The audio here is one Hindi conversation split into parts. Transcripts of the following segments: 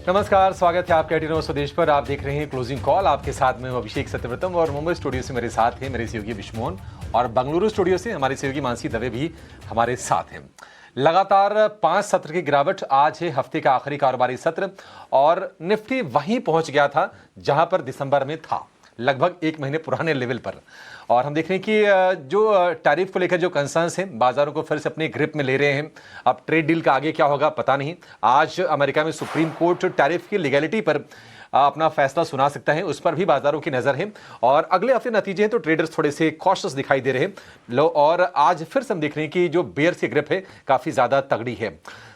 नमस्कार, स्वागत है आपके एटीनो स्वदेश पर। आप देख रहे हैं क्लोजिंग कॉल। आपके साथ में अभिषेक सत्यव्रतम और मुंबई स्टूडियो से मेरे साथ हैं मेरे सहयोगी विश्वमोहन और बेंगलुरु स्टूडियो से हमारे सहयोगी मानसी दवे भी हमारे साथ हैं। लगातार 5 सत्र की गिरावट। आज है हफ्ते का आखिरी कारोबारी सत्र और निफ्टी वहीं पहुंच गया था जहां पर दिसंबर में था, लगभग 1 महीने पुराने लेवल पर। और हम देख रहे हैं कि जो टैरिफ को लेकर जो कंसर्न्स हैं बाजारों को फिर से अपने ग्रिप में ले रहे हैं। अब ट्रेड डील का आगे क्या होगा पता नहीं। आज अमेरिका में सुप्रीम कोर्ट टैरिफ की लीगैलिटी पर अपना फैसला सुना सकता है, उस पर भी बाजारों की नजर है। और अगले हफ्ते नतीजे हैं तो ट्रेडर्स थोड़े से कॉशियस दिखाई दे रहे हैं। लो, और आज फिर से हम देख रहे हैं कि जो बेयर्स की ग्रिप है काफी ज्यादा तगड़ी है।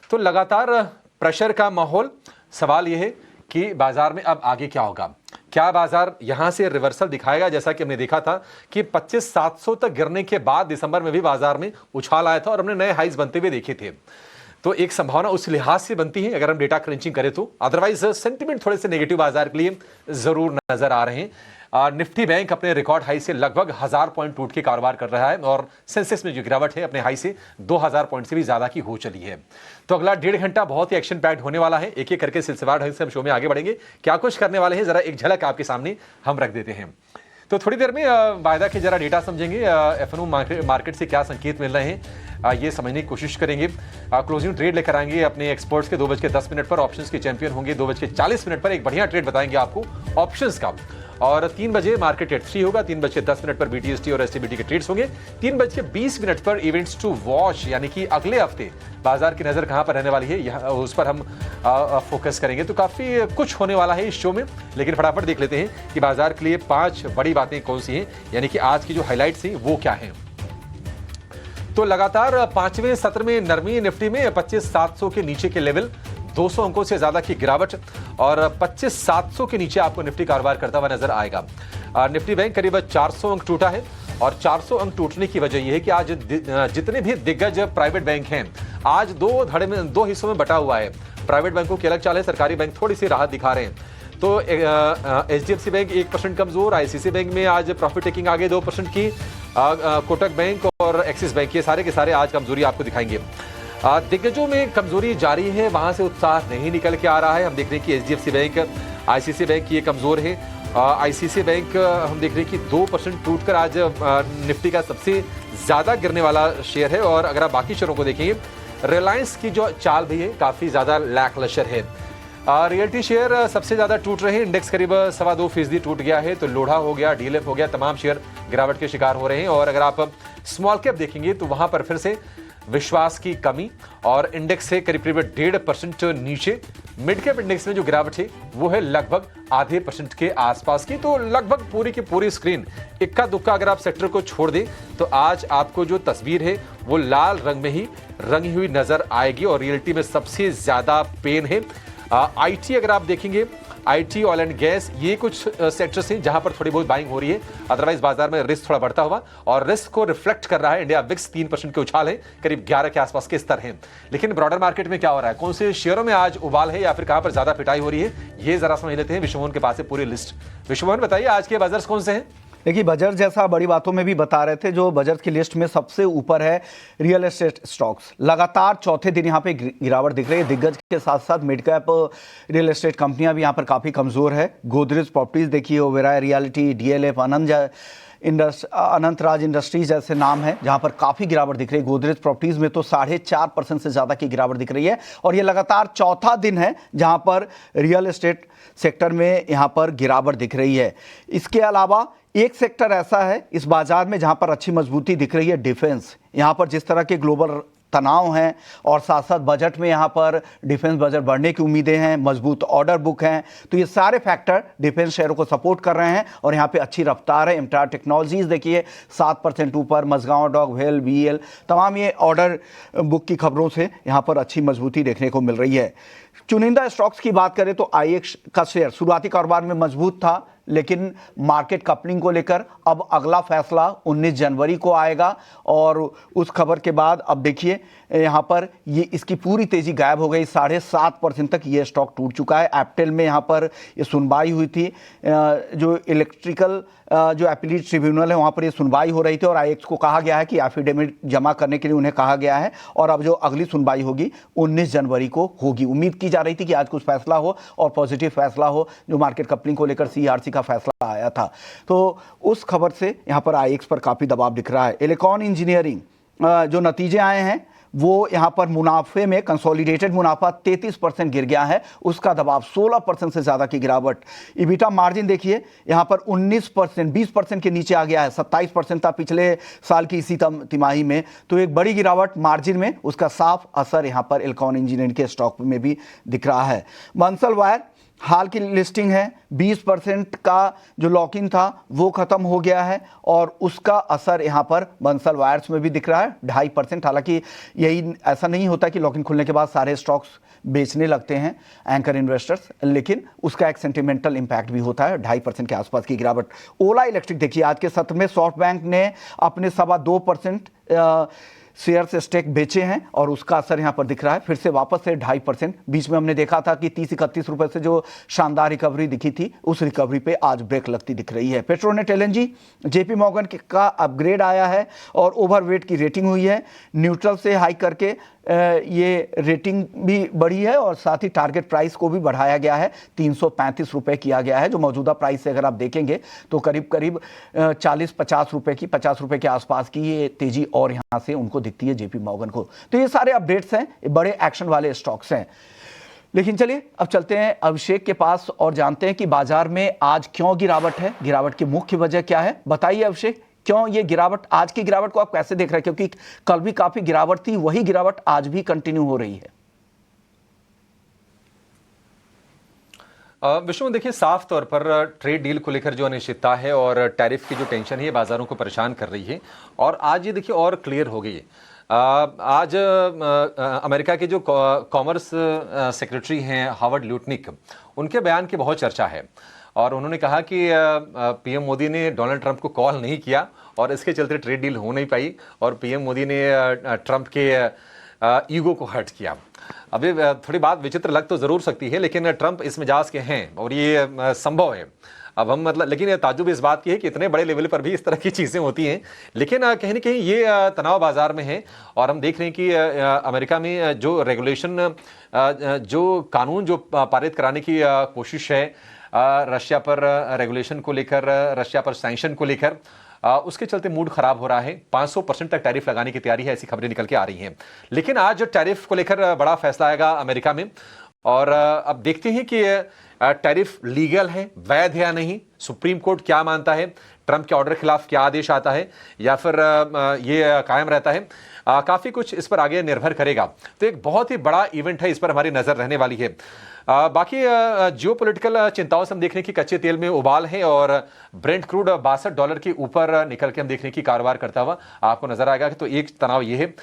तो लगातार प्रेशर का माहौल। सवाल यह है कि बाजार में अब आगे क्या होगा। क्या बाजार यहां से रिवर्सल दिखाएगा, जैसा कि हमने देखा था कि 25,700 तक गिरने के बाद दिसंबर में भी बाजार में उछाल आया था और हमने नए हाइज बनते हुए देखे थे। तो एक संभावना उस लिहाज से बनती है अगर हम डेटा क्रंचिंग करें तो। अदरवाइज सेंटीमेंट थोड़े से नेगेटिव बाजार के लिए जरूर नजर आ रहे हैं। निफ्टी बैंक अपने रिकॉर्ड हाई से लगभग 1000 पॉइंट टूट के कारोबार कर रहा है और सेंसेक्स में जो गिरावट है अपने हाई से 2000 पॉइंट से भी ज्यादा की हो चली है। तो अगला 1.5 घंटा बहुत ही एक्शन पैक्ड होने वाला है। एक एक करके सिलसिलेवार ढंग से हम शो में आगे बढ़ेंगे। क्या कुछ करने वाले हैं जरा एक झलक आपके सामने हम रख देते हैं। तो थोड़ी देर में वायदा के जरा डेटा समझेंगे। एफएनओ मार्केट से क्या संकेत मिल रहे हैं ये समझने की कोशिश करेंगे। क्लोजिंग ट्रेड लेकर आएंगे अपने एक्सपर्ट्स के 2:10 पर। ऑप्शंस के चैंपियन होंगे 2:40 पर। एक बढ़िया ट्रेड बताएंगे आपको ऑप्शंस का। और 3 बजे मार्केट एट 3 होगा। 3:10 पर बीटीएसटी और एसटीबीटी के ट्रेड्स होंगे। 3:20 पर इवेंट्स टू वॉच, यानी कि अगले हफ्ते बाजार की नजर कहां पर रहने वाली है उस पर हम फोकस करेंगे। तो काफी कुछ होने वाला है इस शो में, लेकिन फटाफट देख लेते हैं कि बाजार के लिए 5 बड़ी बातें कौन सी हैं, यानी कि आज की जो हाईलाइट्स हैं वो क्या हैं। तो लगातार 5वें सत्र में नरमी। निफ्टी में 25,700 के नीचे के लेवल, 200 अंकों से ज्यादा की गिरावट और 25,700 के नीचे आपको निफ्टी कारोबार करता हुआ नजर आएगा। निफ्टी बैंक करीब 400 अंक टूटा है और 400 अंक टूटने की वजह यह है कि आज जितने भी दिग्गज प्राइवेट बैंक हैं आज दो हिस्सों में बटा हुआ है। प्राइवेट बैंकों की अलग चाल है, सरकारी बैंक थोड़ी सी राहत दिखा रहे हैं। तो एचडीएफसी बैंक 1% कमजोर, आईसीसी बैंक में आज प्रॉफिट टेकिंग आगे 2% की, कोटक बैंक और एक्सिस बैंक ये सारे के सारे आज कमजोरी आपको दिखाएंगे। दिग्गजों में कमजोरी जारी है, वहां से उत्साह नहीं निकल के आ रहा है। हम देख रहे हैं कि एचडीएफसी बैंक, आईसीसी बैंक ये कमजोर है। आईसीसी बैंक हम देख रहे हैं कि 2% टूटकर आज निफ्टी का सबसे ज्यादा गिरने वाला शेयर है। और अगर आप बाकी शेयरों को देखेंगे, रिलायंस की जो चाल भी है काफी ज्यादा लैकलशर है। रियल्टी शेयर सबसे ज्यादा टूट रहे हैं, इंडेक्स करीब 2.25% टूट गया है। तो लोढ़ा हो गया, डीएलएफ हो गया, तमाम शेयर गिरावट के शिकार हो रहे हैं। और अगर आप स्मॉल कैप देखेंगे तो वहां पर फिर से विश्वास की कमी और इंडेक्स से करीब 1.5% नीचे। मिड कैप इंडेक्स में जो गिरावट है वो है लगभग आधे % के आसपास की। तो लगभग पूरी की पूरी स्क्रीन इक्का दुक्का अगर आप सेक्टर को छोड़ दें तो आज आपको जो तस्वीर है वो लाल रंग में ही रंगी हुई नजर आएगी। और रियल्टी में सबसे ज्यादा पेन है। आईटी अगर आप देखेंगे, आईटी, ऑयल एंड गैस, ये कुछ सेक्टर्स हैं जहां पर थोड़ी बहुत बाइंग हो रही है। अदरवाइज बाजार में रिस्क थोड़ा बढ़ता हुआ और रिस्क को रिफ्लेक्ट कर रहा है इंडिया विक्स 3% के उछाल है, करीब 11 के आसपास के स्तर हैं। लेकिन ब्रॉडर मार्केट में क्या हो रहा है, कौन से शेयरों में आज उबाल है या फिर कहां पर ज्यादा पिटाई हो रही है, ये जरा समझ लेते हैं। विश्वमोहन के पास है पूरी लिस्ट। विश्वमोहन बताइए आज के बाजार्स कौन से हैं। देखिए, बजट जैसा बड़ी बातों में भी बता रहे थे, जो बजट की लिस्ट में सबसे ऊपर है रियल एस्टेट स्टॉक्स। लगातार चौथे दिन यहाँ पे गिरावट दिख रही है। दिग्गज के साथ साथ मिड कैप रियल एस्टेट कंपनियां भी यहाँ पर काफ़ी कमज़ोर है। गोदरेज प्रॉपर्टीज देखिए, Oberoi realty, DLF, Anantraj industries जैसे नाम है जहां पर काफ़ी गिरावट दिख रही है। गोदरेज प्रॉपर्टीज में तो 4.5% से ज़्यादा की गिरावट दिख रही है। और ये लगातार चौथा दिन है जहां पर रियल एस्टेट सेक्टर में यहाँ पर गिरावट दिख रही है। इसके अलावा एक सेक्टर ऐसा है इस बाजार में जहां पर अच्छी मजबूती दिख रही है, डिफेंस। यहाँ पर जिस तरह के ग्लोबल तनाव हैं और साथ साथ बजट में यहाँ पर डिफेंस बजट बढ़ने की उम्मीदें हैं, मजबूत ऑर्डर बुक हैं, तो ये सारे फैक्टर डिफेंस शेयरों को सपोर्ट कर रहे हैं। और यहाँ पे अच्छी रफ्तार है। एमटार टेक्नोलॉजीज देखिए 7% ऊपर, मझगांव डॉक, वेल, बीएल, तमाम ये ऑर्डर बुक की खबरों से यहाँ पर अच्छी मजबूती देखने को मिल रही है। चुनिंदा स्टॉक्स की बात करें तो आईएक्स का शेयर शुरुआती कारोबार में मजबूत था, लेकिन मार्केट कपलिंग को लेकर अब अगला फैसला 19 जनवरी को आएगा। और उस खबर के बाद अब देखिए यहाँ पर ये इसकी पूरी तेजी गायब हो गई, 7.5% तक ये स्टॉक टूट चुका है। एप्टेल में यहाँ पर ये सुनवाई हुई थी, जो इलेक्ट्रिकल जो अपीलीट ट्रिब्यूनल है वहाँ पर ये सुनवाई हो रही थी और आईएक्स को कहा गया है कि एफिडेविट जमा करने के लिए उन्हें कहा गया है। और अब जो अगली सुनवाई होगी 19 जनवरी को होगी। उम्मीद की जा रही थी कि आज कुछ फैसला हो और पॉजिटिव फैसला हो, जो मार्केट कपलिंग को लेकर सीईआरसी का फैसला आया था। तो उस खबर से यहाँ पर आईएक्स पर काफ़ी दबाव दिख रहा है। इलेक्ट्रॉन इंजीनियरिंग जो नतीजे आए हैं वो यहाँ पर मुनाफे में कंसोलिडेटेड मुनाफा 33% गिर गया है, उसका दबाव 16% से ज़्यादा की गिरावट। इबिटा मार्जिन देखिए यहाँ पर 19%, 20% के नीचे आ गया है, 27% था पिछले साल की इसी तिमाही में। तो एक बड़ी गिरावट मार्जिन में, उसका साफ असर यहाँ पर इलेक्ट्रॉन इंजीनियरिंग के स्टॉक में भी दिख रहा है। बंसल वायर हाल की लिस्टिंग है, 20% का जो लॉक इन था वो खत्म हो गया है और उसका असर यहाँ पर बंसल वायर्स में भी दिख रहा है, 2.5%। हालांकि यही ऐसा नहीं होता कि लॉक इन खुलने के बाद सारे स्टॉक्स बेचने लगते हैं एंकर इन्वेस्टर्स, लेकिन उसका एक सेंटिमेंटल इंपैक्ट भी होता है, 2.5% के आसपास की गिरावट। ओला इलेक्ट्रिक देखिए आज के सत्र में सॉफ्ट बैंक ने अपने 2.25% शेयर से स्टेक बेचे हैं और उसका असर यहां पर दिख रहा है, फिर से वापस से 2.5%। बीच में हमने देखा था कि 30-31 रुपए से जो शानदार रिकवरी दिखी थी, उस रिकवरी पे आज ब्रेक लगती दिख रही है। पेट्रोनेट एलएनजी जेपी मॉर्गन का अपग्रेड आया है और ओवरवेट की रेटिंग हुई है, न्यूट्रल से हाई करके ये रेटिंग भी बढ़ी है और साथ ही टारगेट प्राइस को भी बढ़ाया गया है, 335 रुपए किया गया है, जो मौजूदा प्राइस से अगर आप देखेंगे तो करीब करीब 40-50 रुपए की, 50 रुपए के आसपास की ये तेजी और यहाँ से उनको दिखती है जेपी मॉर्गन को। तो ये सारे अपडेट्स हैं, ये बड़े एक्शन वाले स्टॉक्स हैं। लेकिन चलिए अब चलते हैं अभिषेक के पास और जानते हैं कि बाजार में आज क्यों गिरावट है, गिरावट की मुख्य वजह क्या है। बताइए अभिषेक, क्यों ये गिरावट, आज की गिरावट को आप कैसे देख रहे हैं? क्योंकि कल भी काफी गिरावट थी, वही गिरावट आज भी कंटिन्यू हो रही है। विष्णु देखिए, साफ तौर पर ट्रेड डील को लेकर जो अनिश्चितता है और टैरिफ की जो टेंशन है, ये बाजारों को परेशान कर रही है और आज ये देखिए और क्लियर हो गई है। आज अमेरिका के जो कॉमर्स सेक्रेटरी हैं हावर्ड ल्यूटनिक, उनके बयान की बहुत चर्चा है और उन्होंने कहा कि पीएम मोदी ने डोनाल्ड ट्रंप को कॉल नहीं किया और इसके चलते ट्रेड डील हो नहीं पाई और पीएम मोदी ने ट्रंप के ईगो को हर्ट किया। अभी थोड़ी बात विचित्र लग तो जरूर सकती है, लेकिन ट्रंप इस मिजाज के हैं और ये संभव है। अब हम लेकिन ताज्जुब इस बात की है कि इतने बड़े लेवल पर भी इस तरह की चीज़ें होती हैं, लेकिन कहीं ना कहीं ये तनाव बाजार में है और हम देख रहे हैं कि अमेरिका में जो रेगुलेशन, जो कानून जो पारित कराने की कोशिश है रशिया पर रेगुलेशन को लेकर, रशिया पर सैंक्शन को लेकर, उसके चलते मूड खराब हो रहा है। 500% तक टैरिफ लगाने की तैयारी है, ऐसी खबरें निकल के आ रही हैं। लेकिन आज टैरिफ को लेकर बड़ा फैसला आएगा अमेरिका में और अब देखते हैं कि टैरिफ लीगल है, वैध है या नहीं, सुप्रीम कोर्ट क्या मानता है, ट्रंप के ऑर्डर के खिलाफ क्या आदेश आता है या फिर ये कायम रहता है। काफी कुछ इस पर आगे निर्भर करेगा। तो एक बहुत ही बड़ा इवेंट है, इस पर हमारी नजर रहने वाली है। बाकी जियोपॉलिटिकल चिंताओं से हम देख रहे हैं कि कच्चे तेल में उबाल है और ब्रेंट क्रूड $62 के ऊपर निकल के हम देख रहे हैं कि कारोबार करता हुआ आपको नजर आएगा। तो एक तनाव ये है,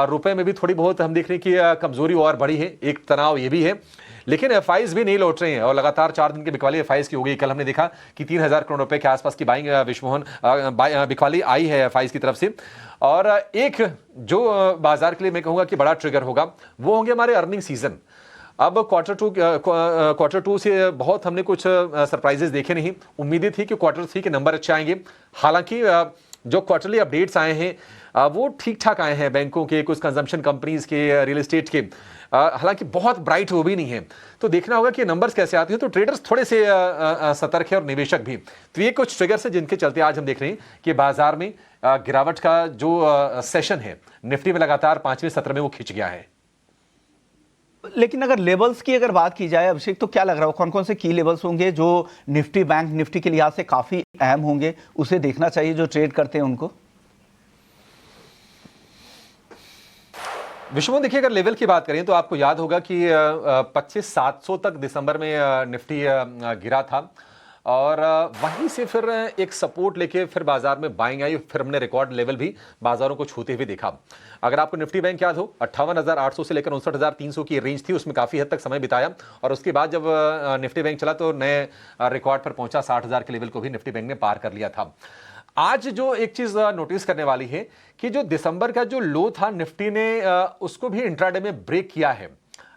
रुपए में भी थोड़ी बहुत हम देख रहे हैं कि कमजोरी और बढ़ी है, एक तनाव ये भी है। लेकिन एफआईज भी नहीं लौट रहे हैं और लगातार 4 दिन की बिकवाली एफआईज की हो गई। कल हमने देखा कि 3000 करोड़ रुपए के आसपास की बाइंग विश्वमोहन बिकवाली आई है एफआईज की तरफ से। और एक जो बाजार के लिए मैं कहूंगा कि बड़ा ट्रिगर होगा, वो होंगे हमारे अर्निंग सीजन। अब क्वार्टर टू से बहुत हमने कुछ सरप्राइजेस देखे नहीं। उम्मीदें थी कि क्वार्टर 3 के नंबर अच्छे आएंगे। हालांकि जो क्वार्टरली अपडेट्स आए हैं वो ठीक ठाक आए हैं, बैंकों के, कुछ कंजम्पशन कंपनीज के, रियल एस्टेट के, हालांकि बहुत ब्राइट वो भी नहीं है। तो देखना होगा कि नंबर्स कैसे आते हैं। तो ट्रेडर्स थोड़े से सतर्क है और निवेशक भी। तो ये कुछ ट्रिगर्स है जिनके चलते आज हम देख रहे हैं कि बाजार में गिरावट का जो सेशन है निफ्टी में लगातार 5वें सत्र में वो खिंच गया है। लेकिन अगर लेवल्स की अगर बात की जाए अभिषेक, तो क्या लग रहा है कौन कौन से की लेवल्स होंगे जो निफ्टी, बैंक निफ्टी के लिहाज से काफी अहम होंगे, उसे देखना चाहिए जो ट्रेड करते हैं उनको? विश्वमोहन देखिए, अगर लेवल की बात करें तो आपको याद होगा कि 25,700 तक दिसंबर में निफ्टी गिरा था और वहीं से फिर एक सपोर्ट लेके फिर बाजार में बाइंग आई, फिर हमने रिकॉर्ड लेवल भी बाजारों को छूते हुए देखा। अगर आपको निफ्टी बैंक याद हो, 58,800 से लेकर 59,300 की रेंज थी, उसमें काफी हद तक समय बिताया और उसके बाद जब निफ्टी बैंक चला तो नए रिकॉर्ड पर पहुंचा, 60,000 के लेवल को भी निफ्टी बैंक ने पार कर लिया था। आज जो एक चीज नोटिस करने वाली है कि जो दिसंबर का जो लो था निफ्टी ने उसको भी इंट्राडे में ब्रेक किया है।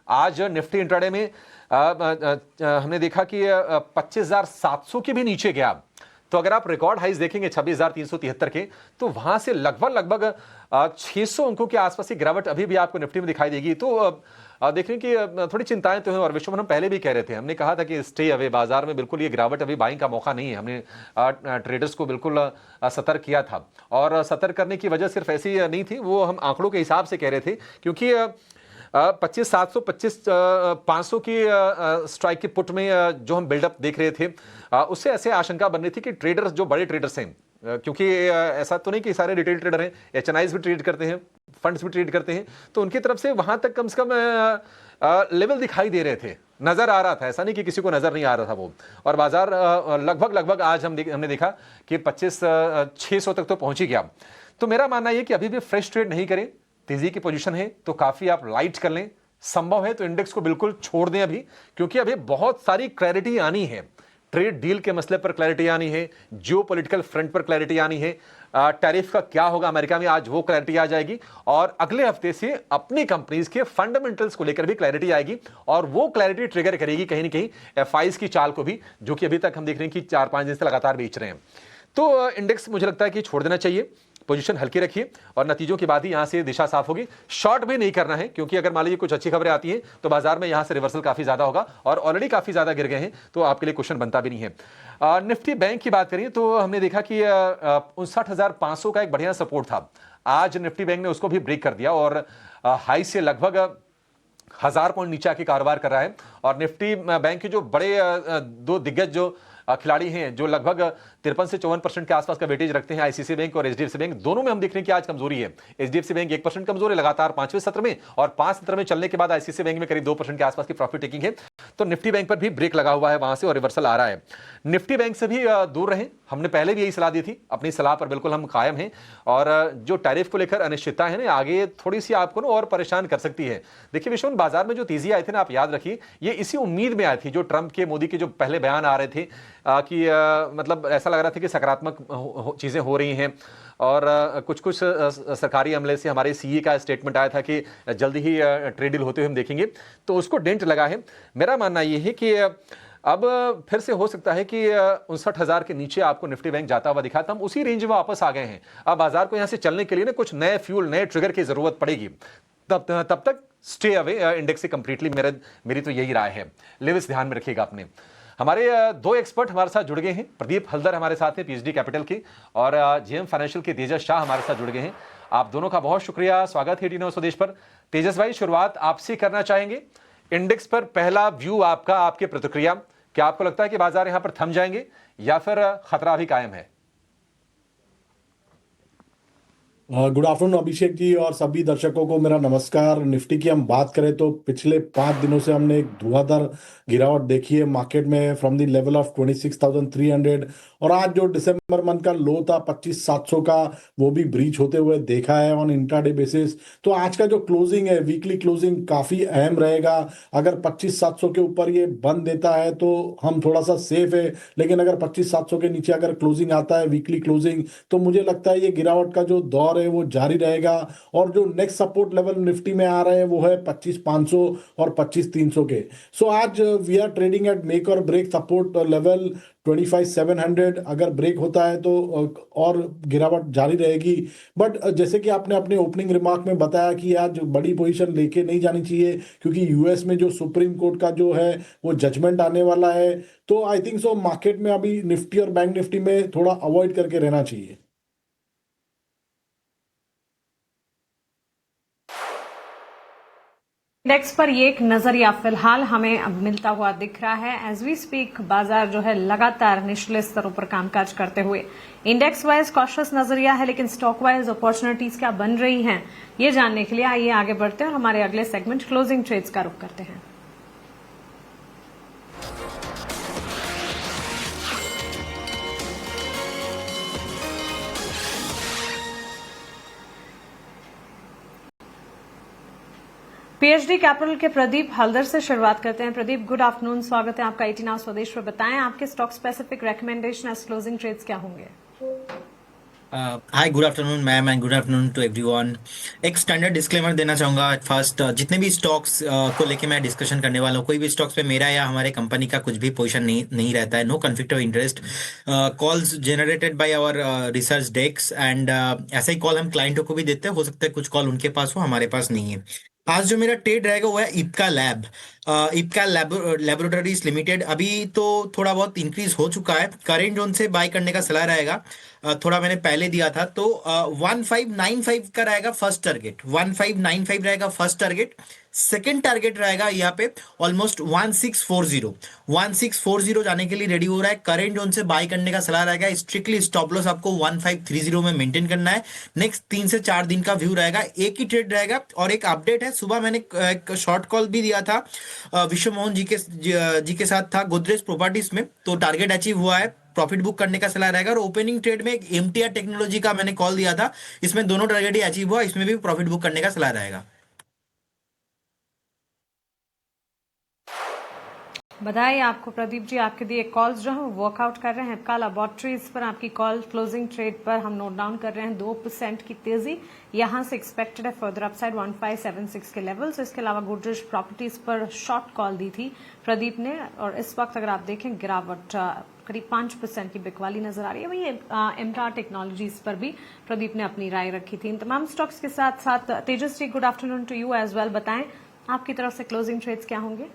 आज निफ्टी इंट्राडे में हमने देखा कि 25,700 के भी नीचे गया। तो अगर आप रिकॉर्ड हाइज देखेंगे 26,373 के, तो वहां से लगभग 600 अंकों के आसपास की गिरावट अभी भी आपको निफ्टी में दिखाई देगी। तो देख रहे हैं कि थोड़ी चिंताएं तो हैं और विश्व में हम पहले भी कह रहे थे, हमने कहा था कि स्टे अवे, बाजार में बिल्कुल ये गिरावट अभी बाइंग का मौका नहीं है। हमने ट्रेडर्स को बिल्कुल सतर्क किया था और सतर्क करने की वजह सिर्फ ऐसी नहीं थी, वो हम आंकड़ों के हिसाब से कह रहे थे, क्योंकि 25,700 25,500 की स्ट्राइक के पुट में जो हम बिल्डअप देख रहे थे, उससे ऐसे आशंका बन रही थी कि ट्रेडर्स, जो बड़े ट्रेडर्स हैं, क्योंकि ऐसा तो नहीं कि सारे रिटेल ट्रेडर हैं, एचएनआईज भी ट्रेड करते हैं, फंड्स भी ट्रेड करते हैं, तो उनकी तरफ से वहां तक कम से कम लेवल दिखाई दे रहे थे, नजर आ रहा था, ऐसा नहीं कि किसी को नजर नहीं आ रहा था वो। और बाजार लगभग आज हमने देखा कि 25,600 तक तो पहुंच ही गया। तो मेरा मानना यह कि अभी भी फ्रेश ट्रेड नहीं करें, तेजी की पोजीशन है तो काफी आप लाइट कर लें, संभव है तो इंडेक्स को बिल्कुल छोड़ दें अभी, क्योंकि अभी बहुत सारी क्लैरिटी आनी है। ट्रेड डील के मसले पर क्लैरिटी आनी है, जियोपॉलिटिकल फ्रंट पर क्लैरिटी आनी है, टैरिफ का क्या होगा अमेरिका में, आज वो क्लैरिटी आ जाएगी। और अगले हफ्ते से अपनी कंपनीज के फंडामेंटल्स को लेकर भी क्लैरिटी आएगी और वो क्लैरिटी ट्रिगर करेगी कहीं ना कहीं एफआईज की चाल को भी, जो कि अभी तक हम देख रहे हैं कि 4-5 दिन से लगातार बेच रहे हैं। तो इंडेक्स मुझे लगता है कि छोड़ देना चाहिए, पोजीशन हल्की रखिए और नतीजों के बाद ही यहां से दिशा साफ होगी। शॉर्ट भी नहीं करना है, क्योंकि अगर मान लीजिए कुछ अच्छी खबरें आती हैं तो बाजार में यहां से रिवर्सल काफी ज्यादा होगा और ऑलरेडी काफी ज्यादा गिर गए हैं, तो आपके लिए क्वेश्चन बनता भी नहीं है। निफ्टी बैंक की बात करें तो हमने देखा कि 59,500 का एक बढ़िया सपोर्ट था। आज निफ्टी बैंक ने उसको भी ब्रेक कर दिया और हाई से लगभग 1,000 पॉइंट नीचे आके कारोबार कर रहा है। और निफ्टी बैंक के जो बड़े दो दिग्गज जो खिलाड़ी हैं, जो लगभग 53 से 54% के आसपास का वेटेज रखते हैं, आईसीआईसीआई बैंक और एचडीएफसी बैंक, दोनों में हम देख रहे हैं कि आज कमजोरी है। एचडीएफसी बैंक 1% कमजोर है लगातार 5वें सत्र में, और 5 सत्र में चलने के बाद आईसीआईसीआई बैंक में करीब 2% के आसपास की प्रॉफिट टेकिंग है। तो निफ्टी बैंक पर भी ब्रेक लगा हुआ है वहां से और रिवर्सल आ रहा है। निफ्टी बैंक से भी दूर रहें, हमने पहले भी यही सलाह दी थी, अपनी सलाह पर बिल्कुल हम कायम हैं। और जो टैरिफ को लेकर अनिश्चितता है ना, आगे थोड़ी सी आपको ना और परेशान कर सकती है। देखिए विश्व बाजार में जो तेजी आई थी ना, आप याद रखिए, ये इसी उम्मीद में आई थी, जो ट्रंप के, मोदी के जो पहले बयान आ रहे थे कि मतलब ऐसा लग रहा था कि सकारात्मक चीजें हो रही हैं। और कुछ सरकारी अमले से हमारे सीए का स्टेटमेंट आया था कि जल्दी ही ट्रेड डील होते हुए हम देखेंगे, तो उसको डेंट लगा है। मेरा मानना यह है कि अब फिर से हो सकता है कि 59,000 के नीचे आपको निफ्टी बैंक जाता हुआ दिखा, तो हम उसी रेंज में वापस आ गए हैं। अब बाजार को यहां से चलने के लिए ना कुछ नए फ्यूल, नए ट्रिगर की जरूरत पड़ेगी, तब तक स्टे अवे इंडेक्स से कंप्लीटली, मेरी तो यही राय है। लेविस ध्यान में रखिएगा अपने। हमारे दो एक्सपर्ट हमारे साथ जुड़ गए हैं, प्रदीप हल्दर हमारे साथ हैं पीएचडी कैपिटल के, और जेएम फाइनेंशियल के तेजस शाह हमारे साथ जुड़ गए हैं। आप दोनों का बहुत शुक्रिया, स्वागत है टी9 स्वदेश पर। तेजस भाई, शुरुआत आपसे करना चाहेंगे। इंडेक्स पर पहला व्यू आपका, आपकी प्रतिक्रिया, क्या आपको लगता है कि बाजार यहां पर थम जाएंगे या फिर खतरा भी कायम है? गुड आफ्टरनून अभिषेक जी और सभी दर्शकों को मेरा नमस्कार। निफ्टी की हम बात करें तो पिछले 5 दिनों से हमने एक धुआंधार गिरावट देखी है मार्केट में, फ्रॉम द लेवल ऑफ 26,300, और आज जो दिसंबर मंथ का लो था 25,700 का, वो भी ब्रीच होते हुए देखा है ऑन इंट्राडे बेसिस। तो आज का जो क्लोजिंग है, वीकली क्लोजिंग काफी अहम रहेगा। अगर 25,700 के ऊपर ये बंद देता है तो हम थोड़ा सा सेफ है, लेकिन अगर 25,700 के नीचे अगर क्लोजिंग आता है, वीकली क्लोजिंग, तो मुझे लगता है ये गिरावट का जो दौर है वो जारी रहेगा। और जो नेक्स्ट सपोर्ट लेवल निफ्टी में आ रहे हैं वो है 25,500 और 25,300 के। सो आज we are trading at make और ब्रेक सपोर्ट लेवल 25,700। अगर ब्रेक होता है तो और गिरावट जारी रहेगी। बट जैसे कि आपने अपने ओपनिंग रिमार्क में बताया कि आज बड़ी पोजीशन लेके नहीं जानी चाहिए, क्योंकि यूएस में जो सुप्रीम कोर्ट का जो है वो जजमेंट आने वाला है। तो आई थिंक सो मार्केट में अभी निफ्टी और बैंक निफ्टी में थोड़ा अवॉइड करके रहना चाहिए। इंडेक्स पर ये एक नजरिया फिलहाल हमें अब मिलता हुआ दिख रहा है। एज वी स्पीक बाजार जो है लगातार निचले स्तरों पर कामकाज करते हुए इंडेक्स वाइज कॉशियस नजरिया है, लेकिन स्टॉक वाइज अपॉर्चुनिटीज क्या बन रही हैं, ये जानने के लिए आइए आगे बढ़ते हैं और हमारे अगले सेगमेंट क्लोजिंग ट्रेड्स का रुख करते हैं। पीएचडी कैपिटल के प्रदीप हल्दर से शुरुआत करते हैं। प्रदीप, गुड आफ्टरनून, स्वागत है आपका 18 आवर्स स्वदेश पर। बताएं आपके stock specific recommendation as closing trades क्या होंगे? Hi, good afternoon ma'am and good afternoon to everyone. एक स्टैंडर्ड डिस्क्लेमर देना चाहूँगा एट फर्स्ट। जितने भी स्टॉक्स को लेके मैं डिस्कशन करने वाला हूँ, कोई भी स्टॉक्स पे मेरा या हमारे कंपनी का कुछ भी पोजीशन नहीं रहता है। No conflict of interest. Calls generated by our research desk and ऐसा ही कॉल हम क्लाइंटों को भी देते हैं। हो सकता है कुछ कॉल उनके पास हो, हमारे पास नहीं है। आज जो मेरा ट्रेड रहेगा वो है Ipca lab, Ipca laboratories limited. अभी तो थोड़ा बहुत इंक्रीज हो चुका है, करेंट जोन से बाय करने का सलाह रहेगा। थोड़ा मैंने पहले दिया था, तो 1595 का रहेगा फर्स्ट टारगेट, 1595 रहेगा फर्स्ट टारगेट। सेकंड टारगेट रहेगा यहाँ पे ऑलमोस्ट 1640, 1640 जाने के लिए रेडी हो रहा है। करेंट जोन से बाय करने का सलाह रहेगा। स्ट्रिक्टली स्टॉप लॉस आपको 1530 में मेंटेन करना है। नेक्स्ट 3 से 4 दिन का व्यू रहेगा, एक ही ट्रेड रहेगा। और एक अपडेट है, सुबह मैंने एक शॉर्ट कॉल भी दिया था, विश्व मोहन जी के साथ था गोदरेज प्रॉपर्टीज में, तो टारगेट अचीव हुआ है। प्रॉफिट बुक करने का सलाह रहेगा। और ओपनिंग ट्रेड में एक एमटीआर टेक्नोलॉजी का मैंने कॉल दिया था, इसमें दोनों टारगेट ही अचीव हुआ, इसमें भी प्रॉफिट बुक करने का सलाह रहेगा। बधाई आपको प्रदीप जी, आपके दिए कॉल्स जो हैं वर्कआउट कर रहे हैं। इप्का लैबोरेटरीज पर आपकी कॉल क्लोजिंग ट्रेड पर हम नोट डाउन कर रहे हैं। 2% की तेजी यहां से एक्सपेक्टेड है। फर्दर अपसाइड 1576 के लेवल्स। इसके अलावा गोदरेज प्रॉपर्टीज पर शॉर्ट कॉल दी थी प्रदीप ने, और इस वक्त अगर आप देखें गिरावट करीब 5% की बिकवाली नजर आ रही है। वही एमटार टेक्नोलॉजीज पर भी प्रदीप ने अपनी राय रखी थी। इन तमाम स्टॉक्स के साथ साथ Tejas ji, good afternoon to you as well. बताएं आपकी तरफ से क्लोजिंग ट्रेड्स क्या होंगे?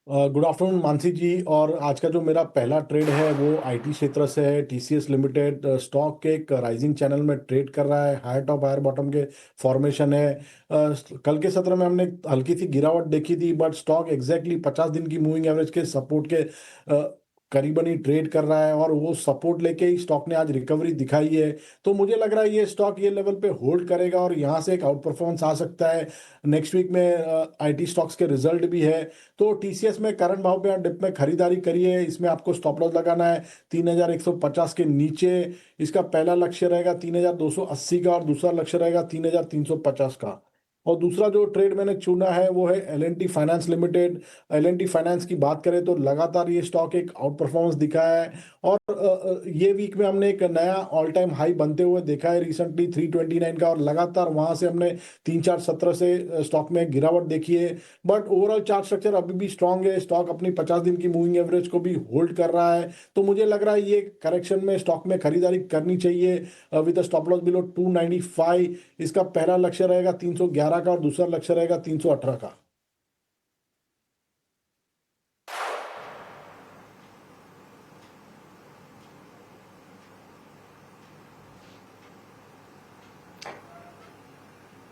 Good afternoon Mansi ji. और आज का जो मेरा पहला ट्रेड है वो आईटी क्षेत्र से है। टीसीएस लिमिटेड स्टॉक के एक राइजिंग चैनल में ट्रेड कर रहा है। हायर टॉप हायर बॉटम के फॉर्मेशन है। कल के सत्र में हमने हल्की सी गिरावट देखी थी, बट स्टॉक एग्जैक्टली 50 दिन की मूविंग एवरेज के सपोर्ट के करीबन ही ट्रेड कर रहा है, और वो सपोर्ट लेके ही स्टॉक ने आज रिकवरी दिखाई है। तो मुझे लग रहा है ये स्टॉक ये लेवल पे होल्ड करेगा और यहाँ से एक आउट परफॉर्मेंस आ सकता है। नेक्स्ट वीक में आईटी स्टॉक्स के रिजल्ट भी है। तो टीसीएस में करंट भाव पे डिप में खरीदारी करिए। इसमें आपको स्टॉप लॉस लगाना है 3150 के नीचे। इसका पहला लक्ष्य रहेगा 3280 का, और दूसरा लक्ष्य रहेगा 3350 का। और दूसरा जो ट्रेड मैंने चुना है वो है L&T finance limited. L&T finance की बात करें तो लगातार ये स्टॉक एक आउट परफॉर्मेंस दिखाया है, और ये वीक में हमने एक नया ऑल टाइम हाई बनते हुए देखा है रिसेंटली 329 का, और लगातार वहां से हमने 3-4 सत्र से स्टॉक में गिरावट देखी है। बट ओवरऑल चार्ट स्ट्रक्चर अभी भी स्ट्रांग है। स्टॉक अपनी 50 दिन की मूविंग एवरेज को भी होल्ड कर रहा है। तो मुझे लग रहा है ये करेक्शन में स्टॉक में खरीदारी करनी चाहिए विद स्टॉप लॉस बिलो 295। इसका पहला लक्ष्य रहेगा 311 का, और दूसरा लक्ष्य रहेगा 318 का।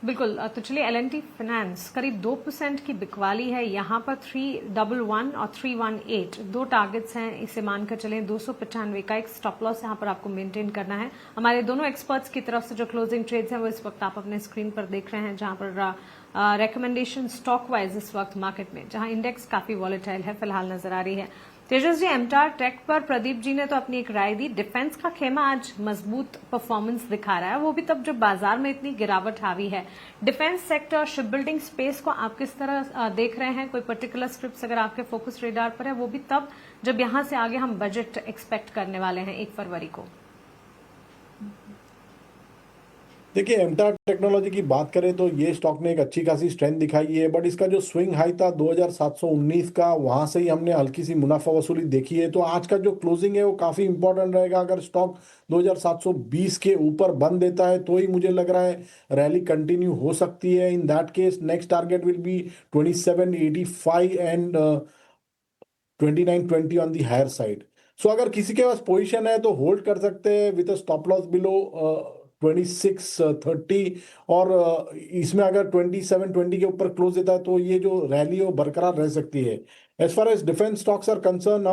बिल्कुल। तो चलिए, एल&टी फाइनेंस करीब 2% की बिकवाली है। यहाँ पर 311 और 318 दो टारगेट्स हैं। इसे मानकर चलें 295 का एक स्टॉप लॉस यहाँ पर आपको मेंटेन करना है। हमारे दोनों एक्सपर्ट्स की तरफ से जो क्लोजिंग ट्रेड्स हैं वो इस वक्त आप अपने स्क्रीन पर देख रहे हैं, जहां पर रेकमेंडेशन स्टॉक वाइज इस वक्त मार्केट में, जहां इंडेक्स काफी वॉलेटाइल है फिलहाल नजर आ रही है। तेजस जी, एमटार टेक पर प्रदीप जी ने तो अपनी एक राय दी। डिफेंस का खेमा आज मजबूत परफॉर्मेंस दिखा रहा है, वो भी तब जब बाजार में इतनी गिरावट हावी है। Defence sector, ship building space को आप किस तरह देख रहे हैं? कोई पर्टिकुलर स्क्रिप्ट अगर आपके फोकस रेडार पर है, वो भी तब जब यहां से आगे हम बजट एक्सपेक्ट करने वाले हैं 1 फरवरी को। देखिए, एमटार टेक्नोलॉजी की बात करें तो ये स्टॉक ने एक अच्छी खासी स्ट्रेंथ दिखाई है, बट इसका जो स्विंग हाई था 2719 का, वहां से ही हमने हल्की सी मुनाफा वसूली देखी है। तो आज का जो क्लोजिंग है वो काफी इंपॉर्टेंट रहेगा। अगर स्टॉक 2720 के ऊपर बंद देता है तो ही मुझे लग रहा है रैली कंटिन्यू हो सकती है। In that case next target will be 2785 and 2920 on the higher side. So अगर किसी के पास पोजीशन है तो होल्ड कर सकते हैं विद स्टॉप लॉस बिलो 2630, और इसमें अगर 2720 के ऊपर क्लोज देता है तो ये जो रैली है वो बरकरार रह सकती है। As far as defence stocks are concern,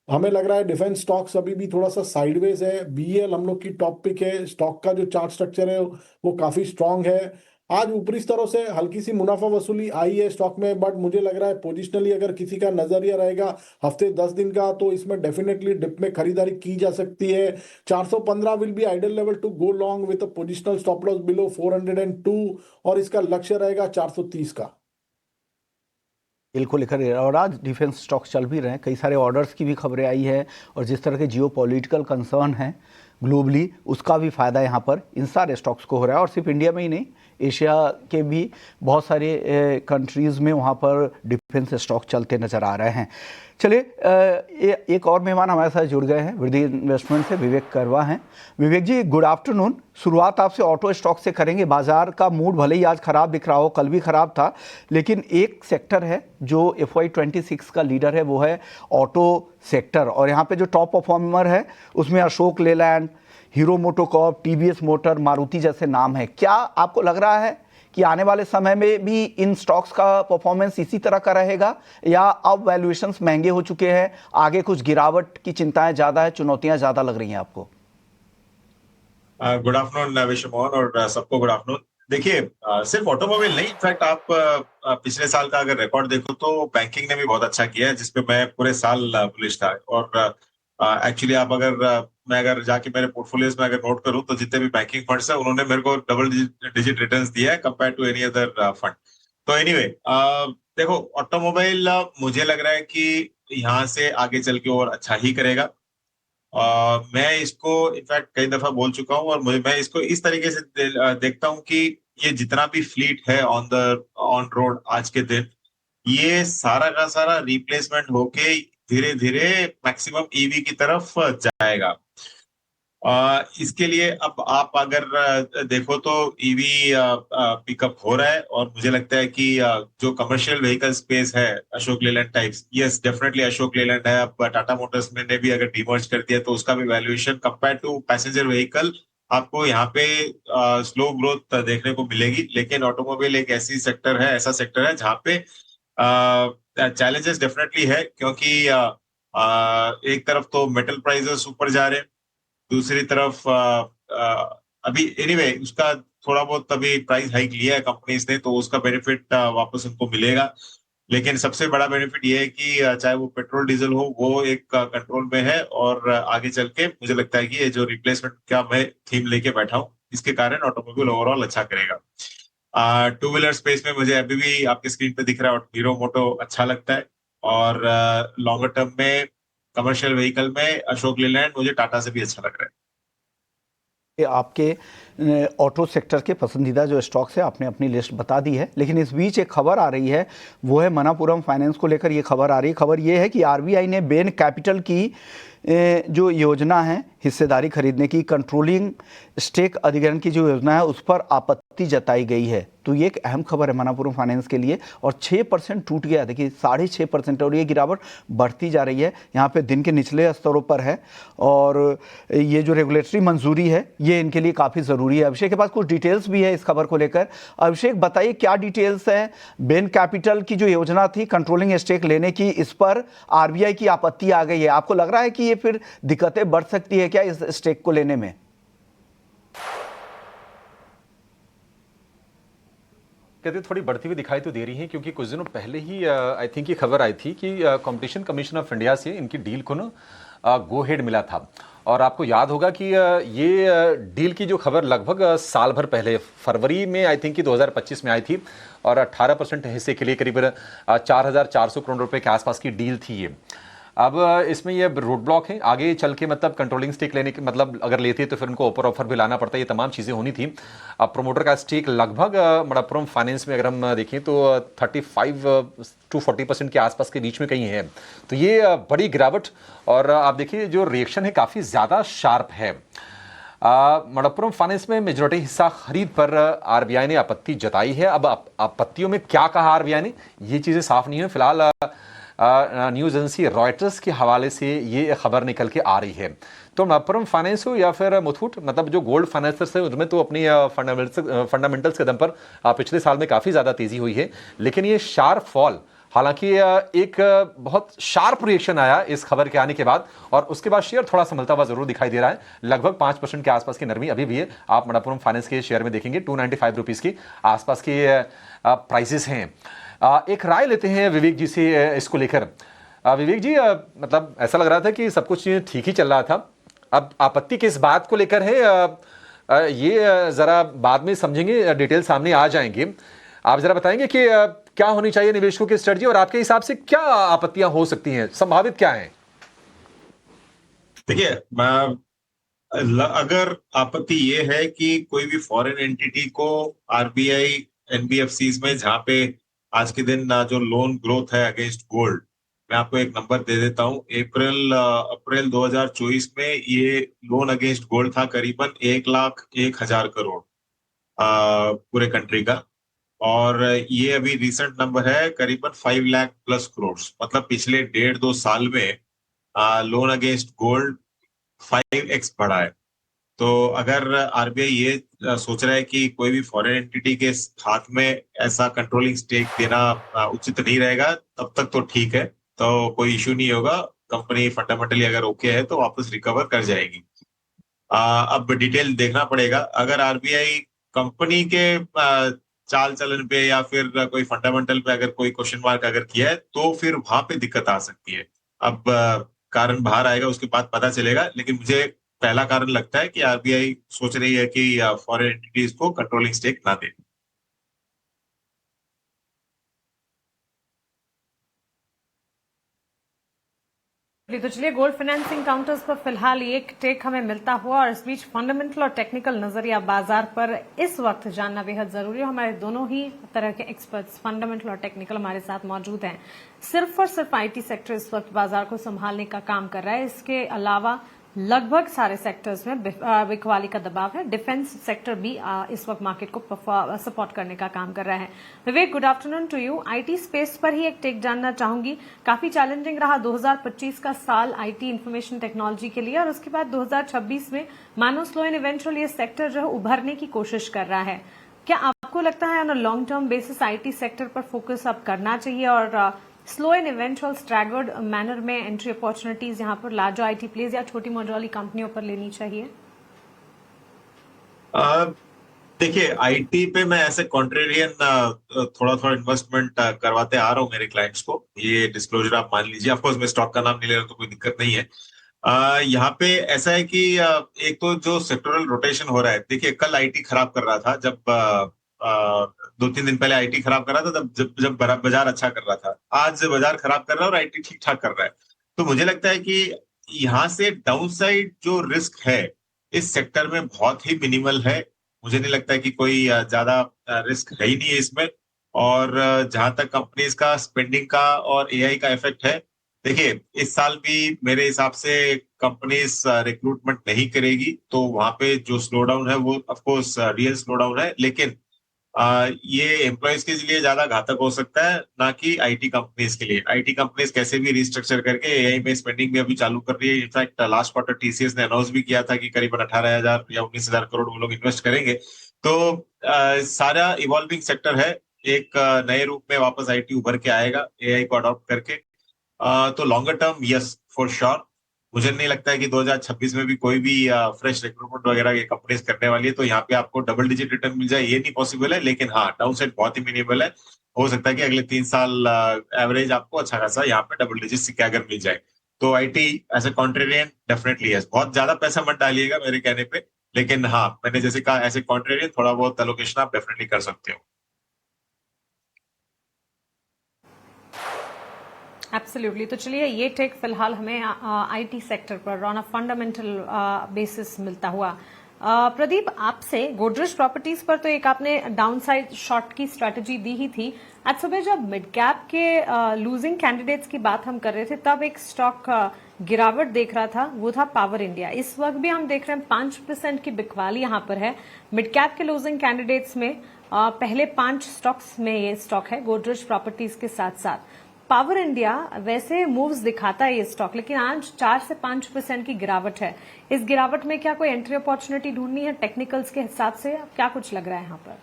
हमें लग रहा है डिफेंस स्टॉक्स अभी भी थोड़ा सा साइडवेज है। बीएल हम लोग की टॉप पिक है। स्टॉक का जो चार्ट स्ट्रक्चर है वो काफी स्ट्रांग है। आज ऊपरी स्तरों से हल्की सी मुनाफा वसूली आई है स्टॉक में, बट मुझे लग रहा है पोजिशनली अगर किसी का नजरिया रहेगा हफ्ते 10 दिन का, तो इसमें डेफिनेटली डिप में खरीदारी की जा सकती है। 415 will be ideal level to go long with a positional stop loss below 402, और इसका लक्ष्य रहेगा 430 का। तेल को लेकर और आज डिफेंस स्टॉक्स चल भी रहे हैं, कई सारे ऑर्डर्स की भी खबरें आई है, और जिस तरह के जियोपॉलिटिकल कंसर्न हैं ग्लोबली, उसका भी फायदा यहाँ पर इन सारे स्टॉक्स को हो रहा है। और सिर्फ इंडिया में ही नहीं, एशिया के भी बहुत सारे कंट्रीज़ में वहाँ पर डिफेंस स्टॉक चलते नज़र आ रहे हैं। चलिए, एक और मेहमान हमारे साथ जुड़ गए हैं, वृद्धि इन्वेस्टमेंट से विवेक करवा हैं। विवेक जी, गुड आफ्टरनून। शुरुआत आपसे ऑटो स्टॉक से करेंगे। बाजार का मूड भले ही आज खराब दिख रहा हो, कल भी खराब था, लेकिन एक सेक्टर है जो FY26 का लीडर है, वो है ऑटो सेक्टर, और यहाँ पे जो टॉप परफॉर्मर है उसमें Ashok Leyland, hero MotoCorp, TVS motor, Maruti जैसे नाम है। क्या आपको लग रहा है कि आने वाले समय में भी इन स्टॉक्स का परफॉर्मेंस इसी तरह का रहेगा, या अब वैल्यूएशंस महंगे हो चुके हैं, आगे कुछ गिरावट की चिंताएं ज़्यादा है, चुनौतियां ज़्यादा लग रही हैं आपको? गुड आफ्टरनून विश्व मोहन, और सबको गुड आफ्टरनून। देखिए, सिर्फ ऑटोमोबाइल नहीं, इनफैक्ट आप पिछले साल का अगर रिकॉर्ड देखो तो बैंकिंग ने भी बहुत अच्छा किया है, जिसपे मैं पूरे साल बुलिश था। और एक्चुअली आप मैं अगर जाके मेरे पोर्टफोलियोज में अगर नोट करूं तो जितने भी बैंकिंग फंड्स है उन्होंने मेरे को डबल डिजिट रिटर्न्स दिया है compare to any other fund. तो एनीवे, देखो ऑटोमोबाइल मुझे लग रहा है कि यहाँ से आगे चल के और अच्छा ही करेगा। मैं इसको इनफैक्ट कई दफा बोल चुका हूं, और मैं इसको इस तरीके से देखता हूं कि ये जितना भी फ्लीट है ऑन रोड आज के दिन, ये सारा का सारा रिप्लेसमेंट होके धीरे धीरे मैक्सिमम ईवी की तरफ जाएगा। इसके लिए अब आप अगर देखो तो ईवी पिकअप हो रहा है, और मुझे लगता है कि जो कमर्शियल व्हीकल स्पेस है Ashok Leyland types, yes definitely Ashok Leyland है। अब टाटा मोटर्स ने भी अगर डीमर्ज कर दिया तो उसका भी valuation compare to passenger vehicle आपको यहाँ पे स्लो ग्रोथ देखने को मिलेगी। लेकिन ऑटोमोबाइल एक ऐसा सेक्टर है जहाँ पे चैलेंजेस डेफिनेटली है, क्योंकि एक तरफ तो मेटल प्राइसेस ऊपर जा रहे हैं, दूसरी तरफ अभी एनीवे उसका थोड़ा बहुत अभी प्राइस हाइक लिया है कंपनीज ने, तो उसका बेनिफिट वापस उनको मिलेगा। लेकिन सबसे बड़ा बेनिफिट ये है कि चाहे वो पेट्रोल डीजल हो, वो एक कंट्रोल में है, और आगे चल के मुझे लगता है कि ये जो रिप्लेसमेंट का मैं थीम लेके बैठा हूँ, इसके कारण ऑटोमोबाइल ओवरऑल अच्छा करेगा। टू व्हीलर स्पेस में मुझे अभी भी आपके स्क्रीन पे दिख रहा है हीरो मोटो अच्छा लगता है, और लॉन्गर टर्म में कमर्शियल व्हीकल में अशोक लेलैंड मुझे टाटा से भी अच्छा लग रहा है। आपके ऑटो सेक्टर के पसंदीदा जो स्टॉक्स है आपने अपनी लिस्ट बता दी है, लेकिन इस बीच एक खबर आ रही है, वो है मनापुरम फाइनेंस को लेकर ये खबर आ रही है। खबर ये है कि RBI ने बेन कैपिटल की जो योजना है हिस्सेदारी खरीदने की, कंट्रोलिंग स्टेक अधिग्रहण की जो योजना है, उस पर आपत्ति जताई गई है। तो ये एक अहम खबर है मनापुरम फाइनेंस के लिए, और 6% टूट गया। देखिए 6.5%, और ये गिरावट बढ़ती जा रही है, यहाँ पे दिन के निचले स्तरों पर है, और ये जो रेगुलेटरी मंजूरी है ये इनके लिए काफ़ी ज़रूरी है। अभिषेक के पास कुछ डिटेल्स भी है इस खबर को लेकर। अभिषेक बताइए क्या डिटेल्स हैं। बेन कैपिटल की जो योजना थी कंट्रोलिंग स्टेक लेने की, इस पर RBI की आपत्ति आ गई है। आपको लग रहा है कि ये फिर दिक्कतें बढ़ सकती है क्या इस स्टेक को लेने में? कहते थोड़ी बढ़ती हुई दिखाई तो दे रही है, क्योंकि कुछ दिनों पहले ही आई थिंक ये खबर आई थी कि कंपटीशन कमीशन ऑफ इंडिया से इनकी डील को ना गो हेड मिला था। और आपको याद होगा कि ये डील की जो खबर लगभग साल भर पहले फरवरी में आई थिंक कि 2025 में आई थी, और 18% हिस्से के लिए करीब 4,400 करोड़ रुपए के आसपास की डील थी ये। अब इसमें ये रोड ब्लॉक है, आगे चल के मतलब कंट्रोलिंग स्टेक लेने के मतलब अगर लेते तो फिर उनको ऊपर ऑफर भी लाना पड़ता है, ये तमाम चीज़ें होनी थी। अब प्रोमोटर का स्टेक लगभग मणप्पुरम फाइनेंस में अगर हम देखें तो 35 to 40% के आसपास के बीच में कहीं है। तो ये बड़ी गिरावट, और आप देखिए जो रिएक्शन है काफ़ी ज़्यादा शार्प है। मणप्पुरम फाइनेंस में मेजॉरिटी हिस्सा खरीद पर RBI ने आपत्ति जताई है। अब आपत्तियों में क्या कहा RBI ने, ये चीज़ें साफ नहीं है। फिलहाल न्यूज़ एजेंसी रॉयटर्स के हवाले से ये खबर निकल के आ रही है। तो मणप्पुरम फाइनेंस हो या फिर मुथूट, मतलब जो गोल्ड फाइनेंसर्स है उनमें तो अपनी फंडामेंटल्स के दम पर पिछले साल में काफ़ी ज़्यादा तेज़ी हुई है, लेकिन ये शार्प फॉल हालांकि एक बहुत शार्प रिएक्शन आया इस खबर के आने के बाद और उसके बाद शेयर थोड़ा संभलता हुआ जरूर दिखाई दे रहा है। लगभग 5% के आसपास की नरमी अभी भी है। आप मणप्पुरम फाइनेंस के शेयर में देखेंगे 295 रुपीज की आसपास के प्राइसेस हैं। एक राय लेते हैं विवेक जी से इसको लेकर। विवेक जी, मतलब ऐसा लग रहा था कि सब कुछ ठीक ही चल रहा था, अब आपत्ति किस बात को लेकर है ये जरा बाद में समझेंगे, डिटेल सामने आ जाएंगे। आप जरा बताएंगे कि क्या होनी चाहिए निवेशकों की स्ट्रेटजी और आपके हिसाब से क्या आपत्तियां हो सकती हैं, संभावित क्या है? देखिए, अगर आपत्ति ये है कि कोई भी फॉरेन एंटिटी को आरबीआई एनबीएफसीज में, जहां पे आज के दिन जो लोन ग्रोथ है अगेंस्ट गोल्ड, मैं आपको एक नंबर दे देता हूं। अप्रैल 2024 में ये लोन अगेंस्ट गोल्ड था करीबन 1,01,000 करोड़ पूरे कंट्री का, और ये अभी रिसेंट नंबर है करीबन 5 लाख प्लस करोड़। मतलब पिछले 1.5-2 साल में लोन अगेंस्ट गोल्ड 5x बढ़ा है। तो अगर आरबीआई ये सोच रहा है कि कोई भी फॉरेन एंटिटी के हाथ में ऐसा कंट्रोलिंग स्टेक देना उचित नहीं रहेगा, तब तक तो ठीक है, तो कोई इश्यू नहीं होगा। कंपनी फंडामेंटली अगर ओके है तो वापस रिकवर कर जाएगी। अब डिटेल देखना पड़ेगा। अगर आरबीआई कंपनी के चाल चलन पे या फिर कोई फंडामेंटल पे अगर कोई क्वेश्चन मार्क अगर किया है तो फिर वहां पे दिक्कत आ सकती है। अब कारण बाहर आएगा, उसके बाद पता चलेगा, लेकिन मुझे पहला कारण लगता है कि आरबीआई सोच रही है कि फॉरेन एंटिटीज को कंट्रोलिंग स्टेक ना दे। तो चलिए, गोल्ड फाइनेंसिंग काउंटर्स पर फिलहाल एक टेक हमें मिलता हुआ और इस बीच फंडामेंटल और टेक्निकल नजरिया बाजार पर इस वक्त जानना बेहद जरूरी है। हमारे दोनों ही तरह के एक्सपर्ट्स, फंडामेंटल और टेक्निकल, हमारे साथ मौजूद हैं। सिर्फ और सिर्फ आईटी सेक्टर इस वक्त बाजार को संभालने का काम कर रहा है। इसके अलावा लगभग सारे सेक्टर्स में बिकवाली का दबाव है। डिफेंस सेक्टर भी इस वक्त मार्केट को सपोर्ट करने का काम कर रहा है। Vivek, good afternoon to you. IT space पर ही एक टेक जानना चाहूंगी। काफी चैलेंजिंग रहा 2025 का साल आईटी इंफॉर्मेशन टेक्नोलॉजी के लिए, और उसके बाद 2026 में मानो स्लो एंड इवेंचुअली ये सेक्टर जो है उभरने की कोशिश कर रहा है। क्या आपको लगता है on a long term basis IT sector पर फोकस अब करना चाहिए और स्लो एंड इवेंचुअल स्ट्रैगर्ड मैनर में एंट्री अपॉर्चुनिटीज यहाँ पर लार्ज आईटी प्लेज या छोटी मॉड्यूलर कंपनियों पर लेनी चाहिए? देखिए, आईटी पे मैं ऐसे कॉन्ट्रेरियन थोड़ा थोड़ा इन्वेस्टमेंट करवाते आ रहा हूँ मेरे क्लाइंट्स को। ये डिस्क्लोजर आप मान लीजिए। ऑफकोर्स मैं स्टॉक का नाम नहीं ले रहा तो कोई दिक्कत नहीं है। यहाँ पे ऐसा है कि एक तो जो सेक्टोरल रोटेशन हो रहा है, देखिए कल आईटी खराब कर रहा था, जब 2-3 दिन पहले आईटी खराब कर रहा था, तब जब बाजार अच्छा कर रहा था। आज बाजार खराब कर रहा है और आईटी ठीक ठाक कर रहा है। तो मुझे लगता है कि यहाँ से डाउनसाइड जो रिस्क है इस सेक्टर में बहुत ही मिनिमल है। मुझे नहीं लगता है कि कोई ज्यादा रिस्क है ही नहीं है इसमें। और जहां तक कंपनीज का स्पेंडिंग का और एआई का इफेक्ट है, देखिए इस साल भी मेरे हिसाब से कंपनीज रिक्रूटमेंट नहीं करेगी, तो वहां पे जो स्लो डाउन है वो ऑफकोर्स रियल स्लो डाउन है, लेकिन ये एम्प्लॉयज के लिए ज्यादा घातक हो सकता है, ना कि आईटी कंपनीज के लिए। आईटी कंपनीज कैसे भी रिस्ट्रक्चर करके एआई में स्पेंडिंग भी अभी चालू कर रही है। इनफैक्ट लास्ट क्वार्टर टीसीएस ने अनाउंस भी किया था कि करीबन 18,000 या 19,000 करोड़ वो लोग इन्वेस्ट करेंगे। तो सारा इवॉल्विंग सेक्टर है। एक नए रूप में वापस आईटी उभर के आएगा एआई को अडॉप्ट करके। तो longer term yes for sure. मुझे नहीं लगता है कि 2026 में भी कोई भी फ्रेश रिक्रूटमेंट वगैरह ये कंपनीज करने वाली है, तो यहाँ पे आपको डबल डिजिट रिटर्न मिल जाए ये नहीं पॉसिबल है। लेकिन हाँ, डाउन साइड बहुत ही मिनिमल है। हो सकता है कि अगले 3 साल एवरेज आपको अच्छा खासा यहाँ पे डबल डिजिट सिक्के अगर मिल जाए। तो IT as a contrarian definitely है। बहुत ज्यादा पैसा मत डालिएगा मेरे कहने पे, लेकिन हाँ, मैंने जैसे कहा एज ए कॉन्ट्रेरियन थोड़ा बहुत एलोकेशन आप डेफिनेटली कर सकते हो। एब्सोल्युटली। तो चलिए, ये टेक फिलहाल हमें आईटी सेक्टर पर ऑन अ फंडामेंटल बेसिस मिलता हुआ। प्रदीप, आपसे गोदरेज प्रॉपर्टीज पर तो एक आपने डाउनसाइड शॉर्ट की स्ट्रेटजी दी ही थी। आज सुबह जब मिड कैप के लूजिंग कैंडिडेट्स की बात हम कर रहे थे, तब एक स्टॉक गिरावट देख रहा था, वो था पावर इंडिया। इस वक्त भी हम देख रहे हैं 5% की बिकवाली यहाँ पर है मिड कैप के लूजिंग कैंडिडेट्स में। पहले 5 स्टॉक्स में ये स्टॉक है गोदरेज प्रॉपर्टीज के साथ साथ। पावर इंडिया वैसे मूव्स दिखाता है ये स्टॉक, लेकिन आज 4 से 5% की गिरावट है। इस गिरावट में क्या कोई एंट्री अपॉर्चुनिटी ढूंढनी है टेक्निकल्स के हिसाब से? क्या कुछ लग रहा है यहाँ पर?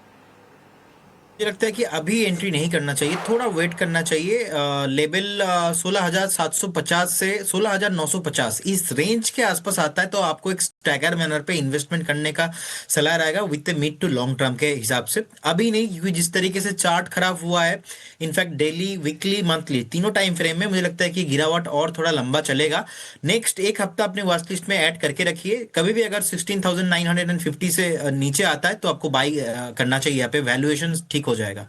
मुझे लगता है कि अभी एंट्री नहीं करना चाहिए, थोड़ा वेट करना चाहिए। लेवल 16,750 से 16,950 इस रेंज के आसपास आता है तो आपको एक स्टैगर मैनर पे इन्वेस्टमेंट करने का सलाह रहेगा with mid to long term के हिसाब से। अभी नहीं, क्योंकि जिस तरीके से चार्ट खराब हुआ है, इनफैक्ट डेली, वीकली, मंथली, तीनों टाइम फ्रेम में मुझे लगता है कि गिरावट और थोड़ा लंबा चलेगा। नेक्स्ट एक हफ्ता अपने वॉच लिस्ट में ऐड करके रखिए। कभी भी अगर 16,950 से नीचे आता है तो आपको बाई करना चाहिए, यहाँ पे वैल्यूएशन ठीक हो जाएगा।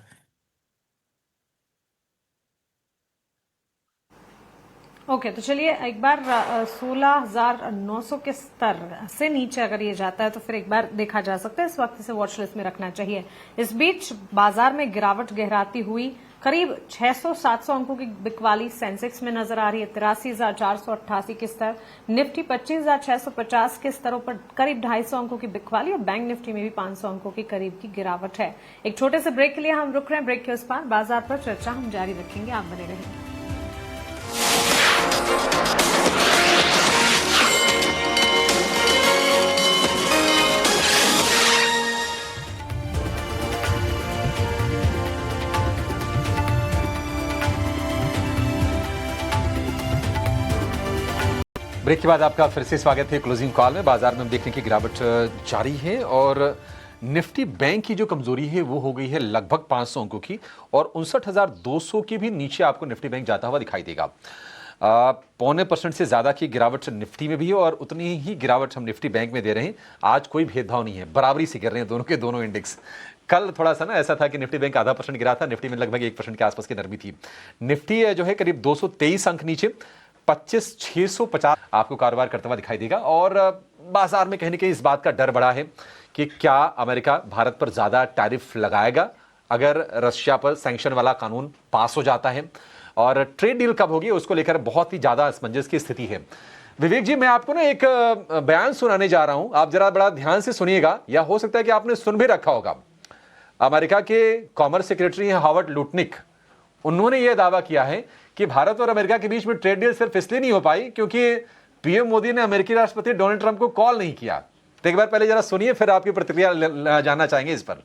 ओके, तो चलिए एक बार 16,900 के स्तर से नीचे अगर ये जाता है तो फिर एक बार देखा जा सकता है, इस वक्त इसे वॉच लिस्ट में रखना चाहिए। इस बीच बाजार में गिरावट गहराती हुई, करीब 600-700 अंकों की बिकवाली सेंसेक्स में नजर आ रही है। 83,488 के स्तर, निफ्टी 25,650 के स्तरों पर करीब 250 अंकों की बिकवाली और बैंक निफ्टी में भी 500 अंकों के करीब की गिरावट है। एक छोटे से ब्रेक के लिए हम रुक रहे हैं, ब्रेक के उस पार बाजार पर चर्चा हम जारी रखेंगे, आप बने रहेंगे। ब्रेक के बाद आपका फिर से स्वागत है क्लोजिंग कॉल में। बाजार में हम देखने की गिरावट जारी है और निफ्टी बैंक की जो कमजोरी है वो हो गई है लगभग 500 अंकों की और 59,200 के भी नीचे आपको निफ्टी बैंक जाता हुआ दिखाई देगा। 0.25% से ज्यादा की गिरावट निफ्टी में भी है और उतनी ही गिरावट हम निफ्टी बैंक में दे रहे हैं। आज कोई भेदभाव नहीं है, बराबरी से गिर रहे हैं दोनों के दोनों इंडेक्स। कल थोड़ा सा ना ऐसा था कि निफ्टी बैंक आधा % गिरा था, निफ्टी में लगभग 1% के आसपास की नरमी थी। निफ्टी जो है करीब 223 अंक नीचे 25,650 आपको कारोबार करता हुआ दिखाई देगा और बाजार में कहीं ना कहीं इस बात का डर बढ़ा है कि क्या अमेरिका भारत पर ज्यादा टैरिफ लगाएगा अगर रशिया पर सैंक्शन वाला कानून पास हो जाता है, और ट्रेड डील कब होगी उसको लेकर बहुत ही ज्यादा असमंजस की स्थिति है। विवेक जी, मैं आपको ना एक बयान सुनाने जा रहा हूं, आप जरा बड़ा ध्यान से सुनिएगा, या हो सकता है कि आपने सुन भी रखा होगा। अमेरिका के कॉमर्स सेक्रेटरी हैं हावर्ड लुटनिक, उन्होंने यह दावा किया है कि भारत और अमेरिका के बीच में ट्रेड डील सिर्फ इसलिए नहीं हो पाई क्योंकि पीएम मोदी ने अमेरिकी राष्ट्रपति डोनाल्ड ट्रंप को कॉल नहीं किया। तो एक बार पहले जरा सुनिए, फिर आपकी प्रतिक्रिया जानना चाहेंगे इस पर।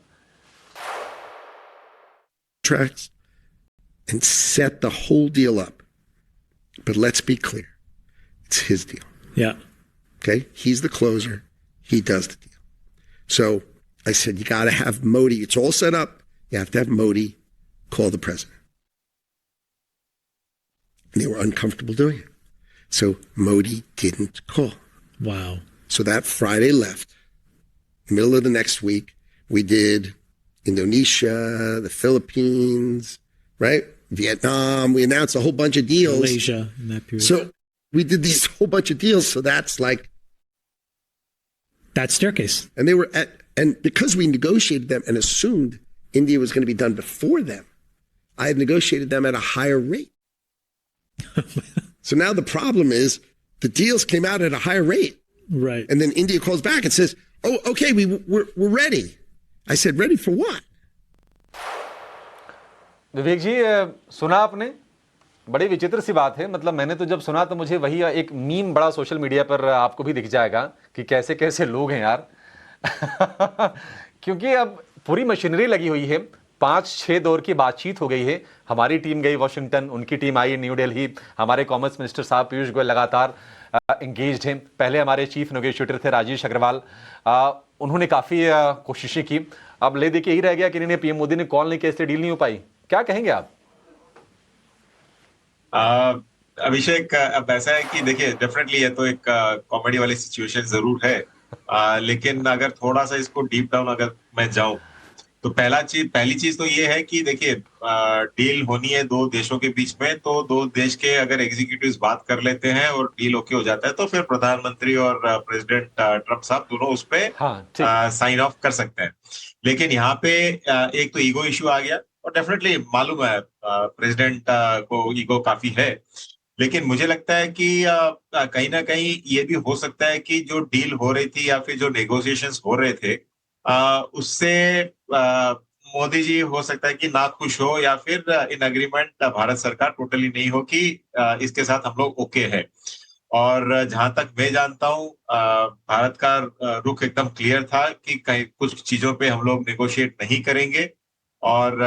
Tracks and set the whole deal up. But let's be clear. It's his deal. Yeah. Okay? He's the closer. He does the deal. So I said, you got to have Modi. It's all set up. You have to have Modi call the president. And they were uncomfortable doing it. So Modi didn't call. Wow. So that Friday left. Middle of the next week, we did Indonesia, the Philippines, right? Vietnam. We announced a whole bunch of deals. Malaysia in that period. So we did these whole bunch of deals. So that's like, That staircase. and they were at, and because we negotiated them and assumed India was going to be done before them, I had negotiated them at a higher rate. So now the problem is the deals came out at a higher rate. Right. And then India calls back and says, oh, okay, we're ready. I said, ready for what? विवेक जी, सुना आपने? बड़ी विचित्र सी बात है। मतलब मैंने तो जब सुना तो मुझे वही एक मीम बड़ा सोशल मीडिया पर आपको भी दिख जाएगा कि कैसे कैसे लोग हैं यार। क्योंकि अब पूरी मशीनरी लगी हुई है, 5-6 दौर की बातचीत हो गई है। हमारी टीम गई वॉशिंगटन, उनकी टीम आई न्यू दिल्ली, हमारे कॉमर्स मिनिस्टर साहब पीयूष गोयल लगातार एंगेज्ड हैं। पहले हमारे चीफ नेगोशिएटर थे राजेश अग्रवाल, उन्होंने काफ़ी कोशिशें की। अब ले दे के यही रह गया कि इन्हें पीएम मोदी ने कॉल नहीं किया, इसलिए डील नहीं हो पाई। क्या कहेंगे आप? अभिषेक, अब ऐसा है कि देखिए, डेफिनेटली ये तो एक कॉमेडी वाली सिचुएशन जरूर है, लेकिन अगर थोड़ा सा इसको डीप डाउन अगर मैं जाऊं तो पहली चीज तो ये है कि देखिए, डील होनी है दो देशों के बीच में, तो दो देश के अगर एग्जीक्यूटिव्स बात कर लेते हैं और डील ओके हो जाता है तो फिर प्रधानमंत्री और प्रेसिडेंट ट्रंप साहब दोनों उस पे साइन ऑफ कर सकते हैं। लेकिन यहाँ पे एक तो ईगो इश्यू आ गया, और डेफिनेटली मालूम है प्रेसिडेंट को ईगो काफी है, लेकिन मुझे लगता है कि कहीं ना कहीं ये भी हो सकता है कि जो डील हो रही थी या फिर जो नेगोशिएशंस हो रहे थे उससे मोदी जी हो सकता है कि ना खुश हो, या फिर इन एग्रीमेंट भारत सरकार टोटली नहीं हो कि इसके साथ हम लोग ओके है। और जहां तक मैं जानता हूं, भारत का रुख एकदम क्लियर था कि कहीं कुछ चीजों पे हम लोग नेगोशिएट नहीं करेंगे, और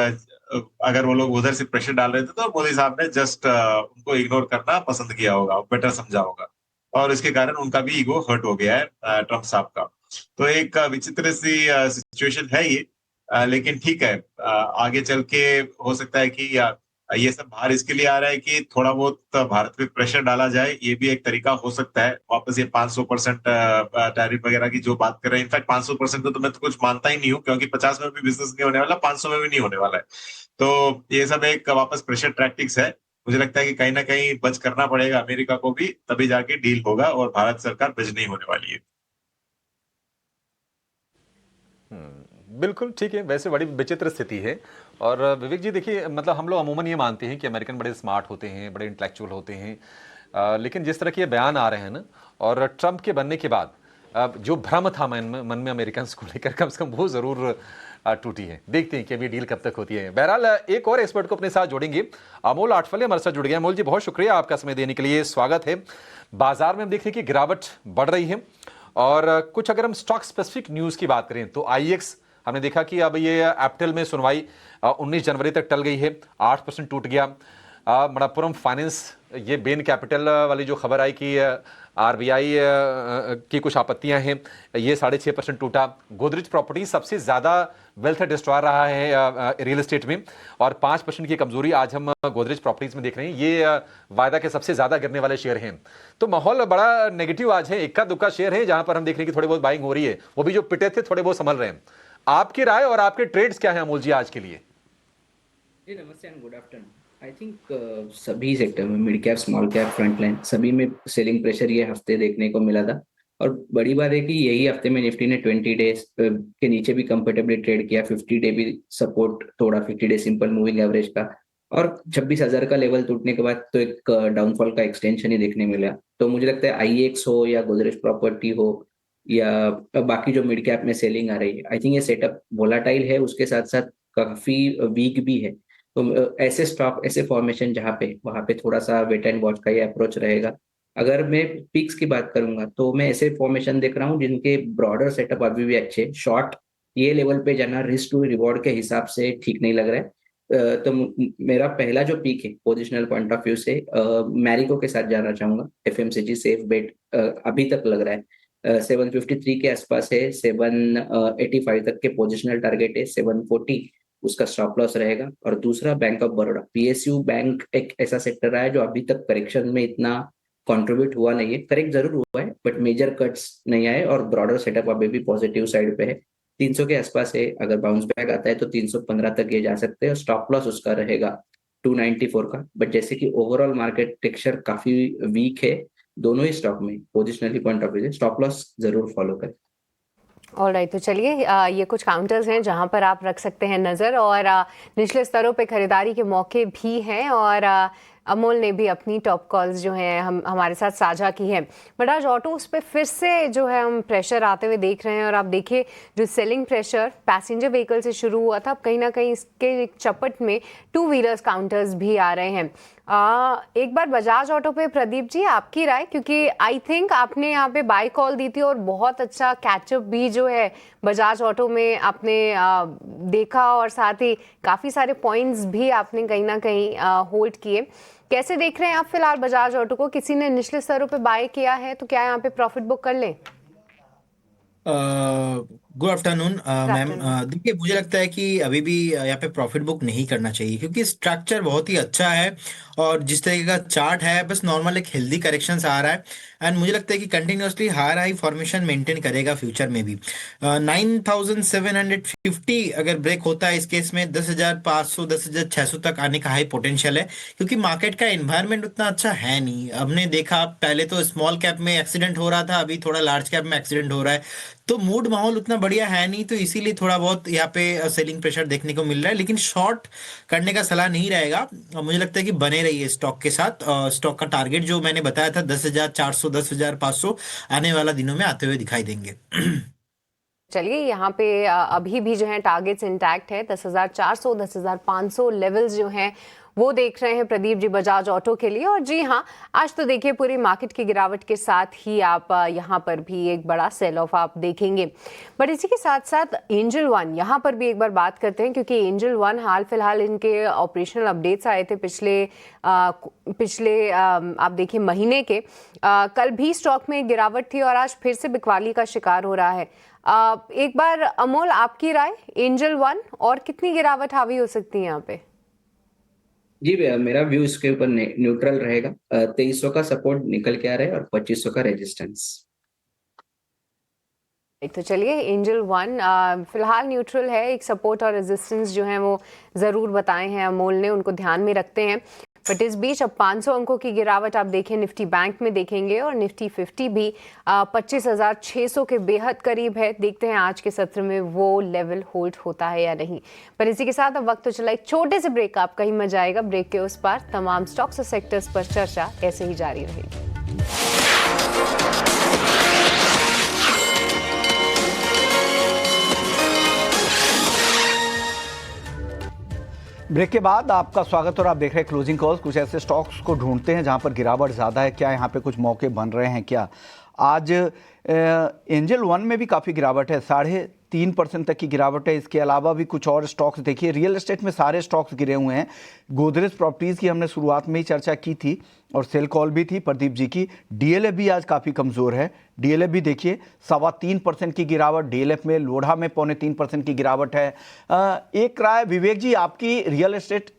अगर वो लोग उधर से प्रेशर डाल रहे थे तो मोदी साहब ने जस्ट उनको इग्नोर करना पसंद किया होगा, बेटर समझा होगा, और इसके कारण उनका भी ईगो हर्ट हो गया है ट्रम्प साहब का। तो एक विचित्र सी सिचुएशन है ये, लेकिन ठीक है, आगे चल के हो सकता है कि ये सब बाहर इसके लिए आ रहा है कि थोड़ा बहुत भारत पे प्रेशर डाला जाए, ये भी एक तरीका हो सकता है। वापस ये 500% टैरिफ वगैरह की जो बात कर रहे हैं, इनफैक्ट 500% तो मैं तो कुछ मानता ही नहीं हूँ, क्योंकि 50 में भी बिजनेस नहीं होने वाला, 500 में भी नहीं होने वाला है। तो ये सब एक वापस प्रेशर टैक्टिक्स है। मुझे लगता है कि कहीं ना कहीं बच करना पड़ेगा अमेरिका को भी, तभी जाके डील होगा और भारत सरकार बच नहीं होने वाली है। बिल्कुल ठीक है। वैसे बड़ी विचित्र स्थिति है। और विवेक जी देखिए, मतलब हम लोग अमूमन ये मानते हैं कि अमेरिकन बड़े स्मार्ट होते हैं, बड़े इंटेलेक्चुअल होते हैं, लेकिन जिस तरह के ये बयान आ रहे हैं ना, और ट्रंप के बनने के बाद जो भ्रम था मन में अमेरिकन को लेकर, कम से कम वो जरूर टूटी है। देखते हैं कि अभी डील कब तक होती है। बहरहाल एक और एक्सपर्ट को अपने साथ जोड़ेंगे, अमोल आठवले हमारे साथ जुड़ गए। अमोल जी बहुत शुक्रिया आपका समय देने के लिए, स्वागत है। बाजार में हम देखते हैं कि गिरावट बढ़ रही है, और कुछ अगर हम स्टॉक स्पेसिफिक न्यूज की बात करें तो आईएक्स हमने देखा कि अब ये एप्टल में सुनवाई 19 जनवरी तक टल गई है, 8% टूट गया। मणप्पुरम फाइनेंस, ये बेन कैपिटल वाली जो खबर आई कि आरबीआई की कुछ आपत्तियां हैं, ये 6.5% टूटा। गोदरेज प्रॉपर्टी सबसे ज्यादा वेल्थ डिस्ट्रॉयर रहा है रियल एस्टेट में, और 5% की कमजोरी आज हम गोदरेज प्रॉपर्टीज में देख रहे हैं। ये वायदा के सबसे ज्यादा गिरने वाले शेयर हैं। तो माहौल बड़ा नेगेटिव आज है। इक्का दुक्का शेयर है जहां पर हम देख रहे हैं कि थोड़ी बहुत बाइंग हो रही है, वो भी जो पिटे थे थोड़े बहुत संभल रहे हैं। आपकी राय और आपके ट्रेड्स क्या है अमोल जी आज के लिए? जी नमस्ते and good afternoon. I think सभी सेक्टर में, mid cap, small cap, front line, सभी में सेलिंग प्रेशर ये हफ्ते देखने को मिला था। और बड़ी बात है कि यही हफ्ते में निफ्टी ने 20 डेज के नीचे भी कंफर्टेबली ट्रेड किया, 50 डे भी सपोर्ट तोड़ा, 50 डे सिंपल मूविंग एवरेज का, और 26,000 का लेवल टूटने के बाद तो एक डाउनफॉल का एक्सटेंशन ही देखने मिला। तो मुझे लगता है आईएक्स हो या गोदरेज प्रॉपर्टी हो या बाकी जो मिड कैप में सेलिंग आ रही है, आई थिंक ये सेटअप वोलाटाइल है, उसके साथ साथ काफी वीक भी है। तो ऐसे स्टॉक, ऐसे फॉर्मेशन जहाँ पे, वहां पे थोड़ा सा वेट एंड वॉच का ये अप्रोच रहेगा। अगर मैं पिक्स की बात करूंगा तो मैं ऐसे फॉर्मेशन देख रहा हूँ जिनके ब्रॉडर सेटअप अभी भी अच्छे। शॉर्ट ये लेवल पे जाना रिस्क टू रिवॉर्ड के हिसाब से ठीक नहीं लग रहा है। तो मेरा पहला जो पिक है पोजिशनल पॉइंट ऑफ व्यू से, मैरिको के साथ जाना चाहूंगा। एफएमसीजी सेफ बेट अभी तक लग रहा है। 753 के आसपास है, 785 तक के पोजिशनल टारगेट है, 740 उसका स्टॉप लॉस रहेगा। और दूसरा bank of Baroda, PSU bank एक ऐसा सेक्टर रहा है जो अभी तक करेक्शन में इतना कंट्रीब्यूट हुआ नहीं है। करेक्ट जरूर हुआ है बट मेजर कट्स नहीं आए, और ब्रॉडर सेटअप अभी भी पॉजिटिव साइड पे है। 300 के आसपास है, अगर बाउंस बैक आता है तो 315 तक ये जा सकते हैं, और स्टॉप लॉस उसका रहेगा 294 का। बट जैसे कि ओवरऑल मार्केट टेक्सचर काफी वीक है दोनों ही स्टॉक में, पोजिशनली पॉइंट ऑफ व्यू से स्टॉप लॉस जरूर फॉलो करें। ऑलराइट, तो चलिए ये कुछ काउंटर्स हैं जहां पर आप रख सकते हैं नज़र, और निचले स्तरों पे खरीदारी के मौके भी हैं। और अमोल ने भी अपनी टॉप कॉल्स जो हैं हमारे साथ साझा की हैं। बजाज ऑटो उस पर फिर से जो है हम प्रेशर आते हुए देख रहे हैं, और आप देखिए जो सेलिंग प्रेशर पैसेंजर व्हीकल से शुरू हुआ था, अब कहीं ना कहीं इसके चपट में टू व्हीलर्स काउंटर्स भी आ रहे हैं। एक बार बजाज ऑटो पे प्रदीप जी आपकी राय, क्योंकि आई थिंक आपने यहाँ पे बाय कॉल दी थी और बहुत अच्छा कैचअप भी जो है बजाज ऑटो में आपने देखा, और साथ ही काफ़ी सारे पॉइंट्स भी आपने कहीं ना कहीं होल्ड किए। कैसे देख रहे हैं आप फिलहाल बजाज ऑटो को? किसी ने निचले स्तरों पे बाय किया है तो क्या यहाँ पे प्रॉफिट बुक कर लें? Good afternoon ma'am. देखिए मुझे लगता है कि अभी भी यहाँ पे प्रॉफिट बुक नहीं करना चाहिए, क्योंकि स्ट्रक्चर बहुत ही अच्छा है, और जिस तरीके का चार्ट है बस नॉर्मल एक हेल्दी करेक्शन आ रहा है। एंड मुझे लगता है कि continuously higher high formation maintain करेगा फ्यूचर में भी। 9750 अगर ब्रेक होता है इस केस में 10,500 10,600 तक आने का हाई पोटेंशियल है, क्योंकि मार्केट का एनवायरनमेंट उतना अच्छा है नहीं। हमने देखा पहले तो स्मॉल कैप में एक्सीडेंट हो रहा था, अभी थोड़ा लार्ज कैप में एक्सीडेंट हो रहा है, तो मूड माहौल उतना बढ़िया है नहीं, तो इसीलिए थोड़ा बहुत यहाँ पे सेलिंग प्रेशर देखने को मिल रहा है। लेकिन शॉर्ट करने का सलाह नहीं रहेगा, मुझे लगता है कि बने रहिए स्टॉक के साथ। स्टॉक का टारगेट जो मैंने बताया था 10,400 10,500 आने वाला दिनों में आते हुए दिखाई देंगे। चलिए यहाँ पे अभी भी जो है टारगेट्स इंटैक्ट है, 10,400 10,500 लेवल्स जो हैं वो देख रहे हैं प्रदीप जी बजाज ऑटो के लिए। और जी हाँ, आज तो देखिए पूरी मार्केट की गिरावट के साथ ही आप यहाँ पर भी एक बड़ा सेल ऑफ आप देखेंगे। बट इसी के साथ साथ एंजल वन, यहाँ पर भी एक बार बात करते हैं, क्योंकि एंजल वन हाल फिलहाल इनके ऑपरेशनल अपडेट्स आए थे पिछले आप देखिए महीने के। कल भी स्टॉक में गिरावट थी और आज फिर से बिकवाली का शिकार हो रहा है। एक बार अमोल, आपकी राय एंजल वन और कितनी गिरावट हावी हो सकती है यहाँ पे? जी भैया, मेरा व्यू इसके ऊपर न्यूट्रल रहेगा। 2300 का सपोर्ट निकल के आ रहा है और 2500 का रेजिस्टेंस। तो चलिए, एंजल वन फिलहाल न्यूट्रल है। एक सपोर्ट और रेजिस्टेंस जो है वो ज़रूर बताए हैं अमोल ने, उनको ध्यान में रखते हैं। बट इस बीच अब 500 अंकों की गिरावट आप देखें निफ्टी बैंक में देखेंगे और निफ्टी 50 भी 25,600 के बेहद करीब है। देखते हैं आज के सत्र में वो लेवल होल्ड होता है या नहीं। पर इसी के साथ अब वक्त तो चला एक छोटे से ब्रेक का, आपका ही मजा आएगा। ब्रेक के उस पार तमाम स्टॉक्स और सेक्टर्स पर चर्चा ऐसे ही जारी रहेगी। ब्रेक के बाद आपका स्वागत और आप देख रहे हैं क्लोजिंग कॉल्स। कुछ ऐसे स्टॉक्स को ढूंढते हैं जहां पर गिरावट ज़्यादा है, क्या यहाँ पे कुछ मौके बन रहे हैं क्या। आज एंजल वन में भी काफ़ी गिरावट है, 3.5% तक की गिरावट है। इसके अलावा भी कुछ और स्टॉक्स देखिए, रियल एस्टेट में सारे स्टॉक्स गिरे हुए हैं। गोदरेज प्रॉपर्टीज़ की हमने शुरुआत में ही चर्चा की थी और सेल कॉल भी थी प्रदीप जी की। डीएलएफ भी आज काफ़ी कमज़ोर है। डीएलएफ भी देखिए 3.25% की गिरावट डीएलएफ में, लोढ़ा में 3.25% की गिरावट है। एक राय विवेक जी आपकी, रियल एस्टेट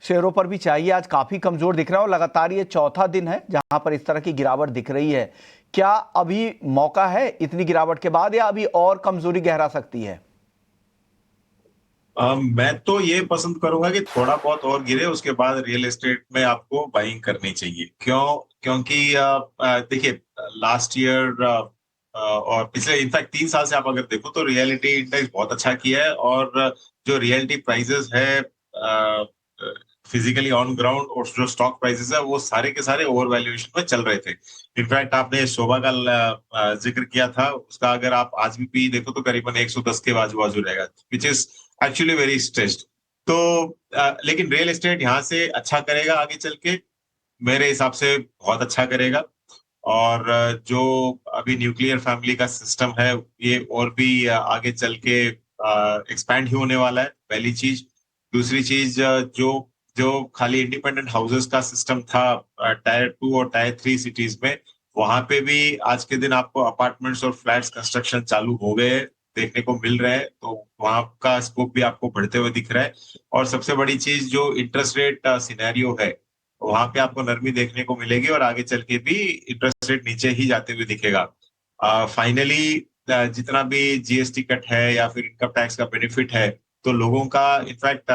शेयरों पर भी चाहिए, आज काफ़ी कमज़ोर दिख रहा है और लगातार ये चौथा दिन है जहां पर इस तरह की गिरावट दिख रही है। क्या अभी मौका है इतनी गिरावट के बाद या अभी और कमजोरी गहरा सकती है? मैं तो ये पसंद करूंगा कि थोड़ा बहुत और गिरे, उसके बाद रियल एस्टेट में आपको बाइंग करनी चाहिए। क्योंकि देखिए लास्ट ईयर और पिछले इनफैक्ट 3 साल से आप अगर देखो तो रियलिटी इंडेक्स बहुत अच्छा किया है और जो रियलिटी प्राइसेस है फिजिकली ऑन ग्राउंड और जो स्टॉक प्राइसेस है वो सारे के सारे ओवर वैल्यूएशन में चल रहे थे। इनफैक्ट आपने शोभा का जिक्र किया था, उसका अगर आप आज भी पी देखो तो करीबन 110 के बाजू बाजू रहेगा, which is actually very stressed. तो लेकिन रियल एस्टेट यहाँ से अच्छा करेगा आगे चल के, मेरे हिसाब से बहुत अच्छा करेगा। और जो अभी न्यूक्लियर फैमिली का सिस्टम है ये और भी आगे चल के एक्सपैंड ही होने वाला है, पहली चीज। दूसरी चीज जो खाली इंडिपेंडेंट हाउसेस का सिस्टम था टायर 2 और टायर 3 सिटीज में, वहां पे भी आज के दिन आपको अपार्टमेंट्स और फ्लैट्स कंस्ट्रक्शन चालू हो गए देखने को मिल रहे हैं, तो वहां का स्कोप भी आपको बढ़ते हुए दिख रहा है। और सबसे बड़ी चीज जो इंटरेस्ट रेट सिनेरियो है वहां पे आपको नरमी देखने को मिलेगी और आगे चल के भी इंटरेस्ट रेट नीचे ही जाते हुए दिखेगा। फाइनली जितना भी जीएसटी कट है या फिर इनकम टैक्स का बेनिफिट है तो लोगों का इनफैक्ट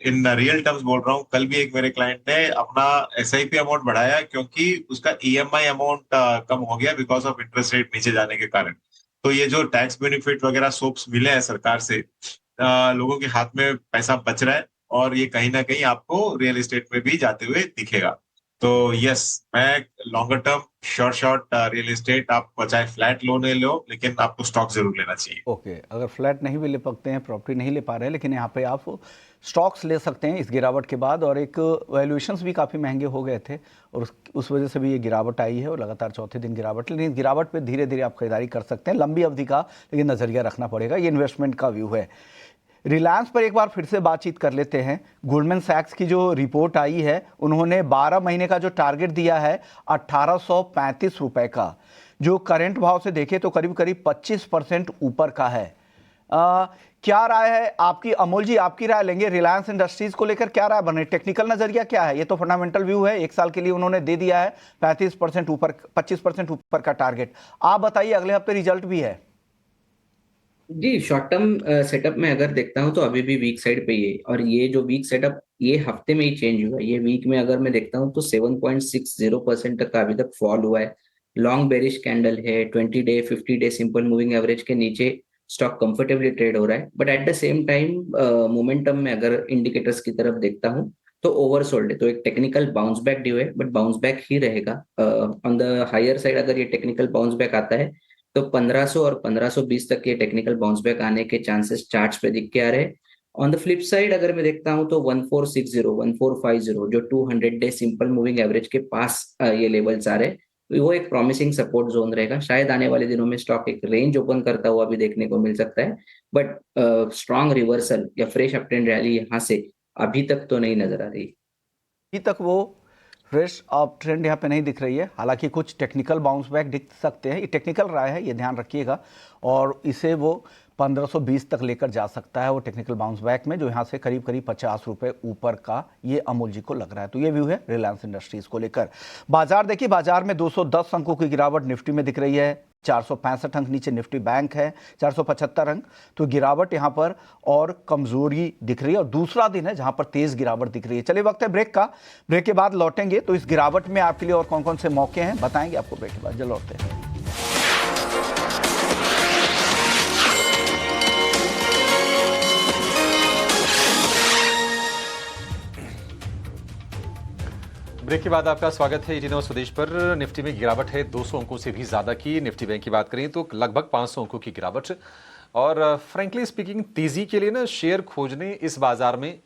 इन रियल टर्म्स बोल रहा हूँ, कल भी एक मेरे क्लाइंट ने अपना एसआईपी अमाउंट बढ़ाया क्योंकि उसका ईएमआई अमाउंट कम हो गया बिकॉज ऑफ इंटरेस्ट रेट नीचे जाने के कारण। तो ये जो टैक्स बेनिफिट वगैरह सोप्स मिले हैं सरकार से, लोगों के हाथ में पैसा बच रहा है और ये कहीं ना कहीं आपको रियल एस्टेट में भी जाते हुए दिखेगा। तो यस, मैं longer term short real estate, आप चाहे फ्लैट लोन ले लो लेकिन आपको स्टॉक जरूर लेना चाहिए। ओके, अगर फ्लैट नहीं भी ले सकते हैं, प्रॉपर्टी नहीं ले पा रहे हैं, लेकिन यहाँ पे आप स्टॉक्स ले सकते हैं इस गिरावट के बाद। और एक वैल्यूएशंस भी काफ़ी महंगे हो गए थे और उस वजह से भी ये गिरावट आई है और लगातार चौथे दिन गिरावट। लेकिन इस गिरावट पे धीरे धीरे आप खरीदारी कर सकते हैं, लंबी अवधि का लेकिन नज़रिया रखना पड़ेगा। ये इन्वेस्टमेंट का व्यू है। रिलायंस पर एक बार फिर से बातचीत कर लेते हैं। गोल्डमैन सैक्स की जो रिपोर्ट आई है, उन्होंने 12 महीने का जो टारगेट दिया है 1835 रुपए का, जो करंट भाव से देखें तो करीब करीब 25% ऊपर का है। क्या राय है आपकी अमोल जी? आपकी राय लेंगे रिलायंस इंडस्ट्रीज को लेकर, क्या राय बने? टेक्निकल नजरिया क्या है? ये तो फंडामेंटल व्यू है, 1 साल के लिए उन्होंने दे दिया है 35% ऊपर, 25% ऊपर का टारगेट। आप बताइए, अगले हफ्ते रिजल्ट भी है। जी, शॉर्ट टर्म सेटअप में अगर देखता हूं तो अभी भी वीक साइड पे ही है और ये जो वीक सेटअप ये हफ्ते में ही चेंज हुआ है। ये वीक में अगर मैं देखता हूं तो 7.60% तक का अभी तक फॉल हुआ है। लॉन्ग बेरिश कैंडल है, 20 day 50 day simple moving average के नीचे स्टॉक कंफर्टेबली ट्रेड हो रहा है। But at the same time momentum में अगर इंडिकेटर्स की तरफ देखता हूं तो ओवरसोल्ड है, तो एक टेक्निकल बाउंस बैक ड्यू है, बट बाउंस बैक ही रहेगा। ऑन द हायर साइड अगर ये टेक्निकल बाउंस बैक आता है तो 1500 और 1520 तक के टेक्निकल बाउंस बैक आने के चांसेस चार्ट्स पे दिख के आ रहे हैं। ऑन द फ्लिप साइड अगर मैं देखता हूं तो 1460 1450 जो 200 डे सिंपल मूविंग एवरेज के पास ये लेवल्स आ रहे हैं, तो वो एक प्रॉमिसिंग सपोर्ट जोन रहेगा। शायद आने वाले दिनों में स्टॉक एक रेंज ओपन करता हुआ भी देखने को मिल सकता है, बट स्ट्रॉन्ग रिवर्सल या फ्रेश अप ट्रेंड रैली यहाँ से अभी तक तो नहीं नजर आ रही। अभी तक वो फ्रेश अप ट्रेंड यहाँ पे नहीं दिख रही है। हालांकि कुछ टेक्निकल बाउंस बैक दिख सकते हैं, ये टेक्निकल राय है, ये ध्यान रखिएगा, और इसे वो 1520 तक लेकर जा सकता है वो टेक्निकल बाउंस बैक में, जो यहाँ से करीब करीब 50 रुपए ऊपर का ये अमूल जी को लग रहा है। तो ये व्यू है रिलायंस इंडस्ट्रीज को लेकर। बाजार देखिए, बाजार में 210 अंकों की गिरावट निफ्टी में दिख रही है, 465 अंक नीचे निफ्टी बैंक है, 475 अंक। तो गिरावट यहाँ पर और कमजोरी दिख रही है, और दूसरा दिन है जहां पर तेज गिरावट दिख रही है। चलिए वक्त है ब्रेक का, ब्रेक के बाद लौटेंगे तो इस गिरावट में आपके लिए और कौन कौन से मौके हैं बताएंगे आपको ब्रेक के बाद। जल्द लौटते हैं। ब्रेक के बाद आपका स्वागत है 18 स्वदेश पर। निफ्टी में गिरावट है 200 अंकों से भी ज्यादा की। निफ्टी बैंक की बात करें तो लगभग 500 अंकों की गिरावट, और फ्रैंकली स्पीकिंग तेजी के लिए ना शेयर खोजने इस बाजार में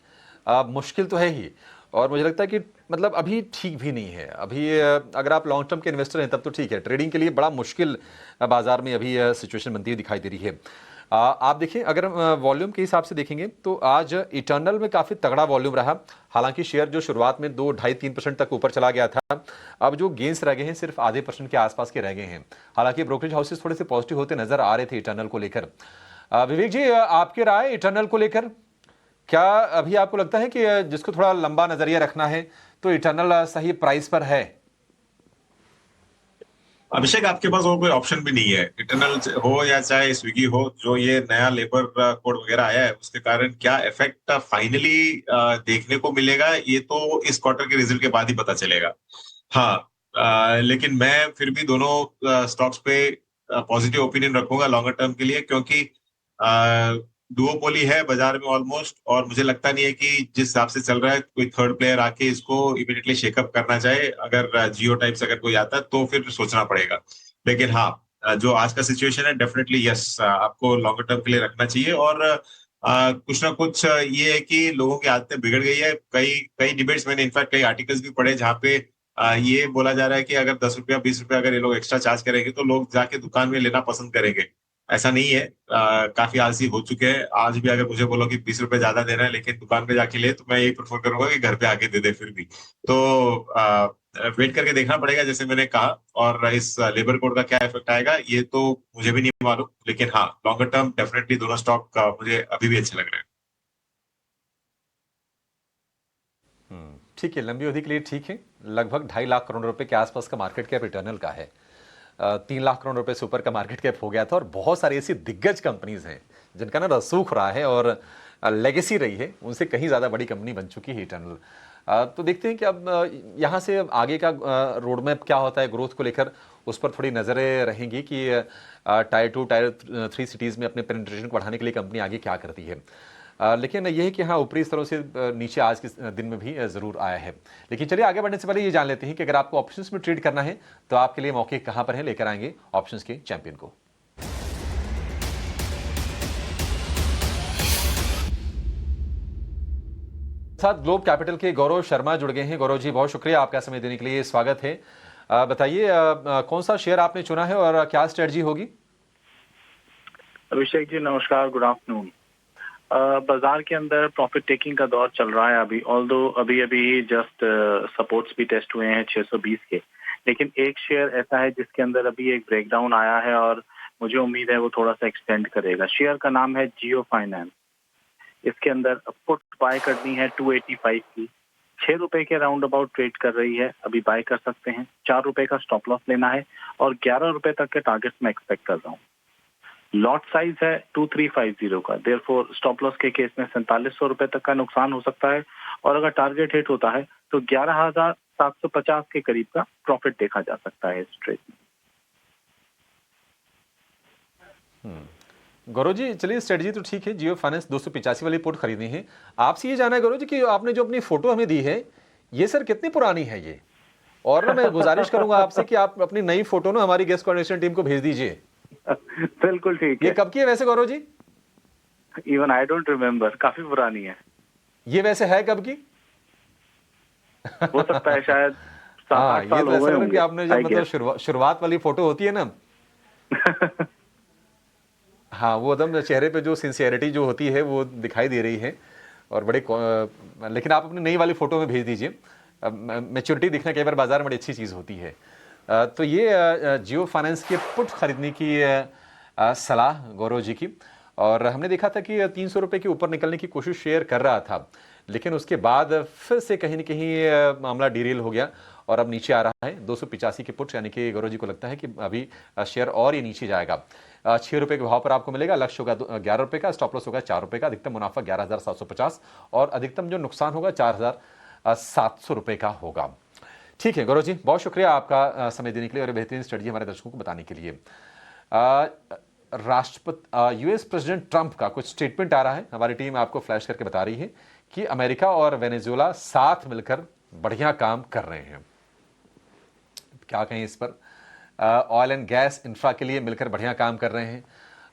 मुश्किल तो है ही, और मुझे लगता है कि मतलब अभी ठीक भी नहीं है। अभी अगर आप लॉन्ग टर्म के इन्वेस्टर हैं तब तो ठीक है, ट्रेडिंग के लिए बड़ा मुश्किल बाजार में अभी सिचुएशन बनती हुई दिखाई दे रही है। आप देखिए, अगर वॉल्यूम के हिसाब से देखेंगे तो आज इटर्नल में काफ़ी तगड़ा वॉल्यूम रहा। हालांकि शेयर जो शुरुआत में 2-2.5-3% तक ऊपर चला गया था, अब जो गेंस रह गए हैं सिर्फ आधे % के आसपास के रह गए हैं। हालांकि ब्रोकरेज हाउसेस थोड़े से पॉजिटिव होते नजर आ रहे थे इटर्नल को लेकर। विवेक जी, आपकी राय इटर्नल को लेकर, क्या अभी आपको लगता है कि जिसको थोड़ा लंबा नजरिया रखना है तो इटर्नल सही प्राइस पर है? अभिषेक, आपके पास और कोई ऑप्शन भी नहीं है। इटर्नल हो या चाहे स्विगी हो, जो ये नया लेबर कोड वगैरह आया है उसके कारण क्या इफेक्ट फाइनली देखने को मिलेगा, ये तो इस क्वार्टर के रिजल्ट के बाद ही पता चलेगा। हाँ, लेकिन मैं फिर भी दोनों स्टॉक्स पे पॉजिटिव ओपिनियन रखूंगा लॉन्गर टर्म के लिए, क्योंकि डुओपोली है बाजार में ऑलमोस्ट, और मुझे लगता नहीं है कि जिस हिसाब से चल रहा है कोई थर्ड प्लेयर आके इसको इमीडिएटली शेकअप करना चाहे। अगर जियो टाइप से अगर कोई आता है तो फिर सोचना पड़ेगा। लेकिन हाँ, जो आज का सिचुएशन है डेफिनेटली यस, आपको लॉन्गर टर्म के लिए रखना चाहिए। और कुछ ना कुछ ये है कि लोगों की आदतें बिगड़ गई है। कई डिबेट्स मैंने इनफैक्ट कई आर्टिकल्स भी पढ़े जहाँ पे ये बोला जा रहा है कि अगर 10 रुपया 20 रुपया अगर ये लोग एक्स्ट्रा चार्ज करेंगे तो लोग जाके दुकान में लेना पसंद करेंगे। ऐसा नहीं है, काफी आलसी हो चुके हैं। आज भी अगर मुझे बोलो कि 20 रुपए ज्यादा देना है लेकिन दुकान पे जाके ले, तो मैं यही प्रेफर करूंगा कि घर पे आके दे दे। फिर भी तो वेट करके देखना पड़ेगा जैसे मैंने कहा। और इस लेबर कोड का क्या इफेक्ट आएगा ये तो मुझे भी नहीं मालूम, लेकिन हाँ, लॉन्गर टर्म डेफिनेटली दोनों स्टॉक मुझे अभी भी अच्छे लग रहे हैं। ठीक है, लंबी अवधि के लिए ठीक है। लगभग 2.5 लाख करोड़ रुपए के आसपास का मार्केट कैप इटर्नल का है। 3 लाख करोड़ रुपए से ऊपर का मार्केट कैप हो गया था, और बहुत सारी ऐसी दिग्गज कंपनीज हैं जिनका ना रसूख रहा है और लेगेसी रही है, उनसे कहीं ज़्यादा बड़ी कंपनी बन चुकी है इटर्नल। तो देखते हैं कि अब यहाँ से आगे का रोड मैप क्या होता है ग्रोथ को लेकर, उस पर थोड़ी नज़रें रहेंगी कि टायर 2 टायर 3 सिटीज़ में अपने पेनिट्रेशन को बढ़ाने के लिए कंपनी आगे क्या करती है। लेकिन यह है कि हाँ, ऊपरी स्तरों से नीचे आज के दिन में भी ज़रूर आया है। लेकिन चलिए आगे बढ़ने से पहले ये जान लेते हैं कि अगर आपको ऑप्शंस में ट्रेड करना है तो आपके लिए मौके कहाँ पर हैं। लेकर आएंगे ऑप्शंस के चैंपियन को। साथ ग्लोब कैपिटल के गौरव शर्मा जुड़ गए हैं। गौरव जी, बहुत शुक्रिया आपका समय देने के लिए, स्वागत है। बताइए कौन सा शेयर आपने चुना है और क्या स्ट्रेटजी होगी? अभिषेक जी नमस्कार, गुड आफ्टरनून। बाजार के अंदर प्रॉफिट टेकिंग का दौर चल रहा है अभी, ऑल्दो अभी जस्ट सपोर्ट्स भी टेस्ट हुए हैं 620 के, लेकिन एक शेयर ऐसा है जिसके अंदर अभी एक ब्रेकडाउन आया है और मुझे उम्मीद है वो थोड़ा सा एक्सटेंड करेगा। शेयर का नाम है जियो फाइनेंस। इसके अंदर पुट बाय करनी है 285 की, 6 रुपए के राउंड अबाउट ट्रेड कर रही है, अभी बाय कर सकते हैं। 4 रुपए का स्टॉप लॉस लेना है और 11 रुपए तक के टारगेट मैं एक्सपेक्ट कर रहा हूँ। लॉट साइज है 2350 का, देयरफॉर स्टॉप लॉस के केस में 4700 रुपए तक का नुकसान हो सकता है, और अगर टारगेट हिट होता है तो 11,750 के करीब का प्रॉफिट देखा जा सकता है इस ट्रेड में। गौरव जी, चलिए स्ट्रेटजी तो ठीक है, जियो फाइनेंस 285 वाली पुट खरीदनी है। आपसे ये जाना है गौरव जी कि आपने जो अपनी फोटो हमें दी है ये सर कितनी पुरानी है ये, और ना मैं गुजारिश करूंगा आपसे कि आप अपनी नई फोटो ना हमारी गेस्ट कोऑर्डिनेशन टीम को भेज दीजिए। बिल्कुल ठीक है। ये कब की है वैसे Gaurav ji? Even I don't remember, काफी पुरानी है। ये वैसे है कब की? हो सकता है शायद 7-8 हाँ, ये साल तो हो ऐसा गए लग रहा है कि होंगे, आपने जब I मतलब guess। शुरुआत वाली फोटो होती है ना, हाँ, वो एकदम चेहरे पे जो सिंसियरिटी जो होती है वो दिखाई दे रही है। और लेकिन आप अपनी नई वाली फोटो में भेज दीजिए। मैच्योरिटी दिखना कई बार बाजार में बड़ी अच्छी चीज़ होती है। तो ये जियो फाइनेंस के पुट खरीदने की सलाह गौरव जी की। और हमने देखा था कि 300 रुपये के ऊपर निकलने की कोशिश शेयर कर रहा था, लेकिन उसके बाद फिर से कहीं न कहीं मामला डिरेल हो गया और अब नीचे आ रहा है 285 के पुट, यानी कि गौरव जी को लगता है कि अभी शेयर और ये नीचे जाएगा। 6 रुपये के भाव पर आपको मिलेगा। लक्ष्य होगा 11 रुपये का, स्टॉप लॉस होगा 4 रुपये का, अधिकतम मुनाफा 11,750 और अधिकतम जो नुकसान होगा 4,700 रुपये का होगा। ठीक है गौरव जी, बहुत शुक्रिया आपका समय देने के लिए और बेहतरीन स्ट्रेटजी हमारे दर्शकों को बताने के लिए। राष्ट्रपति यूएस प्रेसिडेंट ट्रंप का कुछ स्टेटमेंट आ रहा है, हमारी टीम आपको फ्लैश करके बता रही है कि अमेरिका और वेनेजुएला साथ मिलकर बढ़िया काम कर रहे हैं। क्या कहें इस पर, ऑयल एंड गैस इंफ्रा के लिए मिलकर बढ़िया काम कर रहे हैं।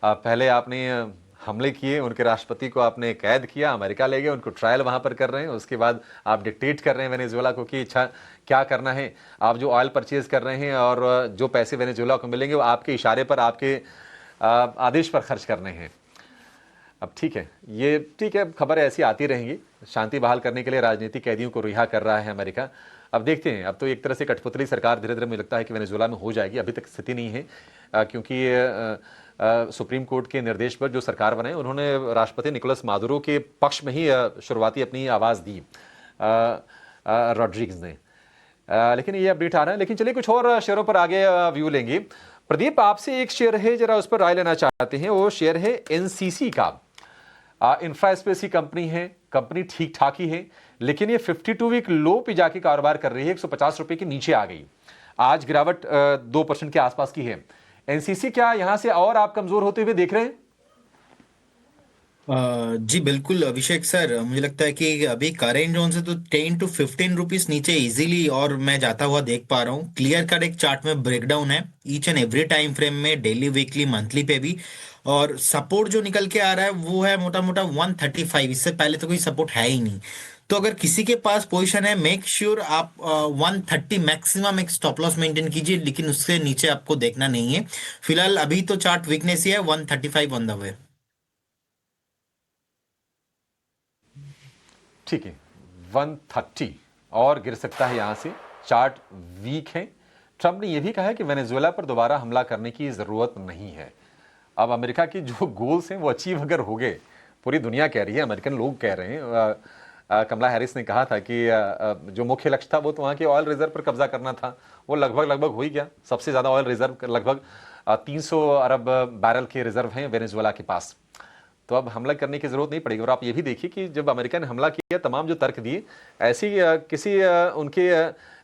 पहले आपने हमले किए, उनके राष्ट्रपति को आपने कैद किया, अमेरिका ले गए, उनको ट्रायल वहां पर कर रहे हैं। उसके बाद आप डिक्टेट कर रहे हैं वेनेजुएला को कि अच्छा क्या करना है। आप जो ऑयल परचेज कर रहे हैं और जो पैसे वेनेजुएला को मिलेंगे वो आपके इशारे पर, आपके आदेश पर खर्च करने हैं। अब ठीक है, ये ठीक है, खबर ऐसी आती रहेंगी। शांति बहाल करने के लिए राजनीतिक कैदियों को रिहा कर रहा है अमेरिका। अब देखते हैं, अब तो एक तरह से कठपुतली सरकार धीरे धीरे मुझे लगता है कि वेनेजुएला में हो जाएगी। अभी तक स्थिति नहीं है क्योंकि सुप्रीम कोर्ट के निर्देश पर जो सरकार बनाई उन्होंने राष्ट्रपति निकोलस मादुरो के पक्ष में ही शुरुआती अपनी आवाज़ दी रॉड्रिग्स ने। लेकिन ये अपडेट आ रहा है। लेकिन चलिए कुछ और शेयरों पर आगे व्यू लेंगे। प्रदीप, आपसे एक शेयर है, जरा उस पर राय लेना चाहते हैं। वो शेयर है एनसीसी का। इंफ्रास्पेस की कंपनी है, कंपनी ठीक ठाक ही है, लेकिन ये 52 वीक लो पे जाके कारोबार कर रही है। 150 रुपए के नीचे आ गई। आज गिरावट 2% के आसपास की है। एनसीसी क्या यहां से और आप कमजोर होते हुए देख रहे हैं? जी बिल्कुल अभिषेक सर, मुझे लगता है कि अभी करेंट जोन से तो 10 to 15 रुपीस नीचे इजीली और मैं जाता हुआ देख पा रहा हूँ। क्लियर कट एक चार्ट में ब्रेकडाउन है each and every time frame में, डेली, वीकली, मंथली पे भी। और सपोर्ट जो निकल के आ रहा है वो है मोटा मोटा 135। इससे पहले तो कोई सपोर्ट है ही नहीं। तो अगर किसी के पास पोजीशन है, मेक श्योर आप 130 मैक्सिमम एक स्टॉप लॉस मेंटेन कीजिए, लेकिन उससे नीचे आपको देखना नहीं है फिलहाल। अभी तो चार्ट वीकनेस ही है, 135 ऑन द वे। ठीक है, 130 और गिर सकता है यहां से। चार्ट वीक है। ट्रंप ने यह भी कहा है कि वेनेजुएला पर दोबारा हमला करने की जरूरत नहीं है। अब अमेरिका की जो गोल्स हैं वो अचीव अगर हो गए, पूरी दुनिया कह रही है, अमेरिकन लोग कह रहे हैं। कमला हैरिस ने कहा था कि जो मुख्य लक्ष्य था वो तो वहाँ के ऑयल रिजर्व पर कब्जा करना था। वो लगभग हो ही गया। सबसे ज़्यादा ऑयल रिजर्व लगभग 300 अरब बैरल के रिजर्व हैं वेनेजुएला के पास। तो अब हमला करने की जरूरत नहीं पड़ेगी। और आप ये भी देखिए कि जब अमेरिका ने हमला किया, तमाम जो तर्क दिए, ऐसी किसी उनके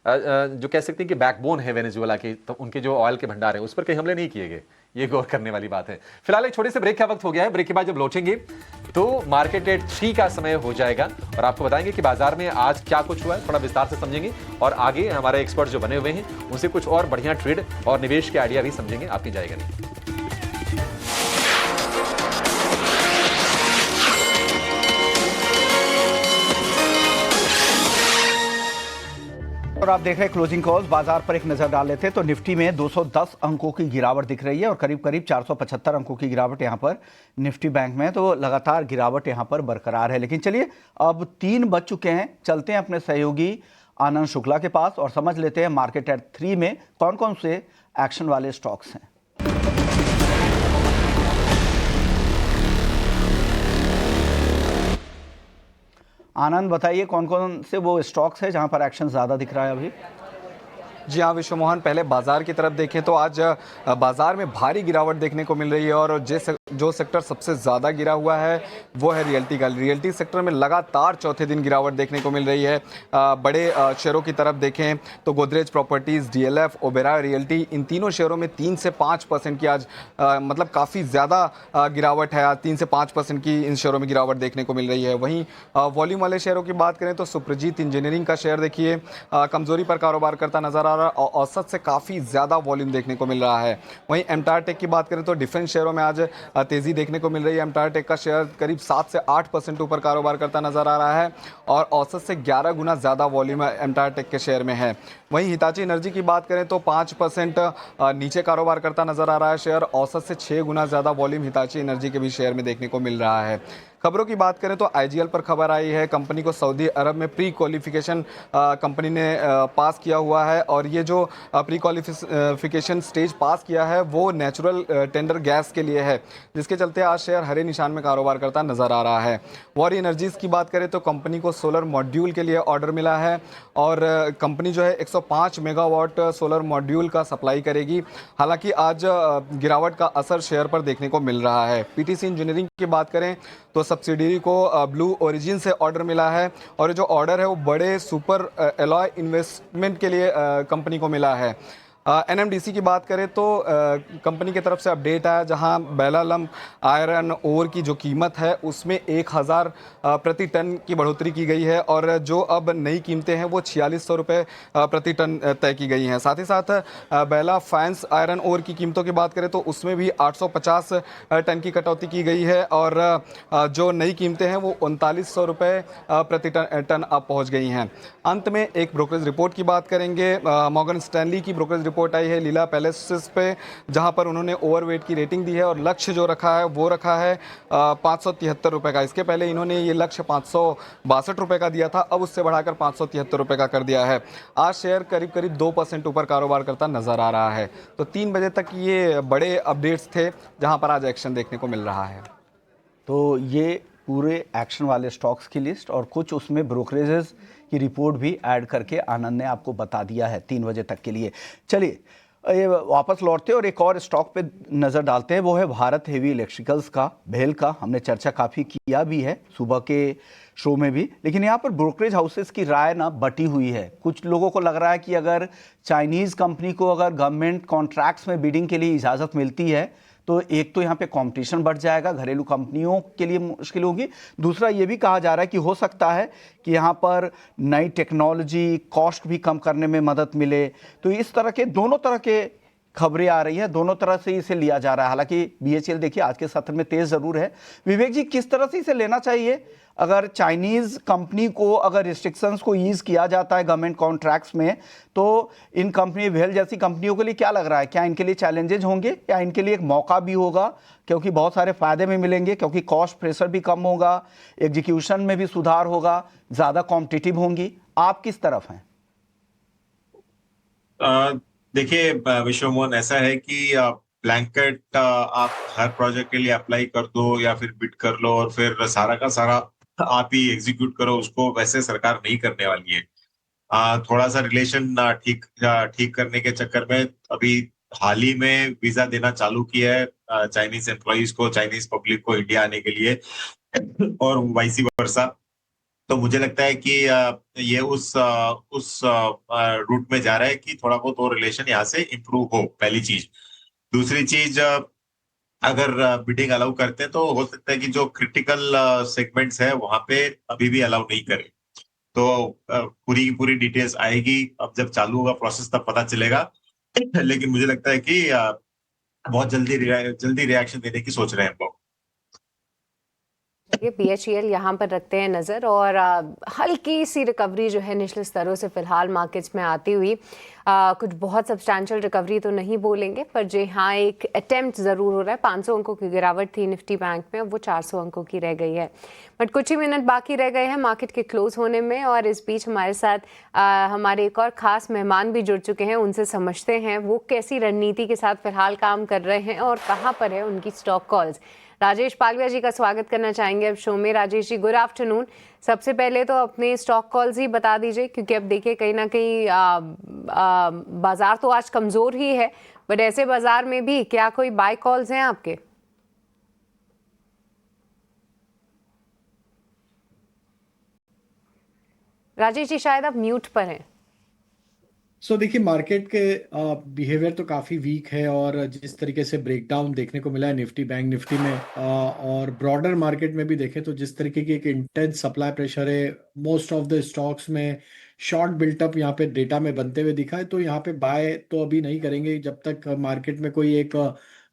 जो कह सकते हैं कि बैकबोन है वेनेजुएला के, तो उनके जो ऑयल के भंडार है उस पर कहीं हमले नहीं किए गए। ये गौर करने वाली बात है। फिलहाल एक छोटे से ब्रेक का वक्त हो गया है। ब्रेक के बाद जब लौटेंगे तो मार्केट एट 3 का समय हो जाएगा और आपको बताएंगे कि बाजार में आज क्या कुछ हुआ है, थोड़ा विस्तार से समझेंगे। और आगे हमारे एक्सपर्ट जो बने हुए हैं उनसे कुछ और बढ़िया ट्रेड और निवेश के आइडिया भी समझेंगे। आपकी जाएगा नहीं। और आप देख रहे हैं क्लोजिंग कॉल्स। बाजार पर एक नजर डाल लेते हैं तो निफ्टी में 210 अंकों की गिरावट दिख रही है और करीब 475 अंकों की गिरावट यहां पर निफ्टी बैंक में। तो लगातार गिरावट यहां पर बरकरार है। लेकिन चलिए, अब 3 बज चुके हैं, चलते हैं अपने सहयोगी आनंद शुक्ला के पास और समझ लेते हैं मार्केट एट 3 में कौन कौन से एक्शन वाले स्टॉक्स हैं। आनंद, बताइए कौन कौन से वो स्टॉक्स है जहां पर एक्शन ज़्यादा दिख रहा है अभी? जी हाँ विश्व मोहन, पहले बाजार की तरफ देखें तो आज बाजार में भारी गिरावट देखने को मिल रही है और जो सेक्टर सबसे ज़्यादा गिरा हुआ है वो है रियल्टी का। रियल्टी सेक्टर में लगातार चौथे दिन गिरावट देखने को मिल रही है। बड़े शेयरों की तरफ देखें तो Godrej properties, DLF, Oberoi realty, इन तीनों शेयरों में 3 से 5% की आज मतलब काफ़ी ज़्यादा गिरावट है। आज 3 से 5% की इन शेयरों में गिरावट देखने को मिल रही है। वहीं वॉल्यूम वाले शेयरों की बात करें तो सुप्रजीत इंजीनियरिंग का शेयर देखिए कमजोरी पर कारोबार करता नजर आ रहा है, औसत से काफ़ी ज़्यादा वॉल्यूम देखने को मिल रहा है। वहीं एमटार टेक की बात करें तो डिफेंस शेयरों में आज तेज़ी देखने को मिल रही है। एम्टायर टेक का शेयर करीब 7 से 8% ऊपर कारोबार करता नजर आ रहा है और औसत से 11 गुना ज़्यादा वॉल्यूम एम्टायर टेक के शेयर में है। वहीं हिताची एनर्जी की बात करें तो 5% नीचे कारोबार करता नजर आ रहा है शेयर। औसत से 6 गुना ज़्यादा वॉल्यूम हिताची एनर्जी के भी शेयर में देखने को मिल रहा है। खबरों की बात करें तो आईजीएल पर खबर आई है, कंपनी को सऊदी अरब में प्री क्वालिफिकेशन कंपनी ने पास किया हुआ है और ये जो प्री क्वालिफिकेशन स्टेज पास किया है वो नेचुरल टेंडर गैस के लिए है, जिसके चलते आज शेयर हरे निशान में कारोबार करता नजर आ रहा है। वॉरी एनर्जीज की बात करें तो कंपनी को सोलर मॉड्यूल के लिए ऑर्डर मिला है और कंपनी जो है 105 मेगावाट सोलर मॉड्यूल का सप्लाई करेगी। हालांकि आज गिरावट का असर शेयर पर देखने को मिल रहा है। पीटीसी इंजीनियरिंग की बात करें तो सब्सिडियरी को ब्लू ओरिजिन से ऑर्डर मिला है और जो ऑर्डर है वो बड़े सुपर एलॉय इन्वेस्टमेंट के लिए कंपनी को मिला है। एनएमडीसी की बात करें तो कंपनी की तरफ से अपडेट आया जहां बेलालम आयरन ओर की जो कीमत है उसमें 1000 प्रति टन की बढ़ोतरी की गई है और जो अब नई कीमतें हैं वो 4600 रुपये प्रति टन तय की गई हैं। साथ ही साथ बेला फाइंस आयरन ओर की कीमतों की बात करें तो उसमें भी 850 टन की कटौती की गई है और जो नई कीमतें हैं वो 3900 रुपये प्रति टन अब पहुँच गई हैं। अंत में एक ब्रोकरेज रिपोर्ट की बात करेंगे। मॉर्गन स्टैनली की ब्रोकरेज रिपोर्ट आई है लीला पैलेसेस पे, जहां पर उन्होंने ओवरवेट की रेटिंग दी है और लक्ष्य जो रखा है वो रखा है 573 रुपये का। इसके पहले इन्होंने ये लक्ष्य 562 रुपये का दिया था, अब उससे बढ़ाकर 573 रुपये का कर दिया है। आज शेयर करीब करीब 2% ऊपर कारोबार करता नजर आ रहा है। तो 3 बजे तक ये बड़े अपडेट्स थे जहां पर आज एक्शन देखने को मिल रहा है। तो ये पूरे एक्शन वाले स्टॉक्स की लिस्ट और कुछ उसमें ब्रोकरेजेस की रिपोर्ट भी ऐड करके आनंद ने आपको बता दिया है 3 बजे तक के लिए। चलिए ये वापस लौटते हैं और एक और स्टॉक पे नज़र डालते हैं, वो है भारत हेवी इलेक्ट्रिकल्स का, भेल का। हमने चर्चा काफ़ी किया भी है सुबह के शो में भी, लेकिन यहाँ पर ब्रोकरेज हाउसेस की राय ना बटी हुई है। कुछ लोगों को लग रहा है कि अगर चाइनीज़ कंपनी को अगर गवर्नमेंट कॉन्ट्रैक्ट्स में बिडिंग के लिए इजाज़त मिलती है तो एक तो यहाँ पे कंपटीशन बढ़ जाएगा, घरेलू कंपनियों के लिए मुश्किल होगी। दूसरा ये भी कहा जा रहा है कि हो सकता है कि यहाँ पर नई टेक्नोलॉजी कॉस्ट भी कम करने में मदद मिले। तो इस तरह के दोनों तरह के खबरें आ रही हैं, दोनों तरह से इसे लिया जा रहा है। हालांकि बीएचईएल देखिए आज के सत्र में तेज जरूर है। विवेक जी, किस तरह से इसे लेना चाहिए? अगर चाइनीज कंपनी को अगर रिस्ट्रिक्शंस को ईज किया जाता है गवर्नमेंट कॉन्ट्रैक्ट्स में, तो इन कंपनी भेल जैसी कंपनियों के लिए क्या लग रहा है? क्या इनके लिए चैलेंजेस होंगे या इनके लिए एक मौका भी होगा? क्योंकि बहुत सारे फायदे में मिलेंगे, क्योंकि कॉस्ट प्रेशर भी कम होगा, एग्जीक्यूशन में भी सुधार होगा, ज़्यादा कॉम्पिटिटिव होंगी। आप किस तरफ हैं? देखिए विश्वमोहन, ऐसा है कि ब्लैंकेट आप हर प्रोजेक्ट के लिए अप्लाई कर दो या फिर बिड कर लो और फिर सारा का सारा आप ही एग्जीक्यूट करो, उसको वैसे सरकार नहीं करने वाली है। थोड़ा सा रिलेशन ठीक करने के चक्कर में अभी हाल ही में वीजा देना चालू किया है चाइनीज एम्प्लॉइज को, चाइनीज पब्लिक को इंडिया आने के लिए और वाइसी वर्सा। तो मुझे लगता है कि ये उस रूट में जा रहा है कि थोड़ा बहुत वो रिलेशन यहाँ से इम्प्रूव हो, पहली चीज। दूसरी चीज, अगर बिडिंग अलाउ करते हैं तो हो सकता है कि जो क्रिटिकल सेगमेंट्स है वहां पे अभी भी अलाउ नहीं करें। तो पूरी पूरी डिटेल्स आएगी, अब जब चालू होगा प्रोसेस तब पता चलेगा। लेकिन मुझे लगता है कि बहुत जल्दी रिएक्शन देने की सोच रहे हैं हम लोग। ये बीएचईएल यहाँ पर रखते हैं नज़र और हल्की सी रिकवरी जो है निचले स्तरों से फिलहाल मार्केट्स में आती हुई, कुछ बहुत सब्सटैंशियल रिकवरी तो नहीं बोलेंगे, पर जी हाँ एक अटेम्प्ट ज़रूर हो रहा है। 500 अंकों की गिरावट थी निफ्टी बैंक में, वो 400 अंकों की रह गई है। बट कुछ ही मिनट बाकी रह गए हैं मार्केट के क्लोज होने में और इस बीच हमारे साथ हमारे एक और ख़ास मेहमान भी जुड़ चुके हैं। उनसे समझते हैं वो कैसी रणनीति के साथ फिलहाल काम कर रहे हैं और कहाँ पर है उनकी स्टॉक कॉल्स। राजेश पालविया जी का स्वागत करना चाहेंगे अब शो में। Rajesh ji, good afternoon. सबसे पहले तो अपने स्टॉक कॉल्स ही बता दीजिए, क्योंकि अब देखिए कहीं ना कहीं बाजार तो आज कमज़ोर ही है, बट ऐसे बाजार में भी क्या कोई बाय कॉल्स हैं आपके? राजेश जी शायद आप म्यूट पर हैं। देखिए मार्केट के बिहेवियर तो काफ़ी वीक है और जिस तरीके से ब्रेकडाउन देखने को मिला है निफ्टी बैंक निफ्टी में और ब्रॉडर मार्केट में भी देखें तो जिस तरीके की एक इंटेंस सप्लाई प्रेशर है मोस्ट ऑफ द स्टॉक्स में, शॉर्ट बिल्टअप यहाँ पे डेटा में बनते हुए दिखा है। तो यहाँ पे बाय तो अभी नहीं करेंगे जब तक मार्केट में कोई एक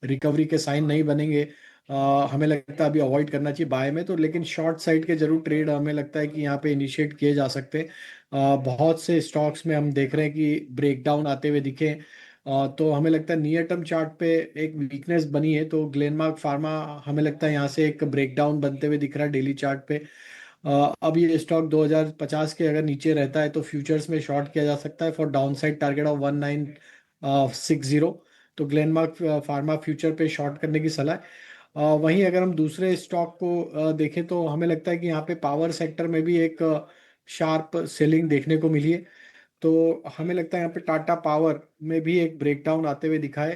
रिकवरी के साइन नहीं बनेंगे। हमें लगता है अभी अवॉइड करना चाहिए बाय में तो, लेकिन शॉर्ट साइड के जरूर ट्रेड हमें लगता है कि यहाँ पे इनिशिएट किए जा सकते हैं। बहुत से स्टॉक्स में हम देख रहे हैं कि ब्रेकडाउन आते हुए दिखे, तो हमें लगता है नियर टर्म चार्ट पे एक वीकनेस बनी है, तो ग्लेनमार्क फार्मा हमें लगता है यहाँ से एक ब्रेकडाउन बनते हुए दिख रहा है डेली चार्ट पे। अब ये स्टॉक 2050 के अगर नीचे रहता है तो फ्यूचर्स में शॉर्ट किया जा सकता है for down side target of 1960। तो ग्लेनमार्क फार्मा फ्यूचर पे शॉर्ट करने की सलाह है। वहीं अगर हम दूसरे स्टॉक को देखें तो हमें लगता है कि यहाँ पे पावर सेक्टर में भी एक शार्प सेलिंग देखने को मिली है, तो हमें लगता है यहाँ पे टाटा पावर में भी एक ब्रेकडाउन आते हुए दिखा है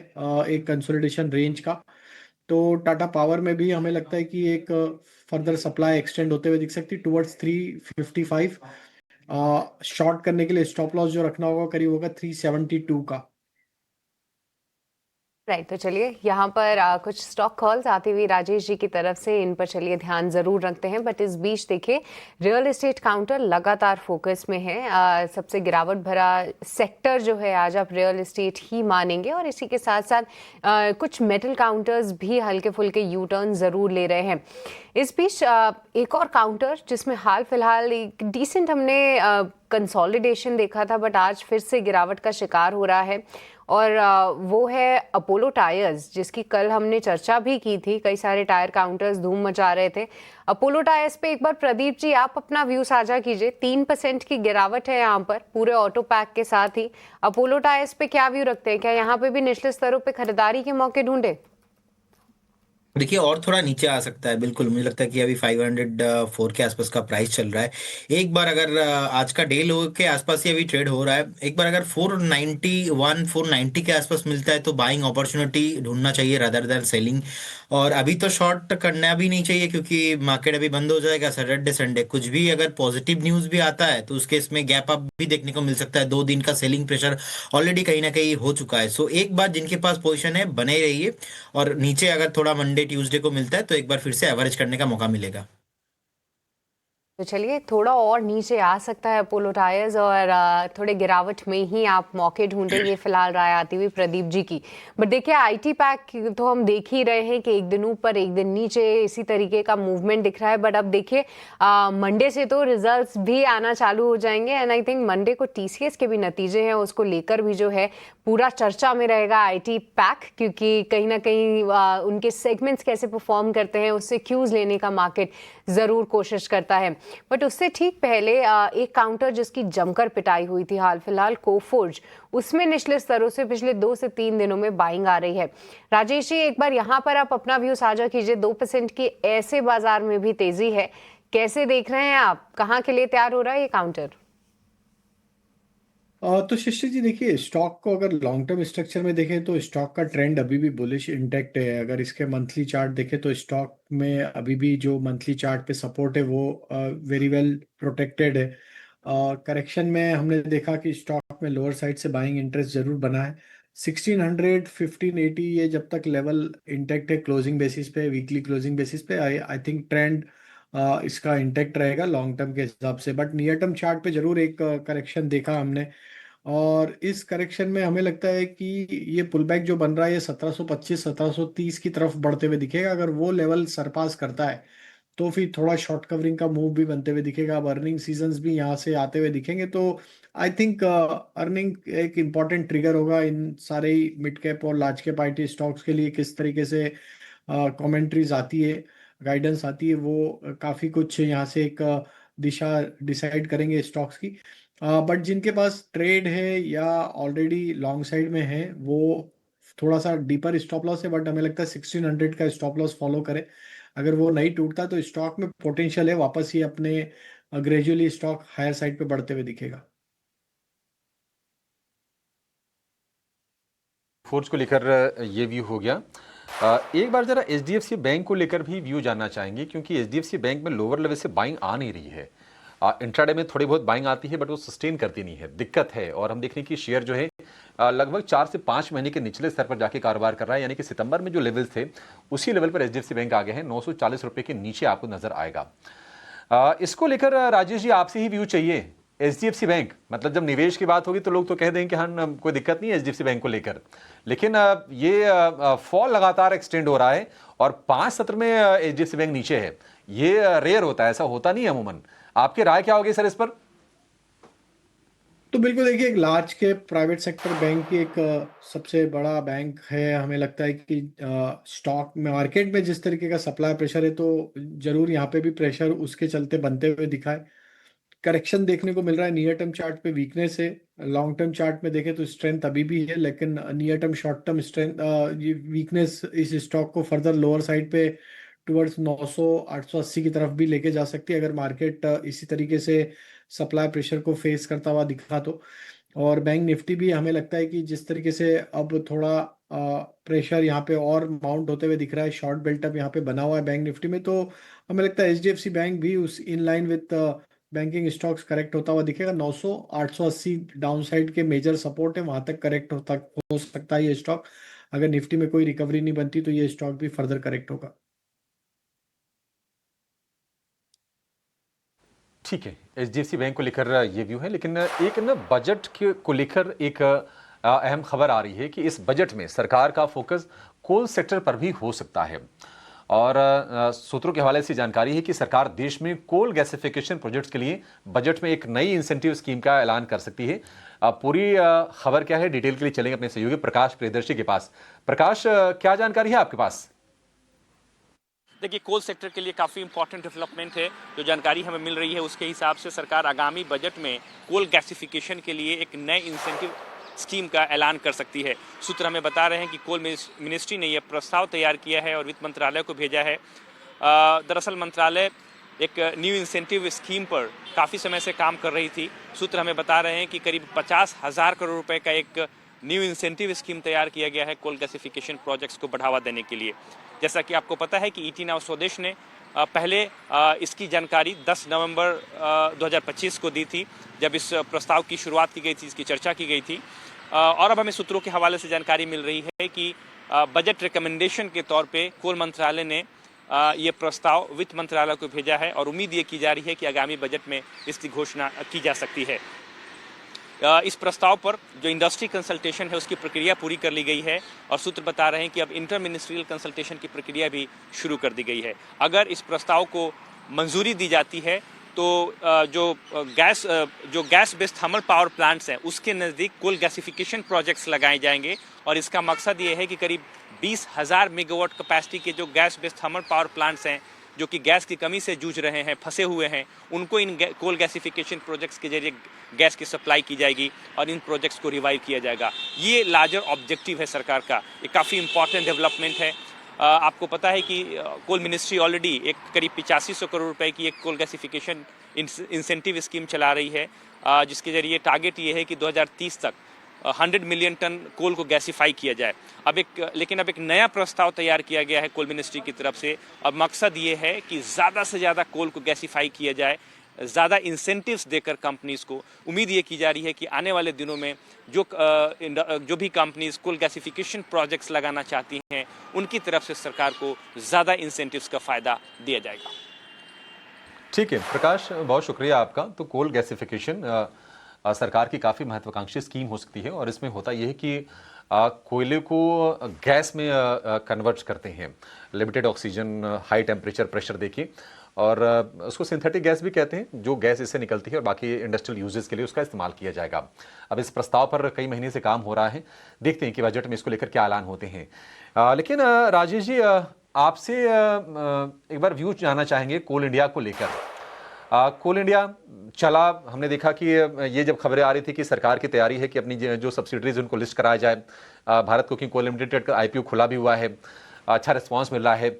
एक कंसोलिडेशन रेंज का। तो टाटा पावर में भी हमें लगता है कि एक फर्दर सप्लाई एक्सटेंड होते हुए दिख सकती है टुवर्ड्स 355। शॉर्ट करने के लिए स्टॉप लॉस जो रखना होगा करीब होगा 372 का। राइट, तो चलिए यहाँ पर कुछ स्टॉक कॉल्स आती हुई राजेश जी की तरफ से, इन पर चलिए ध्यान जरूर रखते हैं। बट इस बीच देखिए रियल एस्टेट काउंटर लगातार फोकस में है। सबसे गिरावट भरा सेक्टर जो है आज आप रियल एस्टेट ही मानेंगे, और इसी के साथ साथ कुछ मेटल काउंटर्स भी हल्के फुल्के यू टर्न जरूर ले रहे हैं। इस बीच एक और काउंटर जिसमें हाल फिलहाल एक डिसेंट हमने कंसोलिडेशन देखा था, बट आज फिर से गिरावट का शिकार हो रहा है, और वो है अपोलो टायर्स, जिसकी कल हमने चर्चा भी की थी। कई सारे टायर काउंटर्स धूम मचा रहे थे। अपोलो टायर्स पे एक बार प्रदीप जी आप अपना व्यू साझा कीजिए। 3% की गिरावट है यहाँ पर पूरे ऑटो पैक के साथ ही। अपोलो टायर्स पे क्या व्यू रखते हैं, क्या यहाँ पे भी निचले स्तरों पे खरीदारी के मौके ढूंढे? देखिए और थोड़ा नीचे आ सकता है, बिल्कुल मुझे लगता है कि अभी 504 के आसपास का प्राइस चल रहा है। एक बार अगर आज का डे लो के आसपास ही अभी ट्रेड हो रहा है, एक बार अगर 491 490 के आसपास मिलता है तो बाइंग अपॉर्चुनिटी ढूंढना चाहिए रादर देन सेलिंग। और अभी तो शॉर्ट करना भी नहीं चाहिए क्योंकि मार्केट अभी बंद हो जाएगा सैटरडे संडे। कुछ भी अगर पॉजिटिव न्यूज भी आता है तो उस केस में गैप अप भी देखने को मिल सकता है। 2 दिन का सेलिंग प्रेशर ऑलरेडी कहीं ना कहीं हो चुका है। सो एक बार जिनके पास पोजीशन है बने रहिए, और नीचे अगर थोड़ा मंडे ट्यूसडे को मिलता है तो एक बार फिर से एवरेज करने का मौका मिलेगा। तो चलिए थोड़ा और नीचे आ सकता है अपोलो टायर्स, और थोड़े गिरावट में ही आप मौके ढूंढे, ये फिलहाल राय आती हुई प्रदीप जी की। बट देखिए आईटी पैक तो हम देख ही रहे हैं कि एक दिन ऊपर एक दिन नीचे इसी तरीके का मूवमेंट दिख रहा है। बट अब देखिए मंडे से तो रिजल्ट्स भी आना चालू हो जाएंगे, एंड आई थिंक मंडे को टीसीएस के भी नतीजे हैं, उसको लेकर भी जो है पूरा चर्चा में रहेगा आईटी पैक, क्योंकि कहीं ना कहीं उनके सेगमेंट्स कैसे परफॉर्म करते हैं उससे क्यूज लेने का मार्केट जरूर कोशिश करता है। बट उससे ठीक पहले एक काउंटर जिसकी जमकर पिटाई हुई थी हाल फिलहाल, कोफोर्ज, उसमें निचले स्तरों से पिछले 2 से 3 दिनों में बाइंग आ रही है। राजेश जी एक बार यहाँ पर आप अपना व्यू साझा कीजिए। 2% की ऐसे बाजार में भी तेजी है, कैसे देख रहे हैं आप, कहाँ के लिए तैयार हो रहा है ये काउंटर? तो शिष्य जी देखिए, स्टॉक को अगर लॉन्ग टर्म स्ट्रक्चर में देखें तो स्टॉक का ट्रेंड अभी भी बुलिश इंटैक्ट है। अगर इसके मंथली चार्ट देखें तो स्टॉक में अभी भी जो मंथली चार्ट पे सपोर्ट है वो वेरी वेल प्रोटेक्टेड है। करेक्शन में हमने देखा कि स्टॉक में लोअर साइड से बाइंग इंटरेस्ट जरूर बना है। 1600 1580 ये जब तक लेवल इंटैक्ट है क्लोजिंग बेसिस पे, वीकली क्लोजिंग बेसिस पे, आई थिंक ट्रेंड इसका इंटैक्ट रहेगा लॉन्ग टर्म के हिसाब से। बट नियर टर्म चार्ट पे जरूर एक करेक्शन देखा हमने, और इस करेक्शन में हमें लगता है कि ये पुलबैक जो बन रहा है ये 1725 1730 की तरफ बढ़ते हुए दिखेगा। अगर वो लेवल सरपास करता है तो फिर थोड़ा शॉर्ट कवरिंग का मूव भी बनते हुए दिखेगा। अब अर्निंग सीजन्स भी यहाँ से आते हुए दिखेंगे, तो आई थिंक अर्निंग एक इम्पॉर्टेंट ट्रिगर होगा इन सारे मिड कैप और लार्ज कैप आईटी स्टॉक्स के लिए। किस तरीके से कमेंट्रीज आती है, गाइडेंस आती है, वो काफ़ी कुछ यहाँ से एक दिशा डिसाइड करेंगे स्टॉक्स की। बट जिनके पास ट्रेड है या ऑलरेडी लॉन्ग साइड में है वो थोड़ा सा डीपर स्टॉप लॉस है, बट हमें लगता है 1600 का स्टॉप लॉस फॉलो करें। अगर वो नहीं टूटता तो स्टॉक में पोटेंशियल है, वापस ही अपने ग्रेजुअली स्टॉक हायर साइड पे बढ़ते हुए दिखेगा। फोर्स को लेकर ये व्यू हो गया। एक बार जरा एचडीएफसी बैंक को लेकर भी व्यू जानना चाहेंगे, क्योंकि एचडीएफसी बैंक में लोअर लेवल से बाइंग आ नहीं रही है। इंट्राडे में थोड़ी बहुत बाइंग आती है बट वो सस्टेन करती नहीं है, दिक्कत है। और हम देख रहे हैं कि शेयर जो है लगभग 4 से 5 महीने के निचले स्तर पर जाके कारोबार कर रहा है, यानी कि सितंबर में जो लेवल्स थे उसी लेवल पर एचडीएफसी बैंक आ गए हैं। 940 रुपए के नीचे आपको नजर आएगा। इसको लेकर राजेश जी आपसे ही व्यू चाहिए एचडीएफसी बैंक, मतलब जब निवेश की बात होगी तो लोग तो कह देंगे कि हाँ कोई दिक्कत नहीं है एचडीएफसी बैंक को लेकर, लेकिन ये फॉल लगातार एक्सटेंड हो रहा है और 5 सत्र में एचडीएफसी बैंक नीचे है। ये रेयर होता है, ऐसा होता नहीं है अमूमन। आपकी राय क्या होगी सर इस पर? तो बिल्कुल देखिए, एक लार्ज के प्राइवेट सेक्टर बैंक की एक सबसे बड़ा बैंक है। हमें लगता है कि स्टॉक मार्केट में जिस तरीके का सप्लाई प्रेशर है, तो जरूर यहाँ पे भी प्रेशर उसके चलते बनते हुए दिखा है। करेक्शन देखने को मिल रहा है, नियर टर्म चार्ट पे वीकनेस है, लॉन्ग टर्म चार्ट में देखें तो स्ट्रेंथ अभी भी है, लेकिन near term short term strength ये वीकनेस इस स्टॉक को फर्दर लोअर साइड पे टुवर्ड्स 900 880 की तरफ भी लेके जा सकती है, अगर मार्केट इसी तरीके से सप्लाई प्रेशर को फेस करता हुआ दिखा तो। और बैंक निफ्टी भी हमें लगता है कि जिस तरीके से अब थोड़ा प्रेशर यहाँ पे और माउंट होते हुए दिख रहा है, शॉर्ट बेल्टअप यहाँ पे बना हुआ है बैंक निफ्टी में, तो हमें लगता है एचडीएफसी बैंक भी उस in line with banking stocks correct होता हुआ दिखेगा। 900 880 डाउन साइड के मेजर सपोर्ट है, वहां तक करेक्ट हो सकता है ये स्टॉक। अगर निफ्टी में कोई रिकवरी नहीं बनती तो ये स्टॉक भी फर्दर करेक्ट होगा। ठीक है, एचडीएफसी बैंक को लेकर ये व्यू है, लेकिन एक ना बजट को लेकर एक अहम खबर आ रही है कि इस बजट में सरकार का फोकस कोल सेक्टर पर भी हो सकता है। और सूत्रों के हवाले से जानकारी है कि सरकार देश में कोल गैसिफिकेशन प्रोजेक्ट्स के लिए बजट में एक नई इंसेंटिव स्कीम का ऐलान कर सकती है। पूरी खबर क्या है, डिटेल के लिए चलेंगे अपने सहयोगी प्रकाश प्रियदर्शी के पास। प्रकाश, क्या जानकारी है आपके पास? देखिए, कोल सेक्टर के लिए काफ़ी इंपॉर्टेंट डेवलपमेंट है। जो जानकारी हमें मिल रही है उसके हिसाब से सरकार आगामी बजट में कोल गैसिफिकेशन के लिए एक नए इंसेंटिव स्कीम का ऐलान कर सकती है। सूत्र हमें बता रहे हैं कि कोल मिनिस्ट्री ने यह प्रस्ताव तैयार किया है और वित्त मंत्रालय को भेजा है। दरअसल मंत्रालय एक न्यू इंसेंटिव स्कीम पर काफ़ी समय से काम कर रही थी। सूत्र हमें बता रहे हैं कि करीब 50,000 करोड़ रुपए का एक न्यू इंसेंटिव स्कीम तैयार किया गया है कोल गैसिफिकेशन प्रोजेक्ट्स को बढ़ावा देने के लिए। जैसा कि आपको पता है कि ईटी नाउ स्वदेश ने पहले इसकी जानकारी 10 नवंबर 2025 को दी थी, जब इस प्रस्ताव की शुरुआत की गई थी, इसकी चर्चा की गई थी। और अब हमें सूत्रों के हवाले से जानकारी मिल रही है कि बजट रिकमेंडेशन के तौर पे कोल मंत्रालय ने ये प्रस्ताव वित्त मंत्रालय को भेजा है और उम्मीद ये की जा रही है कि आगामी बजट में इसकी घोषणा की जा सकती है। इस प्रस्ताव पर जो इंडस्ट्री कंसल्टेशन है उसकी प्रक्रिया पूरी कर ली गई है और सूत्र बता रहे हैं कि अब इंटर मिनिस्ट्रियल कंसल्टेशन की प्रक्रिया भी शुरू कर दी गई है। अगर इस प्रस्ताव को मंजूरी दी जाती है तो जो gas based thermal power plants हैं उसके नज़दीक कोल गैसिफिकेशन प्रोजेक्ट्स लगाए जाएंगे और इसका मकसद ये है कि करीब 20,000 मेगावाट कैपेसिटी के जो gas based thermal power plants हैं जो कि गैस की कमी से जूझ रहे हैं, फंसे हुए हैं, उनको इन कोल गैसिफिकेशन प्रोजेक्ट्स के जरिए गैस की सप्लाई की जाएगी और इन प्रोजेक्ट्स को रिवाइव किया जाएगा। ये लार्जर ऑब्जेक्टिव है सरकार का। ये काफ़ी इंपॉर्टेंट डेवलपमेंट है। आपको पता है कि कोल मिनिस्ट्री ऑलरेडी एक करीब 8500 करोड़ रुपए की एक कोल गैसिफिकेशन इंसेंटिव स्कीम चला रही है, जिसके जरिए टारगेट ये है कि 2030 तक 100 मिलियन टन कोल को गैसिफाई किया जाए। लेकिन अब एक नया प्रस्ताव तैयार किया गया है कोल मिनिस्ट्री की तरफ से और मकसद ये है कि ज़्यादा से ज़्यादा कोल को गैसिफाई किया जाए, ज़्यादा इंसेंटिव्स देकर कंपनीज को। उम्मीद ये की जा रही है कि आने वाले दिनों में जो भी कंपनीज कोल गैसिफिकेशन प्रोजेक्ट्स लगाना चाहती हैं उनकी तरफ से सरकार को ज़्यादा इंसेंटिव्स का फ़ायदा दिया जाएगा। ठीक है प्रकाश, बहुत शुक्रिया आपका। तो कोल गैसिफिकेशन सरकार की काफ़ी महत्वाकांक्षी स्कीम हो सकती है और इसमें होता यह है कि कोयले को गैस में कन्वर्ट करते हैं, limited oxygen, high temperature pressure देखिए, और उसको सिंथेटिक गैस भी कहते हैं, जो गैस इससे निकलती है और बाकी इंडस्ट्रियल यूजेस के लिए उसका इस्तेमाल किया जाएगा। अब इस प्रस्ताव पर कई महीने से काम हो रहा है, देखते हैं कि बजट में इसको लेकर क्या ऐलान होते हैं। लेकिन राजेश जी, आपसे एक बार व्यू जानना चाहेंगे कोल इंडिया को लेकर। कोल इंडिया चला, हमने देखा कि ये जब खबरें आ रही थी कि सरकार की तैयारी है कि अपनी जो सब्सिडरीज उनको लिस्ट कराया जाए, भारत कोकिंग कोल लिमिटेड का IPO खुला भी हुआ है, अच्छा रिस्पांस मिल रहा है,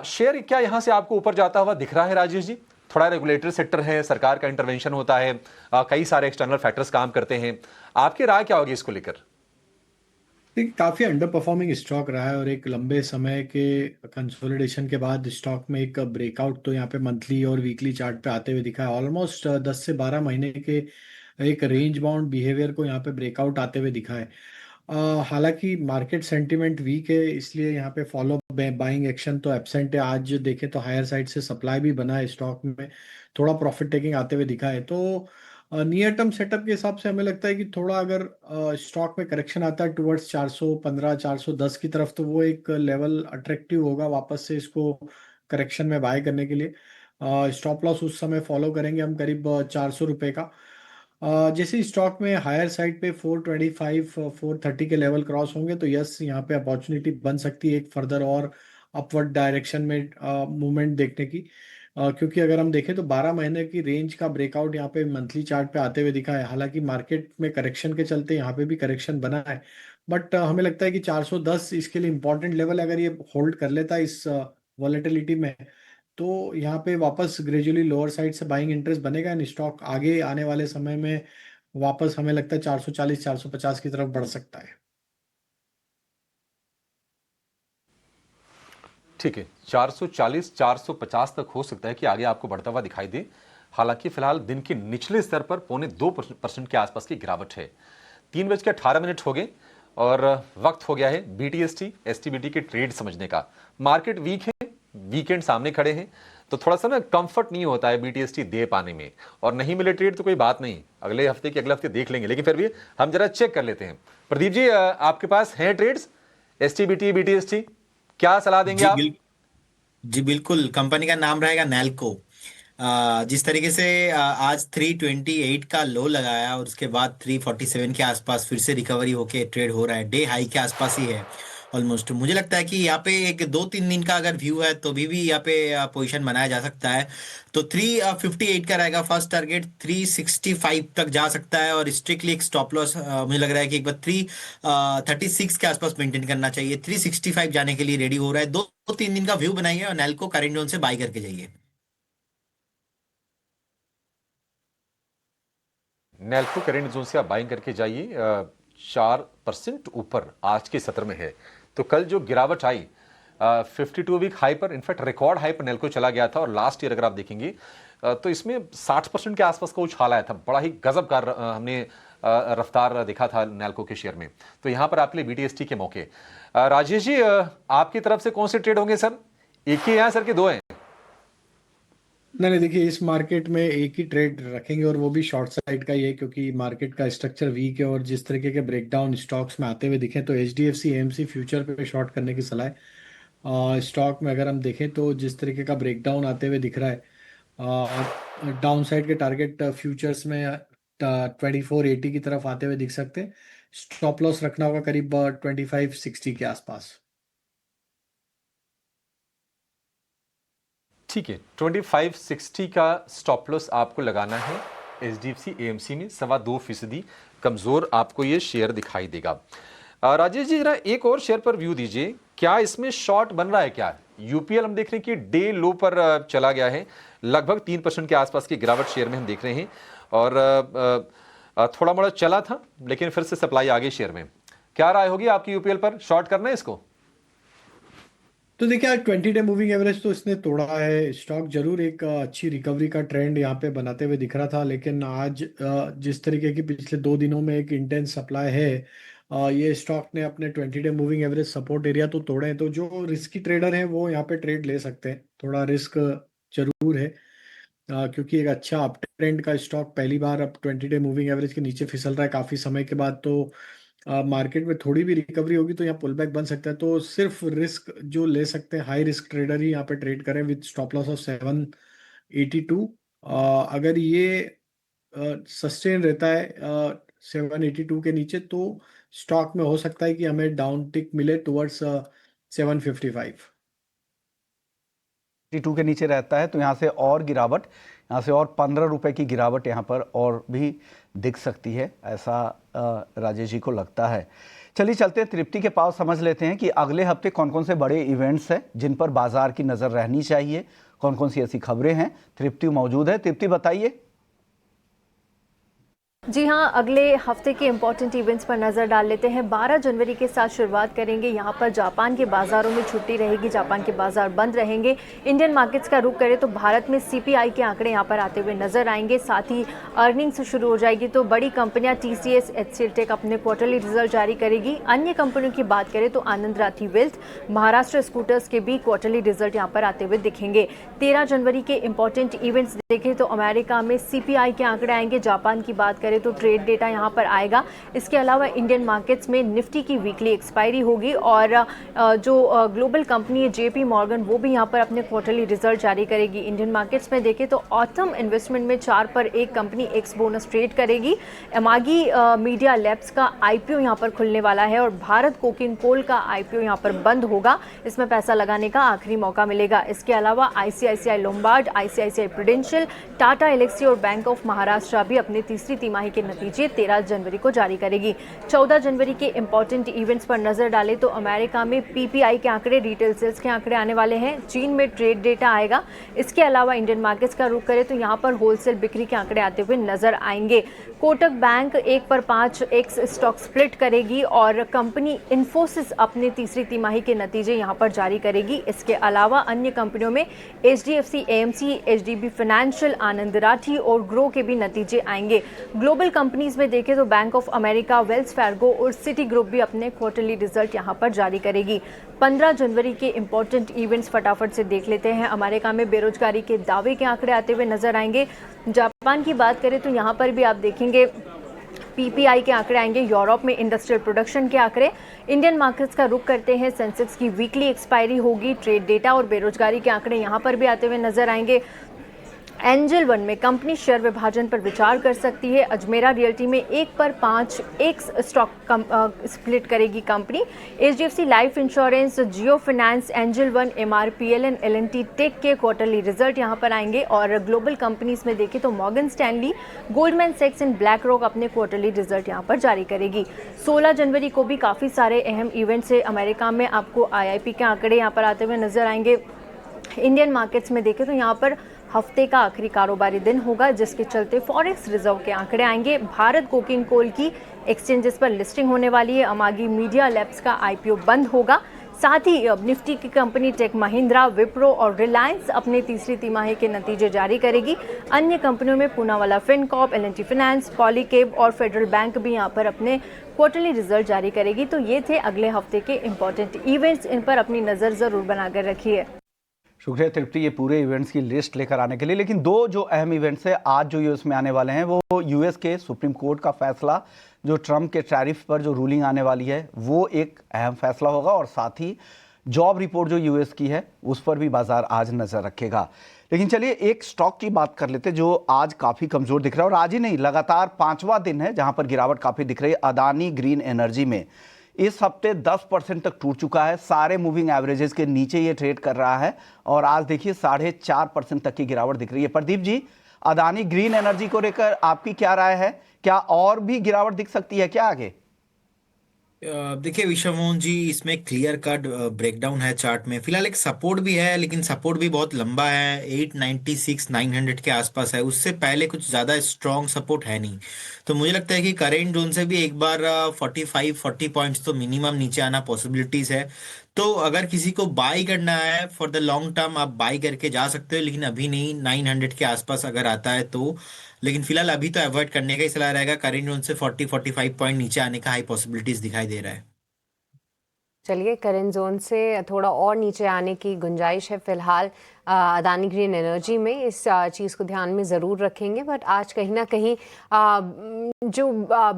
शेयर क्या यहाँ से आपको ऊपर जाता हुआ दिख रहा है राजेश जी? थोड़ा रेगुलेटरी सेक्टर है, सरकार का इंटरवेंशन होता है, कई सारे एक्सटर्नल फैक्टर्स काम करते हैं, आपकी राय क्या होगी इसको लेकर? काफी अंडर परफॉर्मिंग स्टॉक रहा है और एक लंबे समय के कंसोलिडेशन के बाद स्टॉक में एक ब्रेकआउट तो यहाँ पे मंथली और वीकली चार्ट पे आते हुए दिखा है। ऑलमोस्ट 10 से 12 महीने के एक रेंज बाउंड बिहेवियर को यहाँ पे ब्रेकआउट आते हुए दिखा है। हालांकि मार्केट सेंटीमेंट वीक है, इसलिए यहाँ पे फॉलो बाइंग एक्शन तो एब्सेंट है। आज देखें तो हायर साइड से सप्लाई भी बना है स्टॉक में, थोड़ा प्रॉफिट टेकिंग आते हुए दिखा है। तो नियर टर्म सेटअप के हिसाब से हमें लगता है कि थोड़ा अगर स्टॉक में करेक्शन आता है टुवर्ड्स 415 410 की तरफ, तो वो एक लेवल अट्रैक्टिव होगा वापस से इसको करेक्शन में बाय करने के लिए। स्टॉप लॉस उस समय फॉलो करेंगे हम करीब 400 रुपये का। जैसे स्टॉक में हायर साइड पे 425 430 के लेवल क्रॉस होंगे तो यस, यहाँ पे अपॉर्चुनिटी बन सकती है एक फर्दर और अपवर्ड डायरेक्शन में मूवमेंट देखने की। क्योंकि अगर हम देखें तो 12 महीने की रेंज का ब्रेकआउट यहाँ पे मंथली चार्ट पे आते हुए दिखा है। हालांकि मार्केट में करेक्शन के चलते यहाँ पे भी करेक्शन बना है, बट हमें लगता है कि 410 इसके लिए इंपॉर्टेंट लेवल, अगर ये होल्ड कर लेता है इस वॉलेटिलिटी में, तो यहाँ पे वापस ग्रेजुअली लोअर साइड से बाइंग इंटरेस्ट बनेगा एंड स्टॉक आगे आने वाले समय में वापस हमें लगता है 440 450 की तरफ बढ़ सकता है। ठीक है, 440 450 तक हो सकता है कि आगे आपको बढ़ता हुआ दिखाई दे। हालांकि फिलहाल दिन के निचले स्तर पर 0.25% के आसपास की गिरावट है। 3:18 हो गए और वक्त हो गया है BTST STBT के ट्रेड समझने का। मार्केट वीक है, वीकेंड सामने खड़े हैं, तो थोड़ा सा ना कंफर्ट नहीं होता है BTST दे पाने में। और नहीं मिले ट्रेड तो कोई बात नहीं, अगले हफ्ते देख लेंगे, लेकिन फिर भी हम जरा चेक कर लेते हैं। प्रदीप जी, आपके पास हैं ट्रेड्स STBT BTST, क्या सलाह देंगे आप? जी बिल्कुल, कंपनी का नाम रहेगा नैल्को। जिस तरीके से आज 328 का लो लगाया और उसके बाद 347 के आसपास फिर से रिकवरी होके ट्रेड हो रहा है, डे हाई के आसपास ही है ऑलमोस्ट। मुझे लगता है कि यहाँ पे एक 2-3 दिन का अगर व्यू है तो भी यहाँ पे पोजीशन बनाया जा सकता है। तो 358 का रहेगा फर्स्ट टारगेट, 365 तक जा सकता है और स्ट्रिक्टली एक स्टॉप लॉस मुझे लग रहा है कि एक बार 336 के आसपास मेंटेन करना चाहिए। 365 जाने के लिए रेडी हो रहा है। 2-3 दिन का व्यू बनाइए और नैल्को करेंट जोन से बाई करके जाइए। नैल्को करेंट जोन से आप बाइंग करके जाइए। 4% ऊपर आज के सत्र में है। तो कल जो गिरावट आई 52 वीक हाई पर, इनफैक्ट रिकॉर्ड हाई पर नैल्को चला गया था। और लास्ट ईयर अगर आप देखेंगे तो इसमें 60% के आसपास का उछाल आया था। बड़ा ही गजब का हमने रफ्तार देखा था नैल्को के शेयर में। तो यहां पर आपके लिए BTST के मौके। राजेश जी, आपकी तरफ से कौन से ट्रेड होंगे सर? एक ही है सर कि दो हैं? नहीं, देखिए इस मार्केट में एक ही ट्रेड रखेंगे और वो भी शॉर्ट साइड का ही है, क्योंकि मार्केट का स्ट्रक्चर वीक है और जिस तरीके के ब्रेकडाउन स्टॉक्स में आते हुए दिखे तो HDFC AMC फ्यूचर पे शॉर्ट करने की सलाह है। स्टॉक में अगर हम देखें तो जिस तरीके का ब्रेकडाउन आते हुए दिख रहा है, डाउन साइड के टारगेट फ्यूचर्स में 2480 की तरफ आते हुए दिख सकते हैं। स्टॉप लॉस रखना होगा करीब 2560 के आसपास। ठीक है, 2560 का स्टॉप लॉस आपको लगाना है HDFC AMC में। 2.25% कमजोर आपको ये शेयर दिखाई देगा। राजेश जी, जरा एक और शेयर पर व्यू दीजिए, क्या इसमें शॉर्ट बन रहा है क्या? UPL हम देख रहे हैं कि डे लो पर चला गया है, लगभग 3% के आसपास की गिरावट शेयर में हम देख रहे हैं। और थोड़ा मोड़ा चला था लेकिन फिर से सप्लाई आ गई शेयर में। क्या राय होगी आपकी UPL पर? शॉर्ट करना है इसको? तो देखिए आज 20 डे मूविंग एवरेज तो इसने तोड़ा है। स्टॉक जरूर एक अच्छी रिकवरी का ट्रेंड यहाँ पे बनाते हुए दिख रहा था, लेकिन आज जिस तरीके की पिछले 2 दिनों में एक इंटेंस सप्लाई है, ये स्टॉक ने अपने 20 day moving average support area तो तोड़े हैं। तो जो रिस्की ट्रेडर हैं वो यहाँ पे ट्रेड ले सकते हैं। थोड़ा रिस्क जरूर है, क्योंकि एक अच्छा अप ट्रेंड का स्टॉक पहली बार अब 20 डे मूविंग एवरेज के नीचे फिसल रहा है काफी समय के बाद। तो मार्केट में थोड़ी भी रिकवरी होगी तो यहाँ पुल बैक बन सकता है। तो सिर्फ रिस्क जो ले सकते हैं हाई रिस्क ट्रेडर ही यहाँ पे ट्रेड करें विद स्टॉप लॉस ऑफ 782। अगर ये सस्टेन रहता है 782 के नीचे तो स्टॉक में हो सकता है कि हमें डाउन टिक मिले टुवर्ड्स 755। 2 के नीचे रहता है तो यहाँ से और गिरावट, यहाँ से और 15 रुपए की गिरावट यहाँ पर और भी दिख सकती है, ऐसा राजेश जी को लगता है। चलिए चलते हैं तृप्ति के पास, समझ लेते हैं कि अगले हफ्ते कौन कौन से बड़े इवेंट्स हैं जिन पर बाजार की नज़र रहनी चाहिए, कौन कौन सी ऐसी खबरें हैं। तृप्ति मौजूद है। तृप्ति बताइए। जी हाँ, अगले हफ्ते के इम्पोर्टेंट इवेंट्स पर नज़र डाल लेते हैं। 12 जनवरी के साथ शुरुआत करेंगे। यहाँ पर जापान के बाज़ारों में छुट्टी रहेगी, जापान के बाज़ार बंद रहेंगे। इंडियन मार्केट्स का रुख करें तो भारत में CPI के आंकड़े यहाँ पर आते हुए नजर आएंगे। साथ ही अर्निंग्स शुरू हो जाएगी तो बड़ी कंपनियाँ TCS, HCL टेक अपने क्वार्टरली रिजल्ट जारी करेगी। अन्य कंपनियों की बात करें तो आनंद राठी वेल्थ, महाराष्ट्र स्कूटर्स के भी क्वार्टरली रिजल्ट यहाँ पर आते हुए दिखेंगे। 13 जनवरी के इम्पोर्टेंट इवेंट्स देखें तो अमेरिका में CPI के आंकड़े आएंगे। जापान की बात करें तो ट्रेड डेटा यहां पर आएगा। इसके अलावा इंडियन मार्केट्स में निफ्टी की वीकली एक्सपायरी होगी और जो ग्लोबल कंपनी है JP मॉर्गन वो भी यहां पर अपने क्वार्टरली रिजल्ट जारी करेगी। इंडियन मार्केट्स में देखें तो ऑटम इन्वेस्टमेंट में 4 पर 1 कंपनी एक्स बोनस ट्रेड करेगी। एमागी मीडिया लैब्स का IPO यहां पर खुलने वाला है और भारत कोकिंग कोल का IPO यहां पर बंद होगा। इसमें पैसा लगाने का आखिरी मौका मिलेगा। इसके अलावा ICICI Lombard, ICICI Prudential, Tata Elxsi और बैंक ऑफ महाराष्ट्र भी अपनी तीसरी तिमाही के नतीजे 13 जनवरी को जारी करेगी। 14 जनवरी के इंपॉर्टेंट इवेंट्स पर नजर डालें तो अमेरिका में PPI के आंकड़े, रिटेल सेल्स के आंकड़े आने वाले हैं। चीन में ट्रेड डेटा आएगा। इसके अलावा इंडियन मार्केट्स का रुख करें तो यहाँ पर होलसेल बिक्री के आंकड़े आते हुए नजर आएंगे। कोटक बैंक 1 पर 5 एक्स स्टॉक स्प्लिट करेगी और कंपनी इन्फोसिस अपने तीसरी तिमाही के नतीजे यहाँ पर जारी करेगी। इसके अलावा अन्य कंपनियों में HDFC, AMC, HDB फाइनेंशियल, आनंद राठी और ग्रो के भी नतीजे आएंगे। ग्लोबल कंपनीज में देखें तो bank of America, Wells Fargo और सिटी ग्रुप भी अपने क्वार्टरली रिजल्ट यहां पर जारी करेगी। 15 जनवरी के इंपॉर्टेंट इवेंट्स फटाफट से देख लेते हैं। अमेरिका में बेरोजगारी के दावे के आंकड़े आते हुए नजर आएंगे। जापान की बात करें तो यहां पर भी आप देखेंगे PPI के आंकड़े आएंगे। यूरोप में इंडस्ट्रियल प्रोडक्शन के आंकड़े। इंडियन मार्केट्स का रुख करते हैं। सेंसेक्स की वीकली एक्सपायरी होगी। ट्रेड डेटा और बेरोजगारी के आंकड़े यहां पर भी आते हुए नजर आएंगे। एंजल वन में कंपनी शेयर विभाजन पर विचार कर सकती है। अजमेरा रियल्टी में 1 पर 5 एक्स स्टॉक स्प्लिट करेगी company. HDFC life insurance, Jio finance, Angel One, MRPL and L&T tech के क्वार्टरली रिजल्ट यहां पर आएंगे। और ग्लोबल कंपनीज में देखें तो मॉर्गन स्टैनली, गोल्डमैन सैक्स एंड ब्लैक रॉक अपने क्वार्टरली रिजल्ट यहां पर जारी करेगी। 16 जनवरी को भी काफ़ी सारे अहम इवेंट्स है। अमेरिका में आपको IIP के आंकड़े यहाँ पर आते हुए नजर आएंगे। इंडियन मार्केट्स में देखें तो यहाँ पर हफ्ते का आखिरी कारोबारी दिन होगा, जिसके चलते फॉरेक्स रिजर्व के आंकड़े आएंगे। भारत कोकिंग कोल की एक्सचेंजेस पर लिस्टिंग होने वाली है। अमागी मीडिया लैब्स का IPO बंद होगा। साथ ही अब निफ्टी की कंपनी टेक महिंद्रा, विप्रो और रिलायंस अपने तीसरी तिमाही के नतीजे जारी करेगी। अन्य कंपनियों में पूनावाला फिनकॉर्प, L&T फाइनेंस, पॉलीकेब और फेडरल बैंक भी यहाँ पर अपने क्वार्टरली रिजल्ट जारी करेगी। तो ये थे अगले हफ्ते के इंपॉर्टेंट इवेंट्स। इन पर अपनी नज़र ज़रूर बनाकर रखिए। शुक्रिया तृप्ति ये पूरे इवेंट्स की लिस्ट लेकर आने के लिए। लेकिन 2 जो अहम इवेंट्स है आज जो यूएस में आने वाले हैं वो US के सुप्रीम कोर्ट का फैसला, जो ट्रंप के टैरिफ पर जो रूलिंग आने वाली है वो एक अहम फैसला होगा। और साथ ही जॉब रिपोर्ट जो US की है उस पर भी बाजार आज नजर रखेगा। लेकिन चलिए एक स्टॉक की बात कर लेते हैं जो आज काफ़ी कमज़ोर दिख रहा है और आज ही नहीं लगातार 5वां दिन है जहां पर गिरावट काफ़ी दिख रही है। अदानी ग्रीन एनर्जी में इस हफ्ते 10% तक टूट चुका है। सारे मूविंग एवरेजेस के नीचे ये ट्रेड कर रहा है और आज देखिए 4.5% तक की गिरावट दिख रही है। प्रदीप जी, अदानी ग्रीन एनर्जी को लेकर आपकी क्या राय है? क्या और भी गिरावट दिख सकती है क्या आगे? देखिए विश्वमोहन जी, इसमें क्लियर कट ब्रेकडाउन है चार्ट में। फिलहाल एक सपोर्ट भी है, लेकिन सपोर्ट भी बहुत लंबा है, 896 900 के आसपास है। उससे पहले कुछ ज्यादा स्ट्रॉन्ग सपोर्ट है नहीं। तो मुझे लगता है कि करेंट जोन से भी एक बार 45-40 पॉइंट्स तो मिनिमम नीचे आना पॉसिबिलिटीज है। तो अगर किसी को बाई करना है फॉर द लॉन्ग टर्म, आप बाई करके जा सकते हो, लेकिन अभी नहीं। 900 के आसपास अगर आता है तो, लेकिन फिलहाल अभी तो अवॉइड करने का ही सलाह रहेगा। करेंट जोन से 40-45 पॉइंट नीचे आने का हाई पॉसिबिलिटीज दिखाई दे रहा है। चलिए, करेंट जोन से थोड़ा और नीचे आने की गुंजाइश है फिलहाल अदानी ग्रीन एनर्जी में। इस चीज़ को ध्यान में ज़रूर रखेंगे। बट आज कहीं ना कहीं जो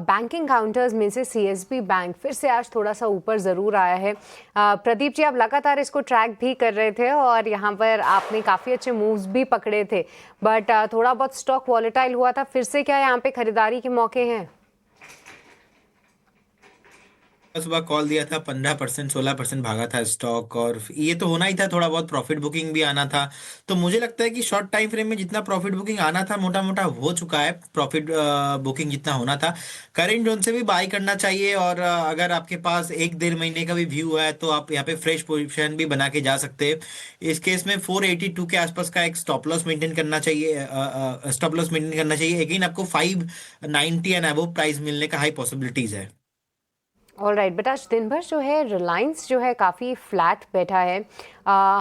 बैंकिंग काउंटर्स में से CSB बैंक फिर से आज थोड़ा सा ऊपर ज़रूर आया है। प्रदीप जी, आप लगातार इसको ट्रैक भी कर रहे थे और यहाँ पर आपने काफ़ी अच्छे मूव्स भी पकड़े थे, बट थोड़ा बहुत स्टॉक वॉलेटाइल हुआ था। फिर से क्या यहाँ पे खरीदारी के मौके हैं? सुबह कॉल दिया था, 15% 16% भागा था स्टॉक, और ये तो होना ही था, थोड़ा बहुत प्रॉफिट बुकिंग भी आना था। तो मुझे लगता है कि शॉर्ट टाइम फ्रेम में जितना प्रॉफिट बुकिंग आना था मोटा मोटा हो चुका है, प्रॉफिट बुकिंग जितना होना था। करेंट जोन से भी बाई करना चाहिए, और अगर आपके पास 1-1.5 महीने का भी व्यू है तो आप यहाँ पे फ्रेश पोजिशन भी बना के जा सकते हैं। इस केस में 482 के आसपास का एक स्टॉप लॉस मेंटेन करना चाहिए, अगेन आपको 590 एंड अबव प्राइस मिलने का हाई पॉसिबिलिटीज है। ऑल राइट, बट आज दिन भर जो है रिलायंस जो है काफ़ी फ्लैट बैठा है,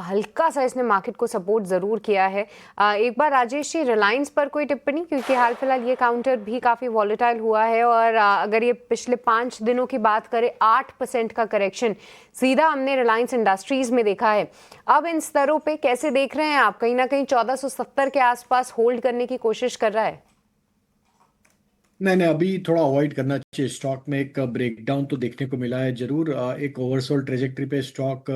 हल्का सा इसने मार्केट को सपोर्ट ज़रूर किया है। एक बार राजेश जी रिलायंस पर कोई टिप्पणी, क्योंकि हाल फिलहाल ये काउंटर भी काफ़ी वॉलेटाइल हुआ है, और अगर ये पिछले 5 दिनों की बात करें 8% का करेक्शन सीधा हमने रिलायंस इंडस्ट्रीज़ में देखा है। अब इन स्तरों पे कैसे देख रहे हैं आप? कहीं ना कहीं 1470 के आसपास होल्ड करने की कोशिश कर रहा है? नहीं, अभी थोड़ा अवॉइड करना चाहिए। स्टॉक में एक ब्रेकडाउन तो देखने को मिला है जरूर। एक ओवरसोल्ड ट्रेजेक्ट्री पे स्टॉक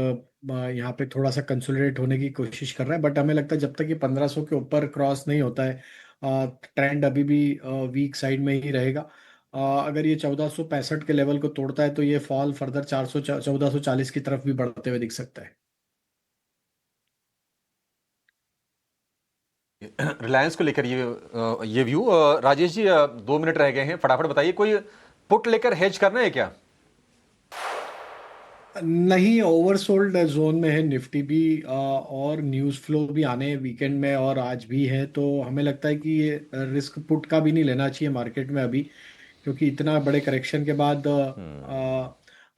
यहाँ पे थोड़ा सा कंसोलिडेट होने की कोशिश कर रहा है, बट हमें लगता है जब तक ये 1500 के ऊपर क्रॉस नहीं होता है, ट्रेंड अभी भी वीक साइड में ही रहेगा। अगर ये 1465 के लेवल को तोड़ता है तो ये फॉल फर्दर 1440 की तरफ भी बढ़ते हुए दिख सकता है। रिलायंस को लेकर ये व्यू। राजेश जी 2 मिनट रह गए हैं, फटाफट बताइए, कोई पुट लेकर हेज करना है क्या? नहीं, ओवरसोल्ड जोन में है निफ्टी भी, और न्यूज़ फ्लो भी आने हैं वीकेंड में और आज भी है, तो हमें लगता है कि ये रिस्क पुट का भी नहीं लेना चाहिए मार्केट में अभी, क्योंकि इतना बड़े करेक्शन के बाद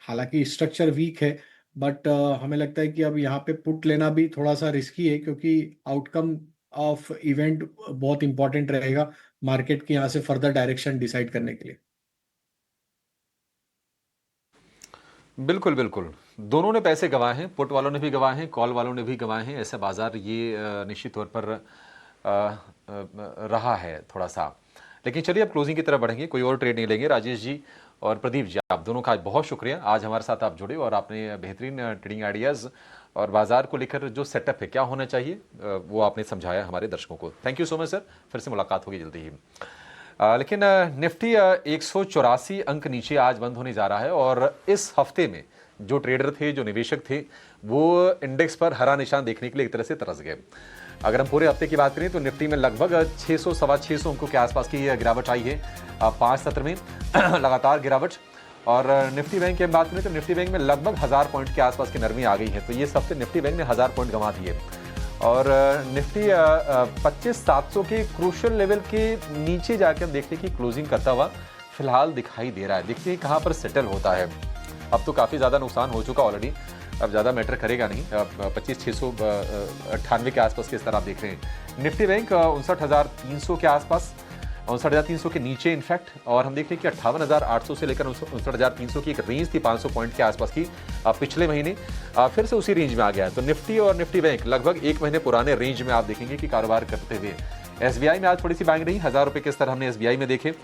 हालांकि स्ट्रक्चर वीक है, बट हमें लगता है कि अब यहाँ पे पुट लेना भी थोड़ा सा रिस्की है, क्योंकि आउटकम ऑफ इवेंट बहुत इंपॉर्टेंट रहेगा मार्केट के यहाँ से फर्दर डायरेक्शन डिसाइड करने के लिए। बिल्कुल बिल्कुल, दोनों ने पैसे गंवाए हैं, पुट वालों ने भी गंवाए हैं, कॉल वालों ने भी गंवाए हैं। ऐसा बाजार ये निश्चित तौर पर रहा है थोड़ा सा। लेकिन चलिए अब क्लोजिंग की तरफ बढ़ेंगे, कोई और ट्रेड नहीं लेंगे। राजेश जी और प्रदीप जी, आप दोनों का बहुत शुक्रिया, आज हमारे साथ आप जुड़े और आपने बेहतरीन ट्रेडिंग आइडियाज़ और बाजार को लेकर जो सेटअप है, क्या होना चाहिए, वो आपने समझाया हमारे दर्शकों को। Thank you so much sir, फिर से मुलाकात होगी जल्दी ही। लेकिन निफ्टी 184 अंक नीचे आज बंद होने जा रहा है, और इस हफ्ते में जो ट्रेडर थे, जो निवेशक थे, वो इंडेक्स पर हरा निशान देखने के लिए एक तरह से तरस गए। अगर हम पूरे हफ्ते की बात करें तो निफ्टी में लगभग 600 सवा 600 अंकों के आसपास की गिरावट आई है 5 सत्र में लगातार गिरावट। और निफ्टी बैंक की बात करें तो निफ्टी बैंक में लगभग 1000 पॉइंट के आसपास की नरमी आ गई है, तो ये सबसे निफ्टी बैंक ने 1000 पॉइंट गंवा दिए। और निफ्टी 25,700 के क्रूशियल लेवल के नीचे जाकर देखने की क्लोजिंग करता हुआ फिलहाल दिखाई दे रहा है। देखते हैं कहाँ पर सेटल होता है। अब तो काफ़ी ज़्यादा नुकसान हो चुका ऑलरेडी, अब ज़्यादा मैटर करेगा नहीं। 25,698 के आसपास के स्तर आप देख रहे हैं। निफ्टी बैंक 59,300 के आसपास, 59,300 के नीचे इनफैक्ट, और हम देख रहे हैं कि 58,800 से लेकर 59,300 की एक रेंज थी 500 पॉइंट के आसपास की पिछले महीने, फिर से उसी रेंज में आ गया है। तो निफ्टी और निफ्टी बैंक लगभग 1 महीने पुराने रेंज में आप देखेंगे कि कारोबार करते हुए। एसबीआई में आज थोड़ी सी बाइंग रही, 1000 रुपये के स्तर हमने एसबीआई में देखे।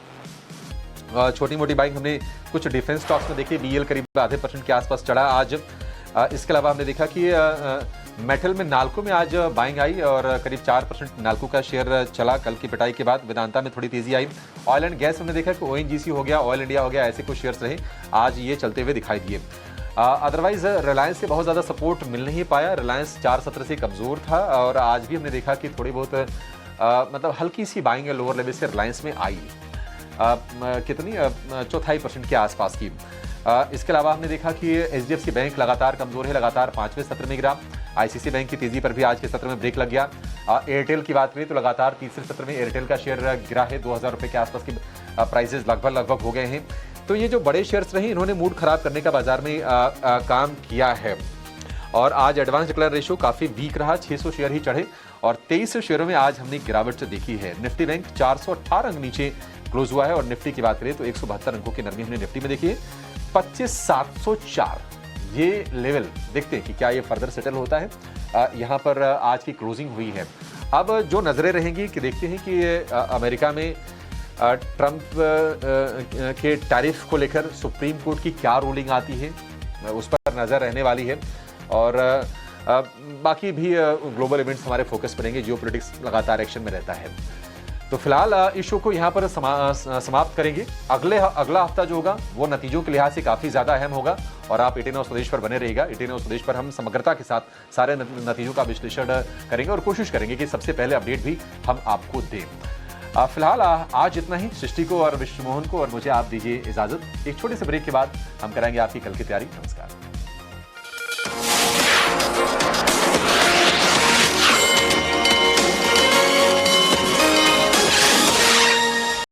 छोटी मोटी बाइंग हमने कुछ डिफेंस स्टॉक्स में देखी, बीएल करीब 0.5% के आसपास चढ़ा आज। इसके अलावा हमने देखा कि मेटल में नाल्को में आज बाइंग आई और करीब 4% नाल्को का शेयर चला कल की पिटाई के बाद। वेदांता में थोड़ी तेजी आई। ऑयल एंड गैस हमने देखा कि ओएनजीसी हो गया, ऑयल इंडिया हो गया, ऐसे कुछ शेयर्स रहे आज ये चलते हुए दिखाई दिए। अदरवाइज रिलायंस से बहुत ज़्यादा सपोर्ट मिल नहीं पाया, रिलायंस 4 सत्र से कमज़ोर था, और आज भी हमने देखा कि थोड़ी बहुत मतलब हल्की सी बाइंग लोअर लेवल से रिलायंस में आई, कितनी 0.25% के आसपास की। इसके अलावा हमने देखा कि एचडीएफसी बैंक लगातार कमजोर है, लगातार 5वें सत्र में गिरा। आईसीसी बैंक की तेजी पर भी आज के सत्र में ब्रेक लग गया। एयरटेल की बात करें तो लगातार तीसरे सत्र में एयरटेल का शेयर गिरा है, 2000 रुपये के आसपास की प्राइसेस लगभग हो गए हैं। तो ये जो बड़े शेयर्स रहे इन्होंने मूड खराब करने का बाजार में काम किया है। और आज एडवांस डिक्लेयर रेशियो काफ़ी वीक रहा, 600 शेयर ही चढ़े और 23 शेयरों में आज हमने गिरावट देखी है। निफ्टी बैंक 418 अंक नीचे क्लोज हुआ है और निफ्टी की बात करें तो 172 अंकों की नरमी हमने निफ्टी में देखी है। 25,704 ये लेवल देखते हैं कि क्या ये फर्दर सेटल होता है। यहाँ पर आज की क्लोजिंग हुई है। अब जो नजरें रहेंगी कि देखते हैं कि अमेरिका में ट्रंप के टैरिफ को लेकर सुप्रीम कोर्ट की क्या रूलिंग आती है, उस पर नजर रहने वाली है। और बाकी भी ग्लोबल इवेंट्स हमारे फोकस पर रहेंगे, जियोपॉलिटिक्स लगातार एक्शन में रहता है। तो फिलहाल इस शो को यहाँ पर समाप्त करेंगे। अगला हफ्ता जो होगा वो नतीजों के लिहाज से काफी ज्यादा अहम होगा और आप 18 स्वदेश पर बने रहेगा। 18 स्वदेश पर हम समग्रता के साथ सारे नतीजों का विश्लेषण करेंगे और कोशिश करेंगे कि सबसे पहले अपडेट भी हम आपको दें। फिलहाल आज इतना ही। सृष्टि को और विश्वमोहन को और मुझे आप दीजिए इजाजत। एक छोटे से ब्रेक के बाद हम कराएंगे आपकी कल की तैयारी। नमस्कार।